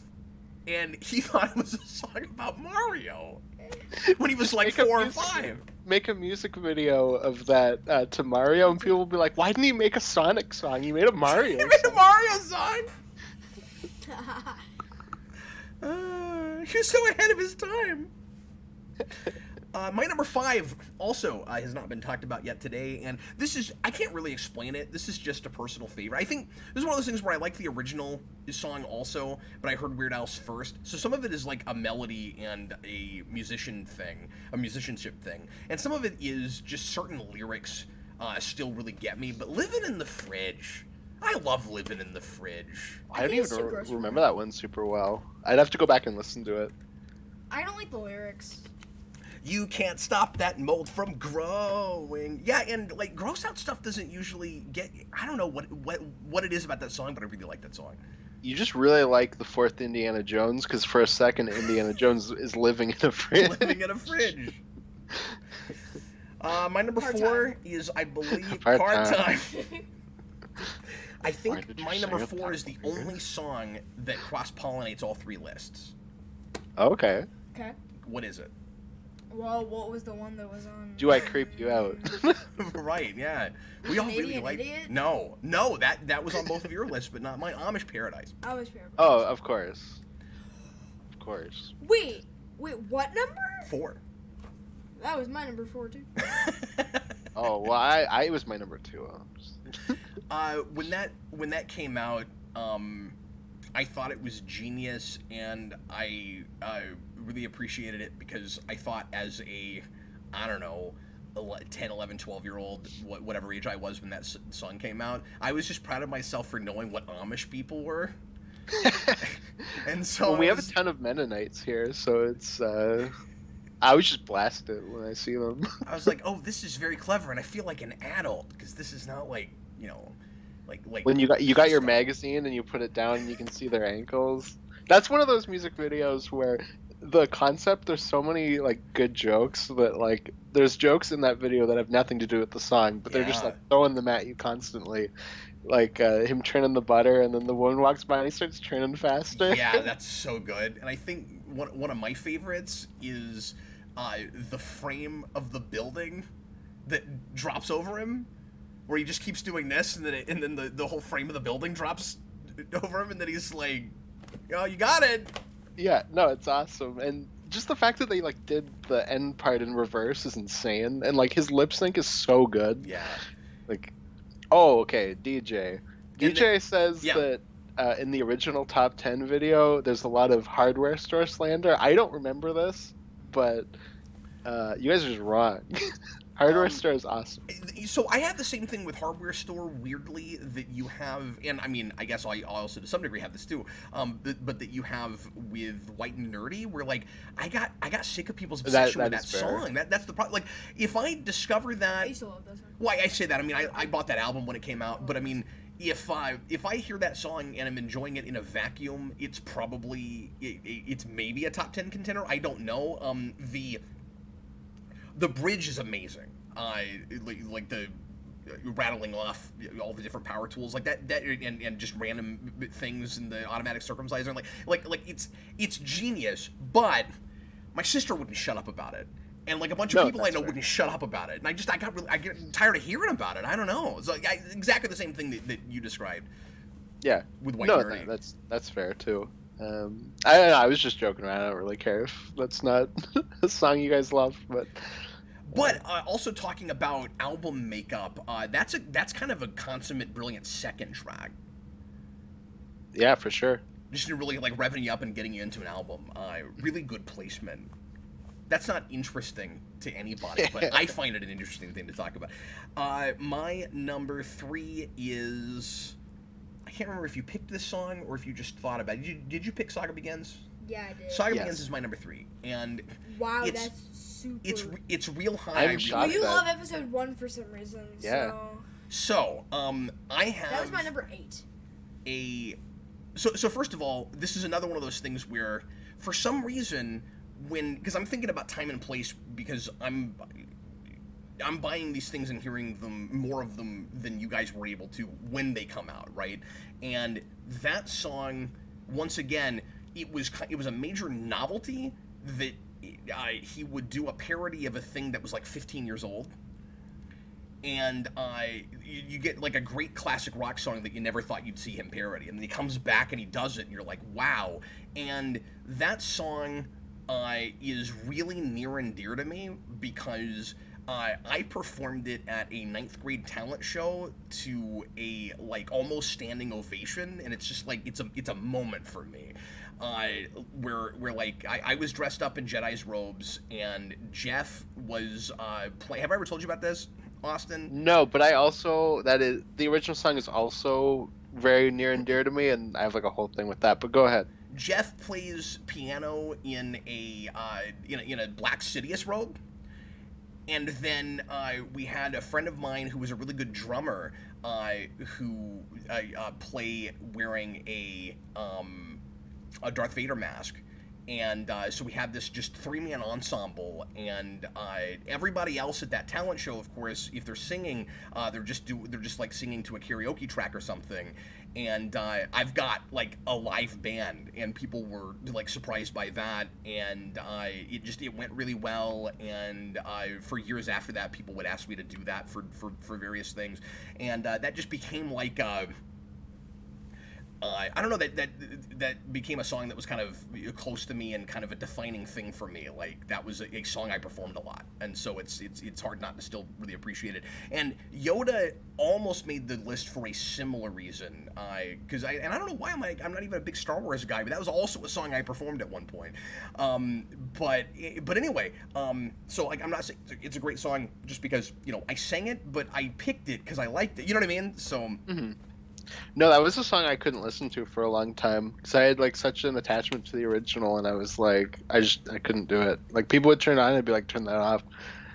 and he thought it was a song about Mario when he was like 4 or 5. Make a music video of that to Mario, and people will be like, "Why didn't he make a Sonic song? He made a Mario. He made a Mario song." He was so ahead of his time. My number 5 also has not been talked about yet today, and this is, I can't really explain it. This is just a personal favorite. I think this is one of those things where I like the original song also, but I heard Weird Al's first. So some of it is like a melody and a musicianship thing. And some of it is just certain lyrics still really get me. But Living in the Fridge, I love Living in the Fridge. I don't even remember that one super well. I'd have to go back and listen to it. I don't like the lyrics. You can't stop that mold from growing. Yeah, and like gross out stuff doesn't usually get. I don't know what it is about that song, but I really like that song. You just really like the 4th Indiana Jones, because for a second Indiana Jones is living in a fridge. Living in a fridge. My number 4 is, I believe, Part-Time. I think my number 4 is the only song that cross-pollinates all 3 lists. Okay. Okay. What is it? Well, what was the one that was on? Do I creep you out? Right, yeah. We all really like. Idiot? No, that was on both of your lists, but not mine. Amish Paradise. Amish Paradise. Oh, of course. Of course. Wait, what number? 4. That was my number 4 too. Oh well, I was my number 2. When that came out, I thought it was genius, and I really appreciated it because I thought as a, I don't know, 10, 11, 12-year-old, whatever age I was when that song came out, I was just proud of myself for knowing what Amish people were. And so well, we have a ton of Mennonites here, so it's I was just blasted when I see them. I was like, oh, this is very clever, and I feel like an adult because this is not like, like when you got your magazine and you put it down and you can see their ankles. That's one of those music videos where the concept, there's so many like good jokes that like there's jokes in that video that have nothing to do with the song, but they're just like throwing them at you constantly. Like him churning the butter, and then the woman walks by and he starts churning faster. Yeah, that's so good. And I think one of my favorites is the frame of the building that drops over him, where he just keeps doing this, and then the whole frame of the building drops over him, and then he's like, "Oh, you got it." Yeah, no, it's awesome, and just the fact that they like did the end part in reverse is insane, and like his lip sync is so good. Yeah. Like, oh, okay, DJ says that in the original top 10 video, there's a lot of hardware store slander. I don't remember this, but you guys are just wrong. Hardware store is awesome. So I had the same thing with Hardware Store, weirdly, that you have, and I mean, I guess I also to some degree have this too, but that you have with White and Nerdy, where like I got sick of people's obsession with that song. That's the problem. Like if I discover that, I used to love that song. Well, I say that. I mean, I bought that album when it came out, but I mean, if I hear that song and I'm enjoying it in a vacuum, it's probably it's maybe a top 10 contender. I don't know. The bridge is amazing. Like the rattling off all the different power tools like that and just random things in the automatic circumciser, like it's genius. But my sister wouldn't shut up about it, and like a bunch of people I know wouldn't shut up about it, and I get tired of hearing about it. I don't know. It's like exactly the same thing that you described. Yeah. With White Nerdy. No, that's fair too. I don't know. I was just joking around. I don't really care if that's not a song you guys love, but. But also talking about album makeup, that's kind of a consummate, brilliant second track. Yeah, for sure. Just to really like revving you up and getting you into an album. Really good placement. That's not interesting to anybody, but I find it an interesting thing to talk about. My number 3 is, I can't remember if you picked this song or if you just thought about it. Did you pick Saga Begins? Yeah, I did. Saga Begins is my number 3, and wow, it's, that's super. it's real high. I'm shocked. Well, you love episode 1 for some reason. Yeah. So, I have. That was my number 8. So first of all, this is another one of those things where, for some reason, because I'm thinking about time and place, because I'm buying these things and hearing more of them than you guys were able to when they come out, right? And that song, once again, it was a major novelty that he would do a parody of a thing that was like 15 years old. And you get like a great classic rock song that you never thought you'd see him parody, and then he comes back and he does it, and you're like, wow. And that song is really near and dear to me because I performed it at a 9th grade talent show to a like almost standing ovation, and it's just like it's a moment for me. Where like I was dressed up in Jedi's robes, and Jeff was playing. Have I ever told you about this, Austin? No, but the original song is also very near and dear to me, and I have like a whole thing with that. But go ahead. Jeff plays piano in a Black Sidious robe, and then we had a friend of mine who was a really good drummer who play wearing a Darth Vader mask. And so we had this just 3-man ensemble, and everybody else at that talent show, of course, if they're singing, they're just like singing to a karaoke track or something. And I've got like a live band, and people were like surprised by that, and it went really well. And for years after that, people would ask me to do that for various things, and that just became like. I don't know, that became a song that was kind of close to me and kind of a defining thing for me. Like that was a song I performed a lot, and so it's hard not to still really appreciate it. And Yoda almost made the list for a similar reason, because I don't know why I'm not even a big Star Wars guy, but that was also a song I performed at one point. But anyway, so like I'm not saying it's a great song just because I sang it, but I picked it because I liked it. You know what I mean? So. Mm-hmm. No, that was a song I couldn't listen to for a long time because I had like such an attachment to the original, and I was like, I couldn't do it. Like people would turn it on, and I'd be like, turn that off.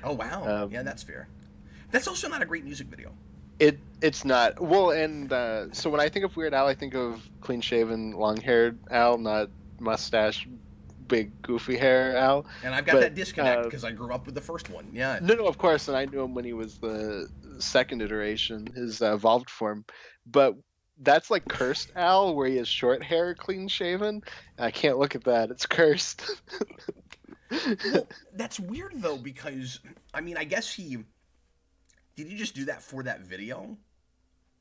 Oh wow, yeah, that's fair. That's also not a great music video. It's not. Well, and so when I think of Weird Al, I think of clean-shaven, long-haired Al, not mustache, big goofy hair Al. And I've got that disconnect because I grew up with the first one. Yeah. No, of course, and I knew him when he was the second iteration, his evolved form. But that's like cursed Al, where he has short hair, clean shaven. I can't look at that; it's cursed. Well, that's weird though, because I mean, I guess did he just do that for that video?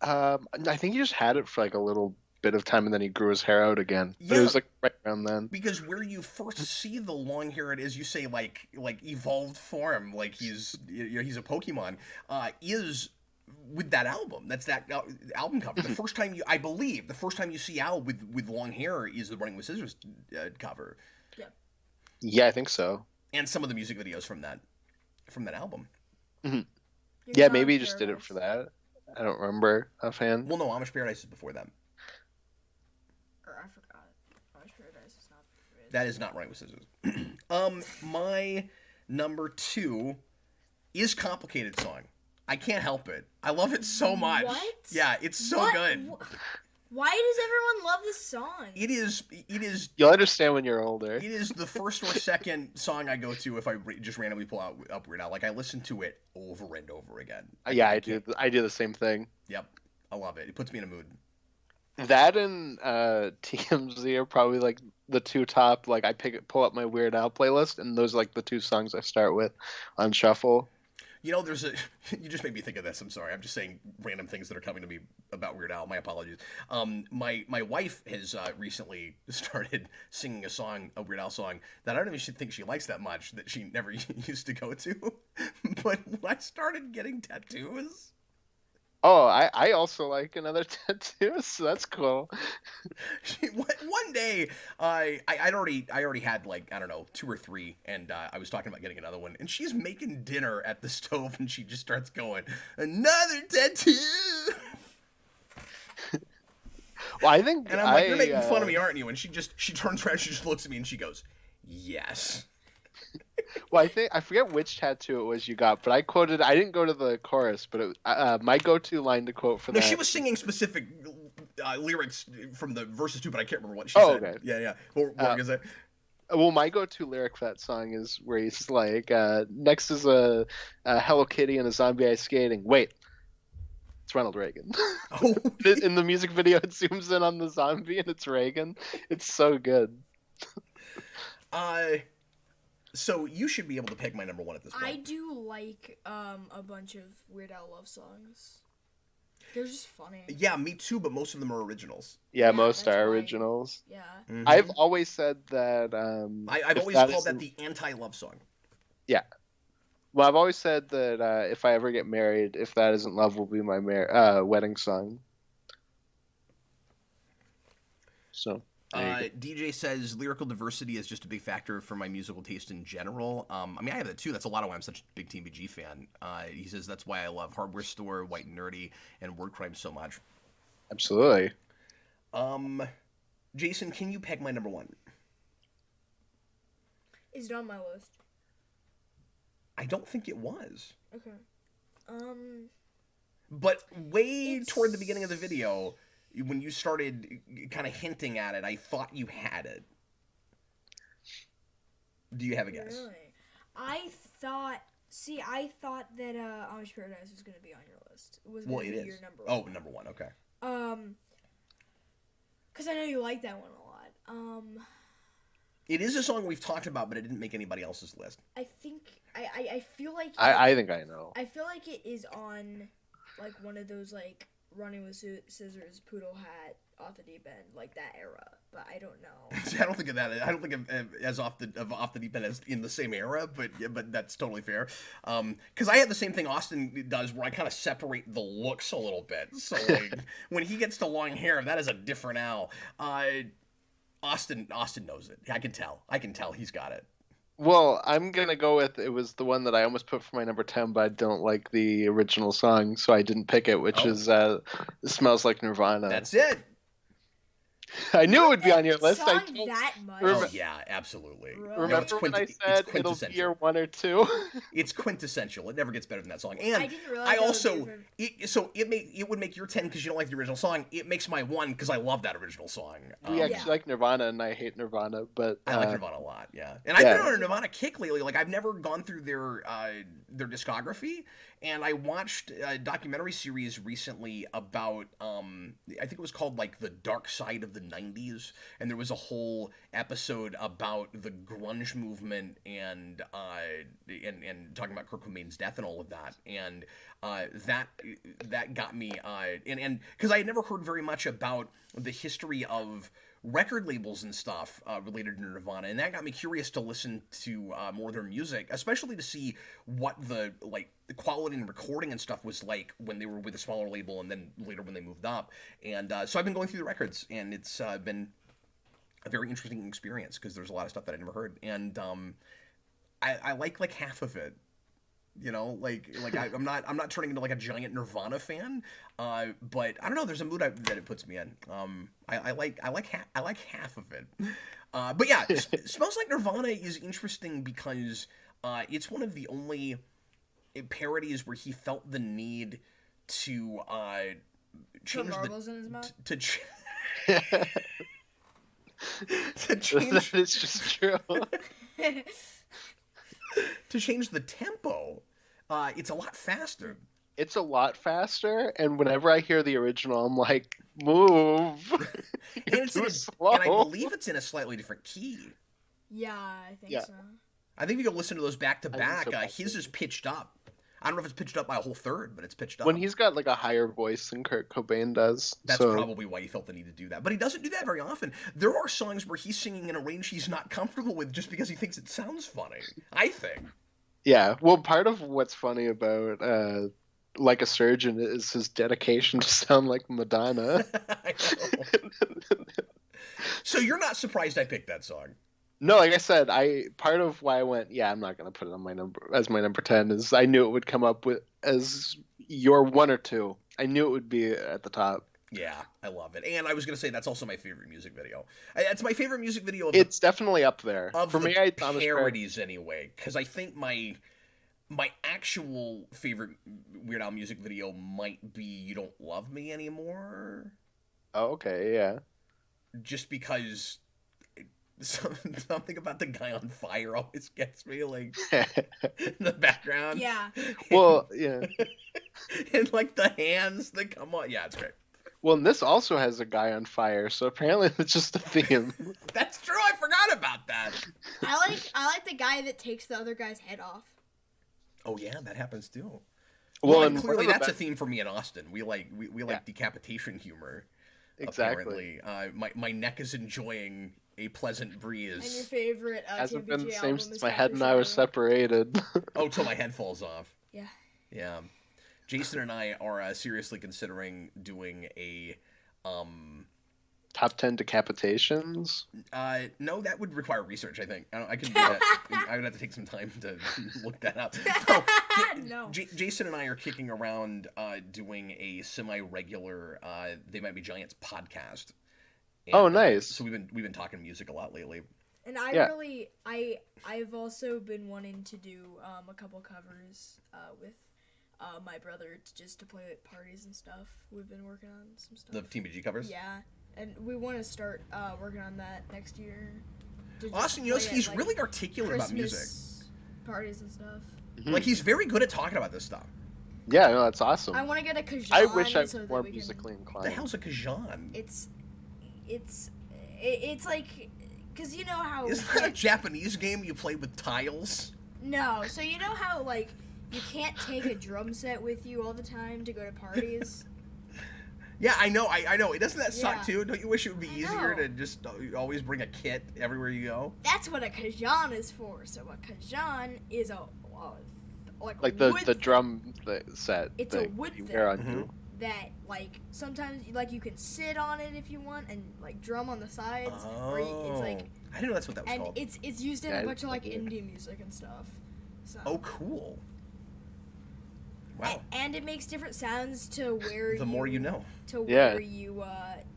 I think he just had it for like a little bit of time, and then he grew his hair out again. But Yeah, it was like right around then. because where you first see the long hair, as you say, like evolved form, like he's a Pokemon, is with that album. That's that album cover. The first time I believe the first time you see Al with long hair is the Running with Scissors cover. Yeah, I think so. And some of the music videos from that album. Mm-hmm. Yeah, maybe he just did it for that. I don't remember offhand. Well, no, Amish Paradise is before them. Or I forgot. Amish Paradise is not. That is not Running with Scissors. My number 2 is Complicated Song. I can't help it. I love it so much. What? Yeah, it's so good. Why does everyone love this song? It is. You'll understand when you're older. It is the first or second song I go to if I just randomly pull up Weird Al. Like I listen to it over and over again. Yeah, I do. I do the same thing. Yep, I love it. It puts me in a mood. That and TMZ are probably like the two top. Like I pull up my Weird Al playlist, and those are like the two songs I start with on shuffle. You know, there's a. You just made me think of this. I'm sorry. I'm just saying random things that are coming to me about Weird Al. My apologies. My wife has recently started singing a Weird Al song that I don't even think she likes that much, that she never used to go to. But when I started getting tattoos. Oh, I also like another tattoo, so that's cool. One day, I already had like, I don't know, 2 or 3, and I was talking about getting another one, and she's making dinner at the stove, and she just starts going, another tattoo. Well, I think, and I'm like, you're making fun of me, aren't you? And she turns around, she just looks at me, and she goes, yes. Well, I forget which tattoo it was you got, but I didn't go to the chorus, but my go-to line to quote for No, that. she was singing specific lyrics from the verses too, but I can't remember what she said. Okay. Yeah. What were you gonna say? Well, my go-to lyric for that song is where he's like, next is a Hello Kitty and a zombie ice skating. Wait, it's Ronald Reagan. Oh. In the music video, it zooms in on the zombie and it's Reagan. It's so good. So you should be able to pick my number 1 at this point. I do like a bunch of Weird Al love songs. They're just funny. Yeah, me too, but most of them are originals. Yeah, Yeah, most that's are why. originals. Yeah. Mhm. I've always said that. I've if always that called that isn't- the anti-love song. Yeah. Well, I've always said that if I ever get married, If That Isn't Love will be my wedding song. So. there you go. DJ says lyrical diversity is just a big factor for my musical taste in general. I mean, I have that too. That's a lot of why I'm such a big TBG fan. He says that's why I love Hardware Store, White and Nerdy, and Word Crime so much. Absolutely. Jayson, can you peg my number 1? Is it on my list? I don't think it was. Okay. But way toward the beginning of the video, when you started kind of hinting at it, I thought you had it. Do you have a guess? Really? I thought that Amish Paradise was gonna be on your list. It was gonna be your number 1. Oh, number 1. Okay. Because I know you like that one a lot. It is a song we've talked about, but it didn't make anybody else's list. I think I feel like I think I know. I feel like it is on like one of those like Running with Scissors, Poodle Hat, Off the Deep End, like that era. But I don't know. I don't think of that. I don't think of as off the deep end as in the same era, but that's totally fair. Because I have the same thing Austin does, where I kind of separate the looks a little bit. So like, when he gets to long hair, that is a different Al. Austin knows it. I can tell he's got it. Well, I'm gonna go with it was the one that I almost put for my number 10, but I don't like the original song, so I didn't pick it, which is "Smells Like Nirvana." That's it. I knew it would be on your list. Song that much. Oh yeah, absolutely. Really? Remember when I said it'll be your 1 or 2? It's quintessential. It never gets better than that song. And I didn't realize I that was also different. it would make your 10 because you don't like the original song. It makes my 1 because I love that original song. We actually like Nirvana, and I hate Nirvana, but I like Nirvana a lot. Yeah, and I've been on a Nirvana kick lately. Like I've never gone through their discography, and I watched a documentary series recently about I think it was called like The Dark Side of the 90s, and there was a whole episode about the grunge movement and talking about Kurt Cobain's death and all of that, and that got me and because I had never heard very much about the history of record labels and stuff related to Nirvana, and that got me curious to listen to more of their music, especially to see what the quality and recording and stuff was like when they were with a smaller label and then later when they moved up. And so I've been going through the records, and it's been a very interesting experience because there's a lot of stuff that I never heard, and I like half of it. You know, I'm not turning into like a giant Nirvana fan, but I don't know. There's a mood that it puts me in. I like half of it, but yeah, Smells Like Nirvana is interesting because it's one of the only parodies where he felt the need to change marbles in his mouth? to change. It's just true. To change the tempo. It's a lot faster. It's a lot faster, and whenever I hear the original, I'm like, move. And too slow. And I believe it's in a slightly different key. Yeah, I think so. I think if you go listen to those back to back, so, his is pitched up. I don't know if it's pitched up by a whole third, but it's pitched up. When he's got like a higher voice than Kurt Cobain does. That's so... probably why he felt the need to do that. But he doesn't do that very often. There are songs where he's singing in a range he's not comfortable with just because he thinks it sounds funny, I think. Yeah, well, part of what's funny about Like a Surgeon is his dedication to sound like Madonna. I know. So you're not surprised I picked that song? No, like I said, part of why I went, yeah, I'm not gonna put it on my number 10 is I knew it would come up with as your 1 or 2. I knew it would be at the top. Yeah, I love it, and I was gonna say that's also my favorite music video. It's my favorite music video. It's definitely up there for me. I parodies anyway, because I think my actual favorite Weird Al music video might be "You Don't Love Me Anymore." Oh, okay, yeah. Just because. Something about the guy on fire always gets me, like, in the background. Yeah. Well, yeah. And, like, the hands that come on. Yeah, it's great. Well, and this also has a guy on fire, so apparently it's just a theme. That's true, I forgot about that. I like the guy that takes the other guy's head off. Oh, yeah, that happens, too. Well, and clearly that's a theme for me in Austin. We like decapitation humor. Exactly. Apparently. My neck is enjoying a pleasant breeze. And your favorite hasn't been the same album since is my head and I was separated. Oh, till my head falls off. Yeah. Yeah. Jayson and I are seriously considering doing a top 10 decapitations. No, that would require research. I think I can do that. I would have to take some time to look that up. No. Jayson and I are kicking around doing a semi-regular They Might Be Giants podcast. And, oh, nice. So we've been talking music a lot lately. And I've also been wanting to do a couple covers with my brother just to play at parties and stuff. We've been working on some stuff. The Team BG covers? Yeah. And we want to start working on that next year. Austin, he's like, really articulate Christmas about music. Parties and stuff. Mm-hmm. Like, he's very good at talking about this stuff. Yeah, no, that's awesome. I want to get a Kajan. I wish I was more musically inclined. What the hell's a Kajan? It's like, because you know how... Isn't that a Japanese game you play with tiles? No, so you know how, like, you can't take a drum set with you all the time to go to parties? Yeah, I know. Doesn't that suck, too? Don't you wish it would be easier to just always bring a kit everywhere you go? That's what a Kajan is for. So a Kajan is a... like the drum set. It's a wood thing. Mm-hmm. That, like, sometimes, like, you can sit on it if you want and, like, drum on the sides. Oh. Or it's, like... I didn't know that's what that was called. And it's used in a bunch of, like, indie music and stuff. So. Oh, cool. Wow. And it makes different sounds to where the more you know. To where you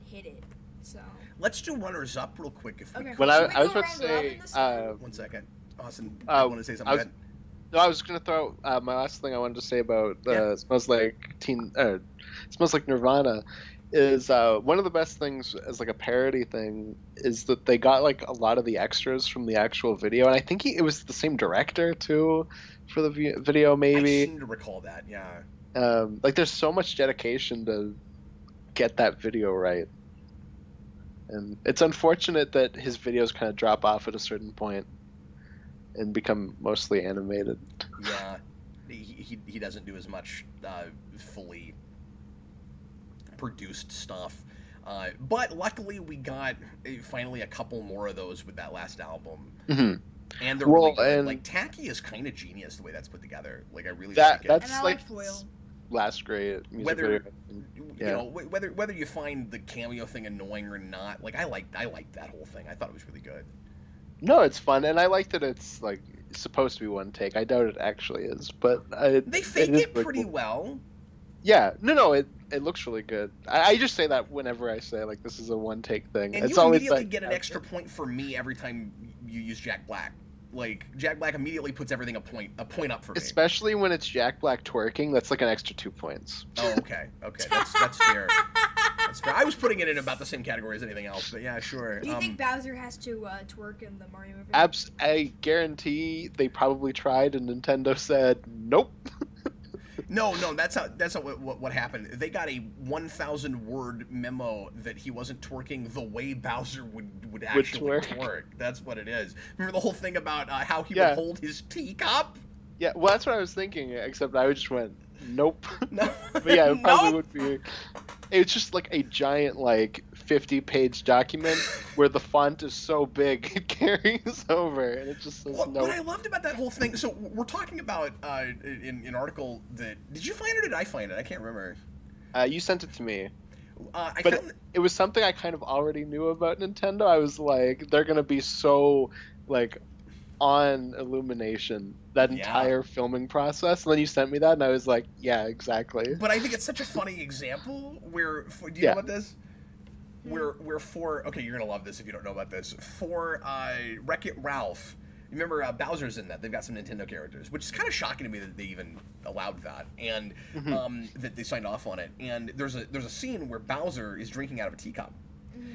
hit it. So. Let's do runners up real quick if we okay. could. Well, I was about to say... 1 second. Austin, I want to say something. No, I was gonna throw my last thing I wanted to say about Smells Like Nirvana is one of the best things as like a parody thing is that they got like a lot of the extras from the actual video, and I think it was the same director too for the video maybe. I seem to recall that, yeah. Like there's so much dedication to get that video right, and it's unfortunate that his videos kind of drop off at a certain point and become mostly animated. Yeah, he doesn't do as much fully produced stuff. But luckily we got finally a couple more of those with that last album. Mm-hmm. And they're really good. And like Tacky is kind of genius the way that's put together. Like I really like it. That's and like Foil. Last great music video. Whether you find the cameo thing annoying or not, like I liked that whole thing. I thought it was really good. No, it's fun, and I like that it's like supposed to be one take. I doubt it actually is, but they fake it pretty well. Yeah, no, it looks really good. I just say that whenever I say like this is a one take thing. And it's you always immediately like, get an extra point for me every time you use Jack Black. Like Jack Black immediately puts everything a point up for me. Especially when it's Jack Black twerking, that's like an extra 2 points. Oh, okay, that's fair. That's fair. I was putting it in about the same category as anything else, but yeah, sure. Do you think Bowser has to twerk in the Mario movie? I guarantee they probably tried, and Nintendo said nope. No, that's not what happened. They got a 1,000 word memo that he wasn't twerking the way Bowser would actually twerk. That's what it is. Remember the whole thing about how he would hold his teacup? Yeah, well, that's what I was thinking, except I just went, nope. No. But yeah, it probably Nope. would be. It's just like a giant, like, 50-page document where the font is so big it carries over, and it just says What nope. I loved about that whole thing. So we're talking about in an article that did you find it or did I find it? I can't remember. You sent it to me. I But found. it was something I kind of already knew about Nintendo. I was like, they're gonna be so, like, on Illumination that Yeah. entire filming process. And then you sent me that, and I was like, yeah, exactly. But I think it's such a funny example where do you Yeah. know about this? Where for okay, you're gonna love this if you don't know about this. For Wreck-It Ralph, you remember Bowser's in that. They've got some Nintendo characters, which is kind of shocking to me that they even allowed that and that they signed off on it. And there's a scene where Bowser is drinking out of a teacup.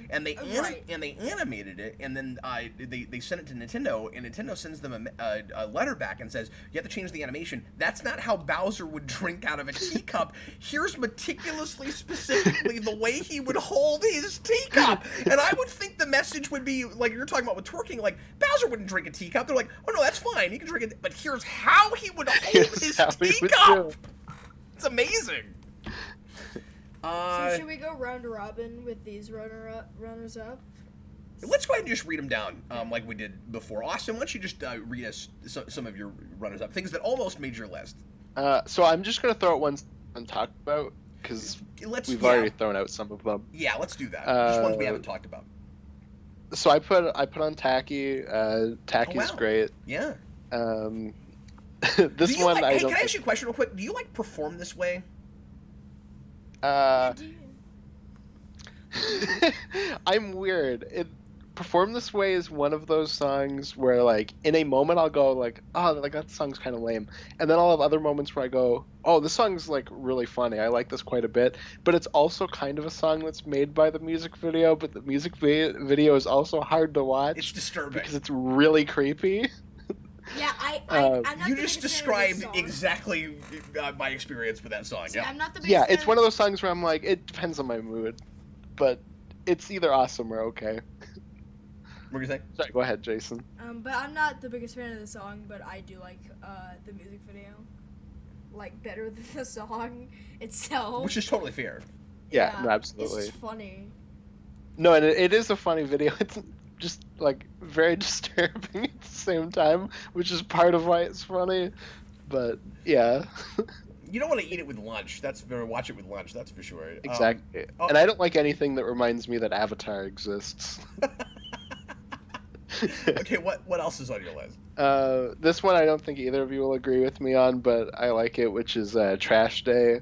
And they animated it, and then they sent it to Nintendo, and Nintendo sends them a letter back and says, you have to change the animation. That's not how Bowser would drink out of a teacup. Here's meticulously, specifically the way he would hold his teacup. And I would think the message would be, like you're talking about with twerking, like, Bowser wouldn't drink a teacup. They're like, oh no, that's fine, he can drink it, but here's how he would hold his how he would teacup. do. It's amazing. So should we go round robin with these runners up? Let's go ahead and just read them down like we did before. Austin, why don't you just read us some of your runners-up, things that almost made your list. So I'm just gonna throw out ones and talk about because we've already thrown out some of them. Yeah, let's do that. Just ones we haven't talked about. So I put on Tacky. Tacky's great. Yeah. This one I don't. Can I ask you a question real quick? Do you like Perform This Way? I'm weird. Perform This Way is one of those songs where, like, in a moment I'll go like, oh, like that song's kind of lame, and then I'll have other moments where I go, oh, this song's like really funny. I like this quite a bit. But it's also kind of a song that's made by the music video, but the music video is also hard to watch. It's disturbing because it's really creepy. Yeah, I'm not you the just biggest fan of this described song. exactly my experience with that song. See, Yeah. I'm not the biggest Yeah, fan it's one of those songs where I'm like, it depends on my mood, but it's either awesome or okay. What were you saying? Sorry, go ahead, Jason. But I'm not the biggest fan of the song, but I do like the music video, like, better than the song itself. Which is totally fair. Yeah, no, absolutely. It's just funny. No, and it is a funny video. It's just, like, very disturbing at the same time, which is part of why it's funny. But yeah. You don't want to eat it with lunch. Watch it with lunch. That's for sure. Exactly. And I don't like anything that reminds me that Avatar exists. Okay, what else is on your list? This one I don't think either of you will agree with me on, but I like it, which is Trash Day.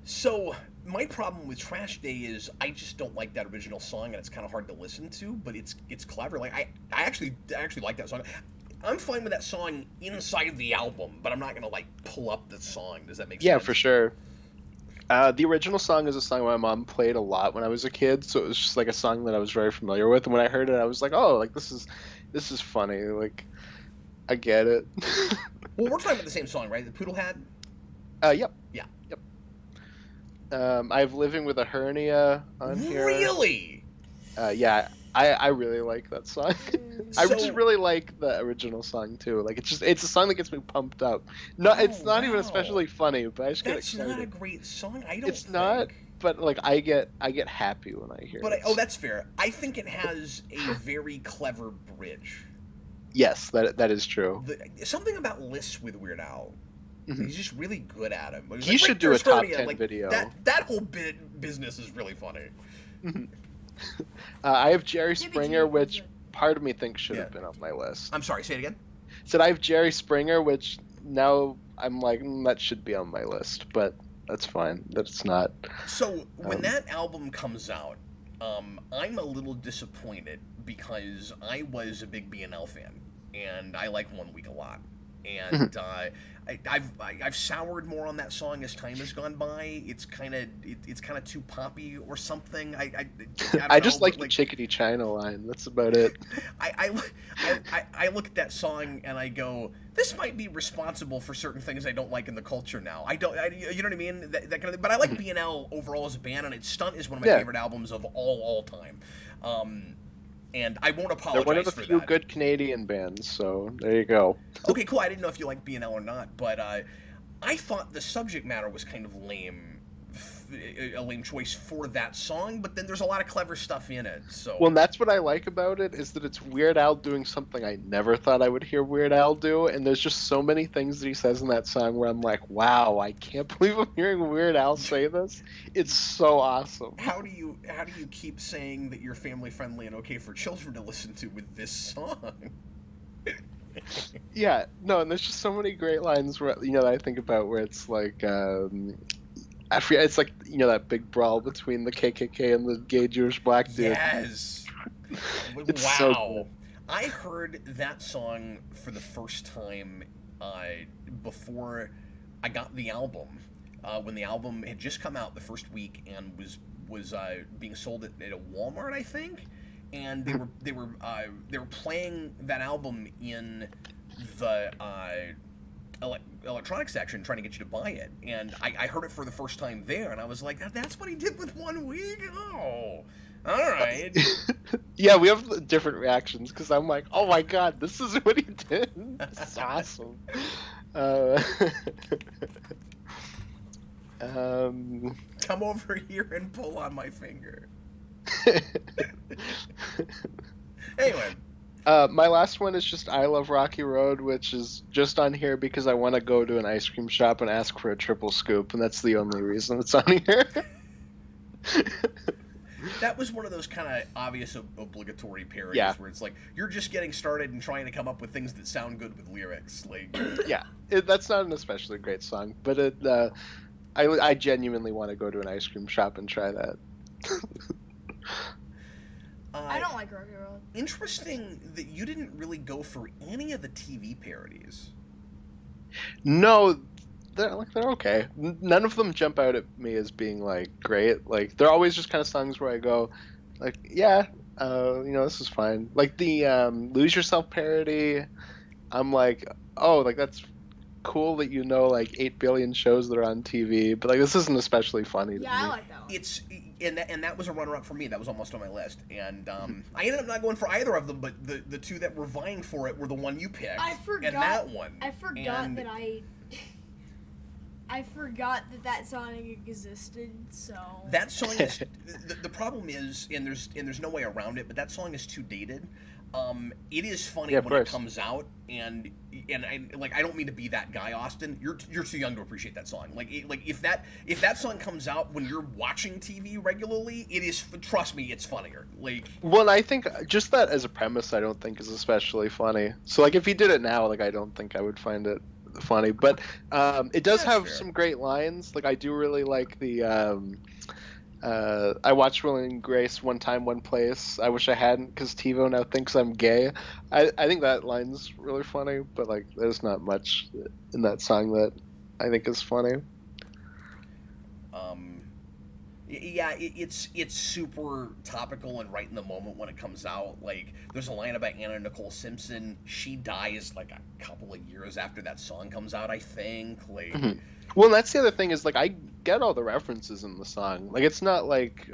So my problem with Trash Day is I just don't like that original song, and it's kind of hard to listen to. But it's clever. Like I actually like that song. I'm fine with that song inside the album, but I'm not gonna like pull up the song. Does that make sense? Yeah, for sure. The original song is a song my mom played a lot when I was a kid, so it was just like a song that I was very familiar with. And when I heard it, I was like, "Oh, like this is funny. Like, I get it." Well, we're talking about the same song, right? The Poodle Hat. Yep. Yeah. Yep. I have Living with a Hernia on here. Really? Yeah, I really like that song. I just really like the original song too. Like it's a song that gets me pumped up. No, it's not even especially funny, but I just get excited. That's not a great song. I don't. It's not, but like I get happy when I hear it. But that's fair. I think it has a very clever bridge. Yes, that is true. Something about lists with Weird Al. He's just really good at him. He should do a top 10 video. That whole business is really funny. I have Jerry Springer, which part of me thinks should have been on my list. I'm sorry, say it again. Said I have Jerry Springer, which now I'm like, that should be on my list, but that's fine. That's not. So when that album comes out, I'm a little disappointed because I was a big BNL fan, and I like One Week a lot. And I've soured more on that song as time has gone by. It's kind of too poppy or something. I just like the Chickadee China line. That's about it. I look at that song and I go, this might be responsible for certain things I don't like in the culture now. You know what I mean? That kind of thing. But I like BNL overall as a band, and its Stunt is one of my favorite albums of all time. and I won't They're apologize one of the for few that. good Canadian bands, so there you go. Okay, cool. I didn't know if you like BNL or not, but I thought the subject matter was kind of lame, a lame choice for that song. But then there's a lot of clever stuff in it. So Well, and that's what I like about it, is that it's Weird Al doing something I never thought I would hear Weird Al do, and there's just so many things that he says in that song where I'm like, wow, I can't believe I'm hearing Weird Al say this. It's so awesome. how do you keep saying that you're family friendly and okay for children to listen to with this song? Yeah, no, and there's just so many great lines where that I think about where it's like, I forget, it's like that big brawl between the KKK and the gay Jewish black dude. Yes. It's so Wow. I heard that song for the first time before I got the album. When the album had just come out the first week and was being sold at a Walmart, I think, and they were playing that album in the electronics section, trying to get you to buy it, and I heard it for the first time there, and I was like, that's what he did with 1 week. Oh, all right. Yeah, we have different reactions because I'm like, oh my god, this is what he did. This is awesome. Come over here and pull on my finger. Anyway. My last one is just I Love Rocky Road, which is just on here because I want to go to an ice cream shop and ask for a triple scoop, and that's the only reason it's on here. That was one of those kind of obvious obligatory parodies where it's like, you're just getting started and trying to come up with things that sound good with lyrics. Like, yeah, that's not an especially great song, but I genuinely want to go to an ice cream shop and try that. I don't like Rocky Road. Interesting that you didn't really go for any of the TV parodies. No, they're okay. None of them jump out at me as being like great. Like they're always just kind of songs where I go, like, yeah, this is fine. Like the Lose Yourself parody, I'm like, oh, like that's cool that like 8 billion shows that are on TV, but like this isn't especially funny to me. I like that one. It's and that was a runner-up for me. That was almost on my list, and I ended up not going for either of them. But the two that were vying for it were the one you picked. I forgot. And that one. I forgot that I forgot that song existed. So that song is the problem is, and there's no way around it. But that song is too dated. It is funny when it comes out, and I don't mean to be that guy, Austin. You're too young to appreciate that song. Like if that song comes out when you're watching TV regularly, it is, trust me, it's funnier. Like, well, I think just that as a premise, I don't think is especially funny. So like if he did it now, like I don't think I would find it funny. But it does have some great lines. Like I do really like the. I watched Will and Grace, One Time, One Place. I wish I hadn't, because TiVo now thinks I'm gay. I think that line's really funny, but like, there's not much in that song that I think is funny. Yeah, it's super topical and right in the moment when it comes out. Like, there's a line about Anna Nicole Simpson. She dies like a couple of years after that song comes out, I think. Like. Mm-hmm. Well, that's the other thing is, like, I get all the references in the song. Like, it's not like,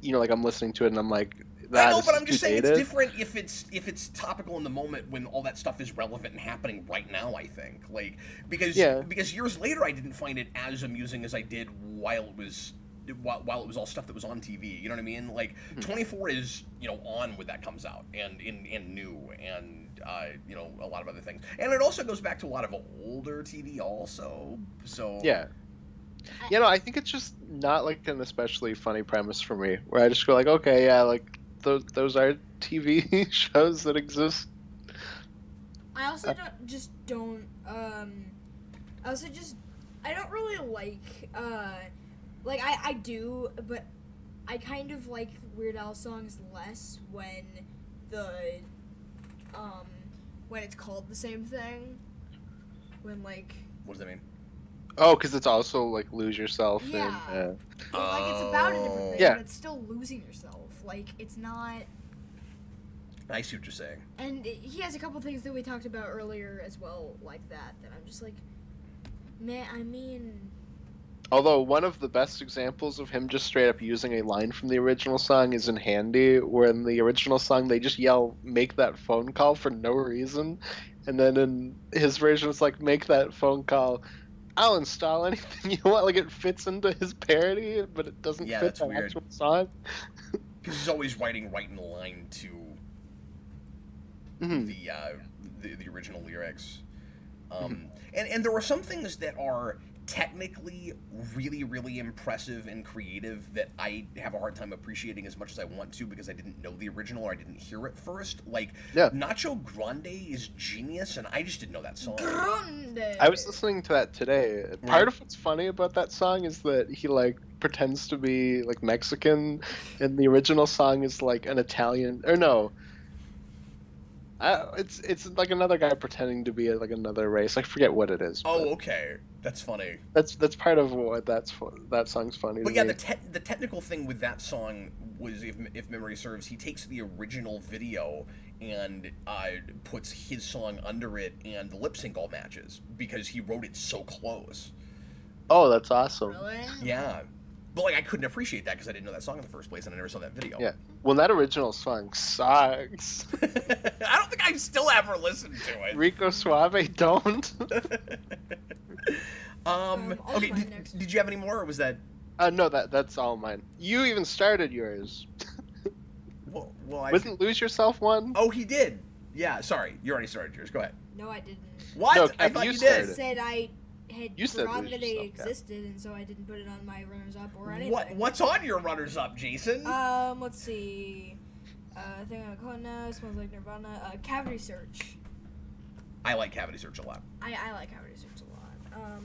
like I'm listening to it and I'm like, I know, but I'm just saying it's different if it's topical in the moment when all that stuff is relevant and happening right now, I think. Like, because years later I didn't find it as amusing as I did while it was all stuff that was on TV. You know what I mean? Like, 24 is, on when that comes out, and new, and a lot of other things. And it also goes back to a lot of older TV also. So yeah. I think it's just not like an especially funny premise for me, where I just go like, okay, yeah, like those are TV shows that exist. I also don't I don't really like I do, but I kind of like Weird Al songs less when when it's called the same thing. When like, what does that mean? Oh, because it's also like Lose Yourself. Yeah. And, like it's about a different thing, yeah. but it's still losing yourself. Like it's not. I see what you're saying. And he has a couple things that we talked about earlier as well, like that I'm just like, man, I mean. Although one of the best examples of him just straight up using a line from the original song is in Handy, where in the original song they just yell, "Make that phone call" for no reason. And then in his version, it's like, "Make that phone call. I'll install anything you want." Like, it fits into his parody, but it doesn't Yeah, fit that's the weird. actual song. Because he's always writing right in line to Mhm. the original lyrics. And there were some things that are technically really, really impressive and creative that I have a hard time appreciating as much as I want to because I didn't know the original or I didn't hear it first. Like, Yeah. Nacho Grande is genius, and I just didn't know that song. Grande. I was listening to that today. Part of what's funny about that song is that he like pretends to be like Mexican, and the original song is like an Italian, or no. It's like another guy pretending to be like another race. I forget what it is. Oh, okay. That's funny. That's part of what that song's funny. But to yeah, me. the technical thing with that song was, if memory serves, he takes the original video and puts his song under it, and the lip sync all matches because he wrote it so close. Oh, that's awesome. Really? Yeah, but like I couldn't appreciate that because I didn't know that song in the first place, and I never saw that video. Yeah. Well, that original song sucks. I don't think I've still ever listened to it. Rico Suave, don't. Okay. Did you have any more, or was that? No, that's all mine. You even started yours. Well, Wasn't Lose Yourself one? Oh, he did. Yeah. Sorry, you already started yours. Go ahead. No, I didn't. What? No, I Kev, thought you you started. did. I said I had You said forgotten lose that they yourself, Kev. existed, and so I didn't put it on my runners-up or anything. What's on your runners up, Jason? Let's see. I think I'm calling now. Smells like Nirvana. Cavity Search. I like Cavity Search a lot. I like Cavity Search a lot.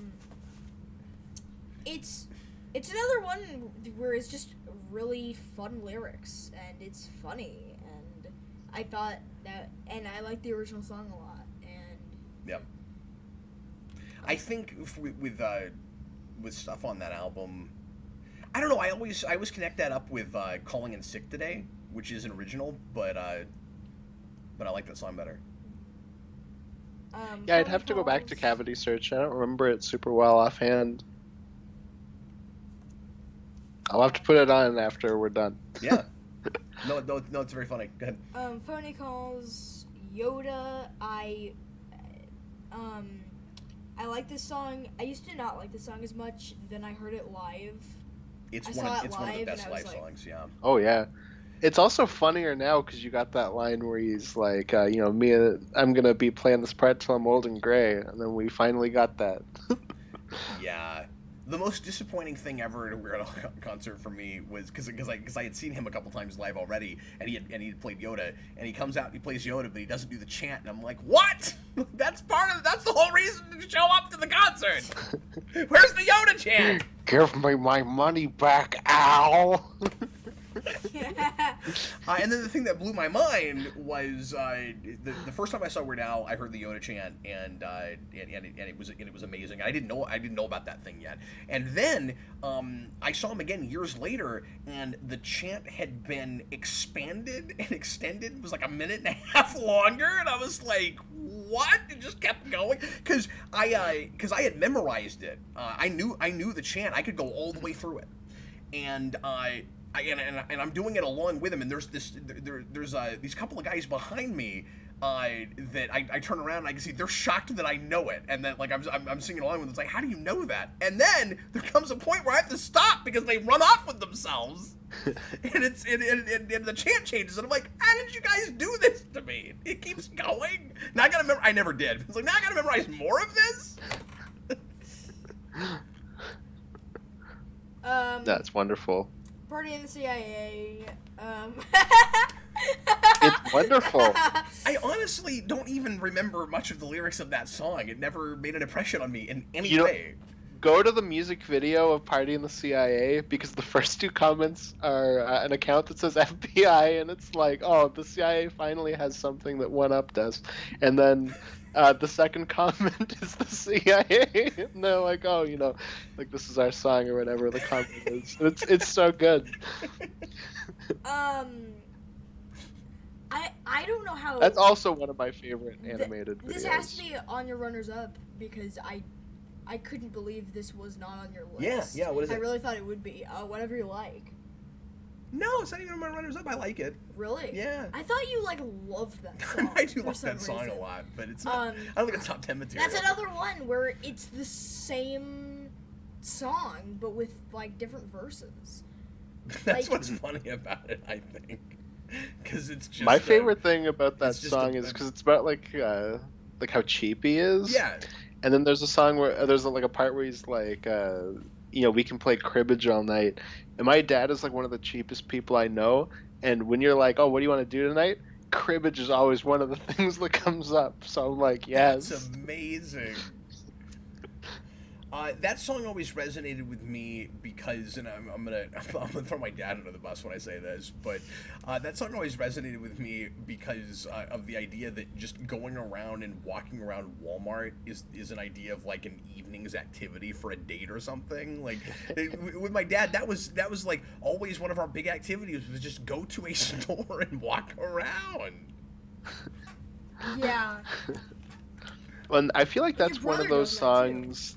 It's another one where it's just really fun lyrics and it's funny, and I thought that, and I like the original song a lot, and Yep. I think with stuff on that album, I don't know. I always connect that up with Calling in Sick Today, which is an original, but I like that song better. Yeah, I'd have to go back to Calls. Cavity Search. I don't remember it super well offhand. I'll have to put it on after we're done. Yeah. No, it's very funny. Go ahead. Phony Calls, Yoda. I like this song. I used to not like this song as much. Then I heard it live. It's I one saw of it the live, best and I was live like- songs. Yeah. Oh yeah, it's also funnier now because you got that line where he's like, I'm gonna be playing this part till I'm old and gray, and then we finally got that. Yeah. The most disappointing thing ever at a Weird Al concert for me was because I had seen him a couple times live already, and he had played Yoda, and he comes out and he plays Yoda, but he doesn't do the chant, and I'm like, what? That's the whole reason to show up to the concert. Where's the Yoda chant? Give me my money back, Al. And then the thing that blew my mind was the first time I saw Weird Al, I heard the Yoda chant, and it was amazing. I didn't know about that thing yet. And then I saw him again years later, and the chant had been expanded and extended. It was like a minute and a half longer, and I was like, what? It just kept going because I had memorized it. I knew the chant. I could go all the way through it, and and I'm doing it along with him, and there's these couple of guys behind me that I turn around and I can see they're shocked that I know it, and then like I'm singing along with them. It's like, how do you know that? And then there comes a point where I have to stop because they run off with themselves, and and the chant changes, and I'm like, how did you guys do this to me? It keeps going. Now I gotta remember. I never did. It's like, now I gotta memorize more of this. That's wonderful. Party in the CIA. It's wonderful. I honestly don't even remember much of the lyrics of that song. It never made an impression on me in any You know- way. Go to the music video of Party in the CIA because the first two comments are an account that says FBI, and it's like, oh, the CIA finally has something that one-upped us. And then the second comment is the CIA, and they're like, oh, like this is our song or whatever the comment is. It's so good. I don't know how. That's also one of my favorite animated videos. This has to be on your runners up because I couldn't believe this was not on your Yeah, list. yeah, what is I it? really thought it would be. Whatever you like. No, it's not even on my runners up. I like it. Really? Yeah. I thought you loved that song. I do for like some that song reason. a lot, but it's not. I don't think it's top 10 material. That's another one where it's the same song but with different verses. That's what's funny about it, I think, because it's just my favorite thing about that it's just song is because it's about like how cheap he is. Yeah. And then there's a song where there's a part where he's like, we can play cribbage all night. And my dad is like one of the cheapest people I know. And when you're like, oh, what do you want to do tonight? Cribbage is always one of the things that comes up. So I'm like, yes. That's amazing. That song always resonated with me because, and I'm gonna throw my dad under the bus when I say this, but that song always resonated with me because of the idea that just going around and walking around Walmart is an idea of like an evening's activity for a date or something. Like with my dad, that was like always one of our big activities was just go to a store and walk around. Yeah. And I feel like Your that's one of brother those does that, too. songs.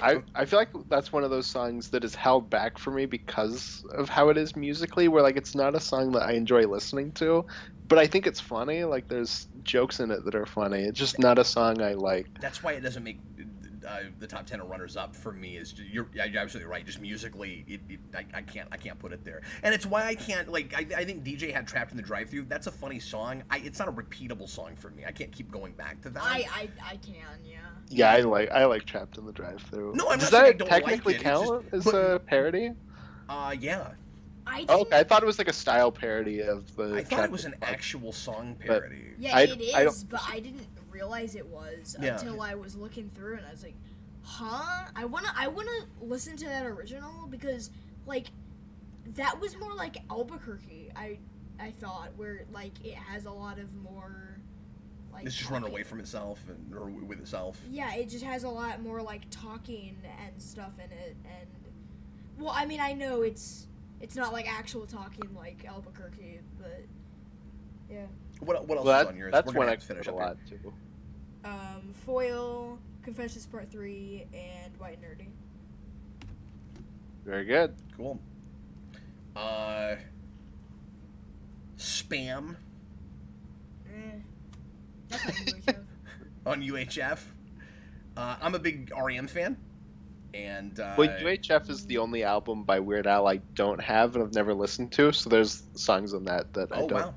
I feel like that's one of those songs that is held back for me because of how it is musically, where like it's not a song that I enjoy listening to, but I think it's funny. Like there's jokes in it that are funny. It's just not a song I like. That's why it doesn't make the top 10 of runners up for me. Is you're absolutely right. Just musically, I can't put it there, and it's why I can't I think DJ had Trapped in the Drive-Thru. That's a funny song. It's not a repeatable song for me. I can't keep going back to that. I can, yeah. Yeah, I like Trapped in the Drive-Thru. No, I'm Does not saying I that don't technically like it. count It's as just- a parody? Yeah. I didn't, Oh, okay, I thought it was like a style parody of the. I thought it Trapped was in an the Drive-Thru. actual song parody. Yeah, I it don't- is, but I didn't realize it was Yeah. until I was looking through and I was like, huh? I wanna listen to that original because that was more like Albuquerque. I thought where it has a lot of more It's just run talking. away from itself or with itself. Yeah, it just has a lot more talking and stuff in it, and well, I mean, I know it's not actual talking like Albuquerque, but yeah. What else Well, is on yours? that's We're one gonna I have to finish finish a up here. lot too. Foil, Confessions Part 3, and White Nerdy. Very good. Cool. Spam That's a new show. on UHF. I'm a big REM fan, and Well, UHF is the only album by Weird Al I don't have and I've never listened to, so there's songs on that I oh don't. wow.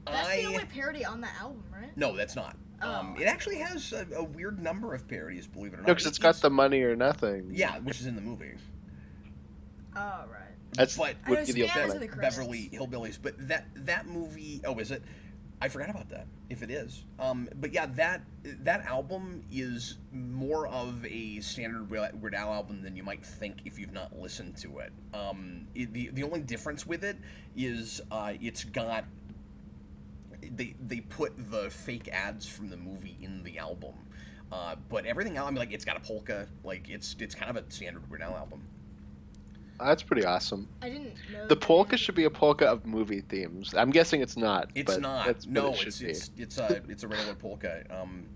That's the only parody on the album, right? No, that's not. Oh. It actually has a weird number of parodies, believe it or not. No, because it's got the Money or Nothing. Yeah, which is in the movie. Oh, right. That's But I know would give you a Spam is point. in the credits. Beverly Hillbillies, but that movie. Oh, is it? I forgot about that. If it is, but yeah, that album is more of a standard Weird Al album than you might think if you've not listened to it. The only difference with it is it's got they put the fake ads from the movie in the album, but everything else, I mean, it's got a polka. It's kind of a standard Weird Al album. That's pretty awesome. I didn't know. The that polka it- should be a polka of movie themes. I'm guessing it's not. It's but not. That's what No, it should be. it's a regular polka.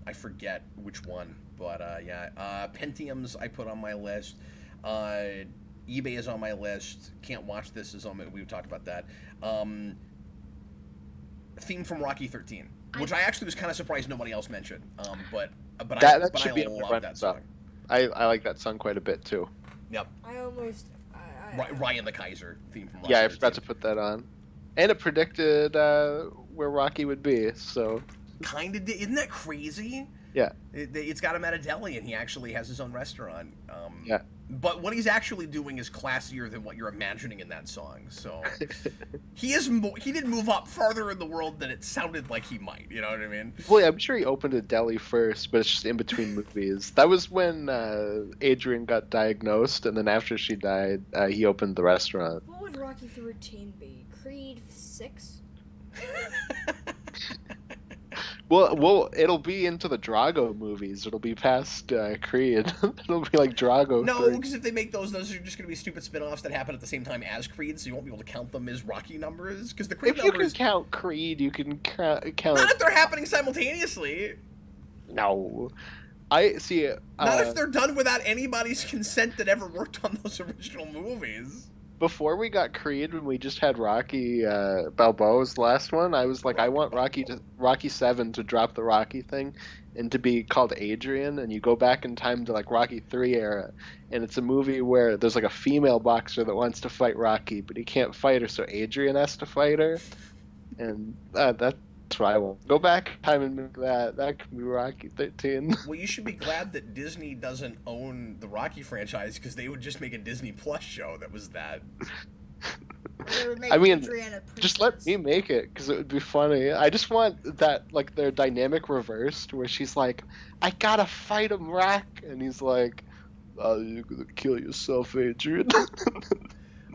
I forget which one, but yeah. Pentiums I put on my list. eBay is on my list. Can't Watch This is on my. We've talked about that. Theme from Rocky 13, which I actually was kind of surprised nobody else mentioned. But That I should be on my love that runners up. song. I like that song quite a bit too. Yep. I almost. Ryan the Kaiser theme from Rocky Yeah, I 13. forgot to put that on. And it predicted where Rocky would be, so... Kind of. Isn't that crazy? Yeah. It's got him at a deli, and he actually has his own restaurant. Yeah. But what he's actually doing is classier than what you're imagining in that song. So he did move up farther in the world than it sounded like he might. You know what I mean? Well, yeah, I'm sure he opened a deli first, but it's just in between movies. That was when Adrian got diagnosed, and then after she died, he opened the restaurant. What would Rocky 13 be? Creed 6? Well, it'll be into the Drago movies. It'll be past Creed. It'll be like Drago. No, 3. because if they make those are just going to be stupid spin-offs that happen at the same time as Creed, so you won't be able to count them as Rocky numbers. Because the Creed If you can numbers, count Creed, you can count. not if they're happening simultaneously. No. I see. Not if they're done without anybody's consent that ever worked on those original movies. Before we got Creed, when we just had Rocky Balboa's last one, I was like, I want Rocky 7 to drop the Rocky thing, and to be called Adrian. And you go back in time to like Rocky 3 era, and it's a movie where there's like a female boxer that wants to fight Rocky, but he can't fight her, so Adrian has to fight her, and that's what I want. Go back in time and make that. That could be Rocky 13. Well, you should be glad that Disney doesn't own the Rocky franchise, because they would just make a Disney Plus show that was that. They would make I mean, Adriana just let princess. me make it, because it would be funny. I just want that, like, their dynamic reversed, where she's like, I gotta fight him, Rock, and he's like, oh, you're gonna kill yourself, Adrian.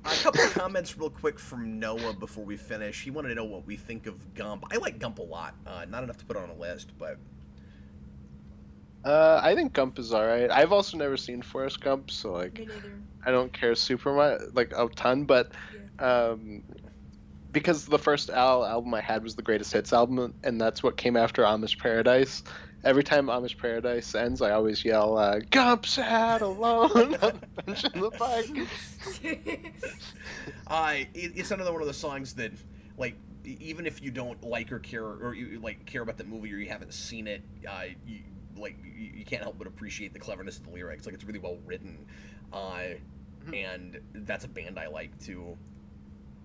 A couple of comments real quick from Noah before we finish. He wanted to know what we think of Gump. I like Gump a lot. Not enough to put on a list, but... I think Gump is alright. I've also never seen Forrest Gump, so, like, Me neither. I don't care super much, like, a ton, but... because the first album I had was the Greatest Hits album, and that's what came after Amish Paradise. Every time Amish Paradise ends, I always yell, Gump sat alone on the bench in the park. It's another one of those songs that, like, even if you don't like or you like care about the movie, or you haven't seen it, you can't help but appreciate the cleverness of the lyrics. Like, it's really well written, and that's a band I like too.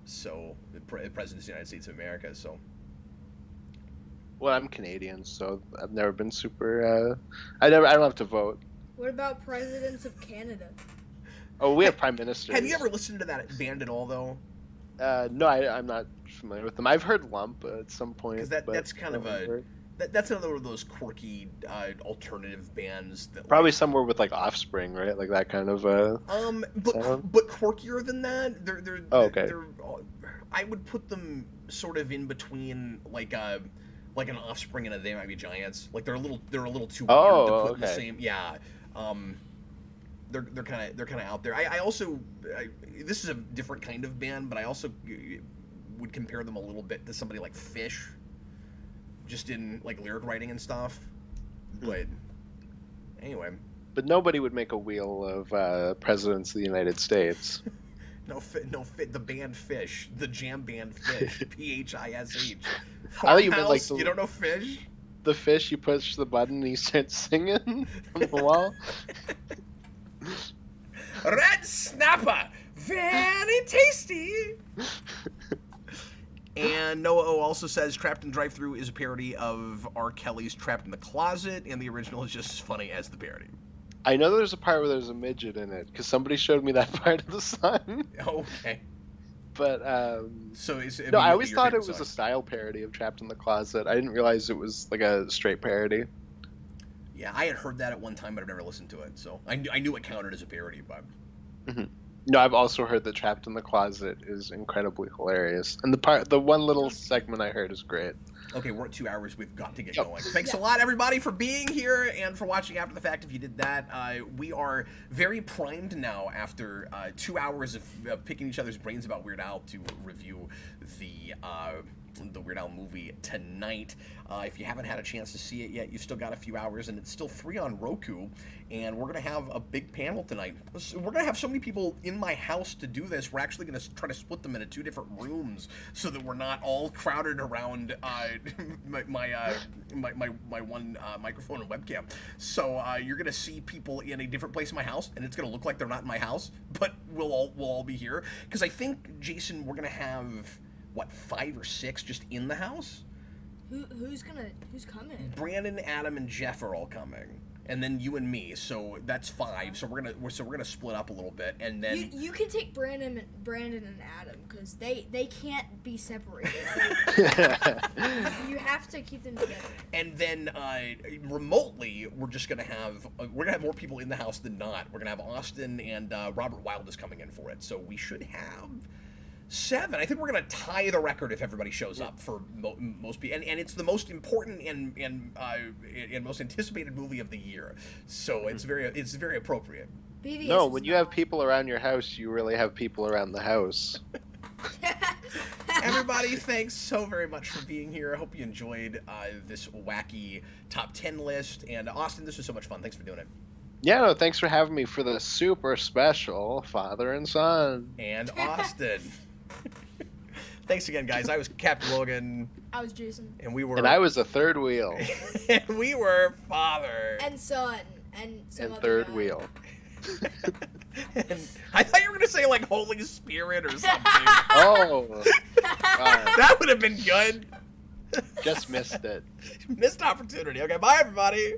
So, the President of the United States of America. So, Well, I'm Canadian, so I've never been super. I don't have to vote. What about presidents of Canada? Oh, we have prime ministers. have you ever listened to that band at all, though? No, I'm not familiar with them. I've heard Lump at some point. Because that's kind of that's another one of those quirky alternative bands that probably somewhere with like Offspring, right? Like that kind of sound? but quirkier than that. Okay. I would put them sort of in between like an Offspring and a They Might Be Giants. Like they're a little too weird to put in the same. Yeah. They're kind of out there. I also this is a different kind of band, but I also would compare them a little bit to somebody like Fish, just in like lyric writing and stuff. But anyway, but nobody would make a wheel of presidents of the United States. The band Fish, the jam band Fish, Phish. I thought you meant like you don't know Fish? The Fish, you push the button and he starts singing on the wall. Red Snapper, very tasty. And Noah O also says Trapped in Drive-Thru is a parody of R. Kelly's Trapped in the Closet, and the original is just as funny as the parody. I know there's a part where there's a midget in it, because somebody showed me that part of the song. Okay. But, so it's no, I always thought it was a style parody of Trapped in the Closet. I didn't realize it was, like, a straight parody. Yeah, I had heard that at one time, but I've never listened to it, so I knew it counted as a parody, but... Mm-hmm. No, I've also heard that Trapped in the Closet is incredibly hilarious. And the one little segment I heard is great. Okay, we're at 2 hours. We've got to get going. Thanks a lot, everybody, for being here and for watching after the fact. If you did that, we are very primed now after 2 hours of picking each other's brains about Weird Al to review the Weird Al movie tonight. If you haven't had a chance to see it yet, you've still got a few hours, and it's still free on Roku. And we're going to have a big panel tonight. We're going to have so many people in my house to do this. We're actually going to try to split them into 2 different rooms so that we're not all crowded around my one microphone and webcam. So you're going to see people in a different place in my house, and it's going to look like they're not in my house, but we'll all be here. Because I think, Jayson, we're going to have... 5 or 6 just in the house? Who's coming? Brandon, Adam, and Jeff are all coming, and then you and me. So that's 5. So we're gonna split up a little bit, and then you can take Brandon and Adam because they can't be separated. You have to keep them together. And then remotely, we're gonna have more people in the house than not. We're gonna have Austin and Robert Wild is coming in for it. So we should have 7. I think we're gonna tie the record if everybody shows up for most people, and it's the most important and most anticipated movie of the year. So it's very appropriate. BVS no, when you have people around your house, you really have people around the house. Everybody everybody, thanks so very much for being here. I hope you enjoyed this wacky top 10 list. And Austin, this was so much fun. Thanks for doing it. Yeah, no, thanks for having me for the super special father and son. And Austin. Thanks again, guys. I was Captain Logan. I was Jayson. And we were. And I was the third wheel. And we were father. And son. And some And other third guy. wheel. And I thought you were gonna say like Holy Spirit or something. Oh, That would have been good. just missed it. Missed opportunity. Okay, bye everybody.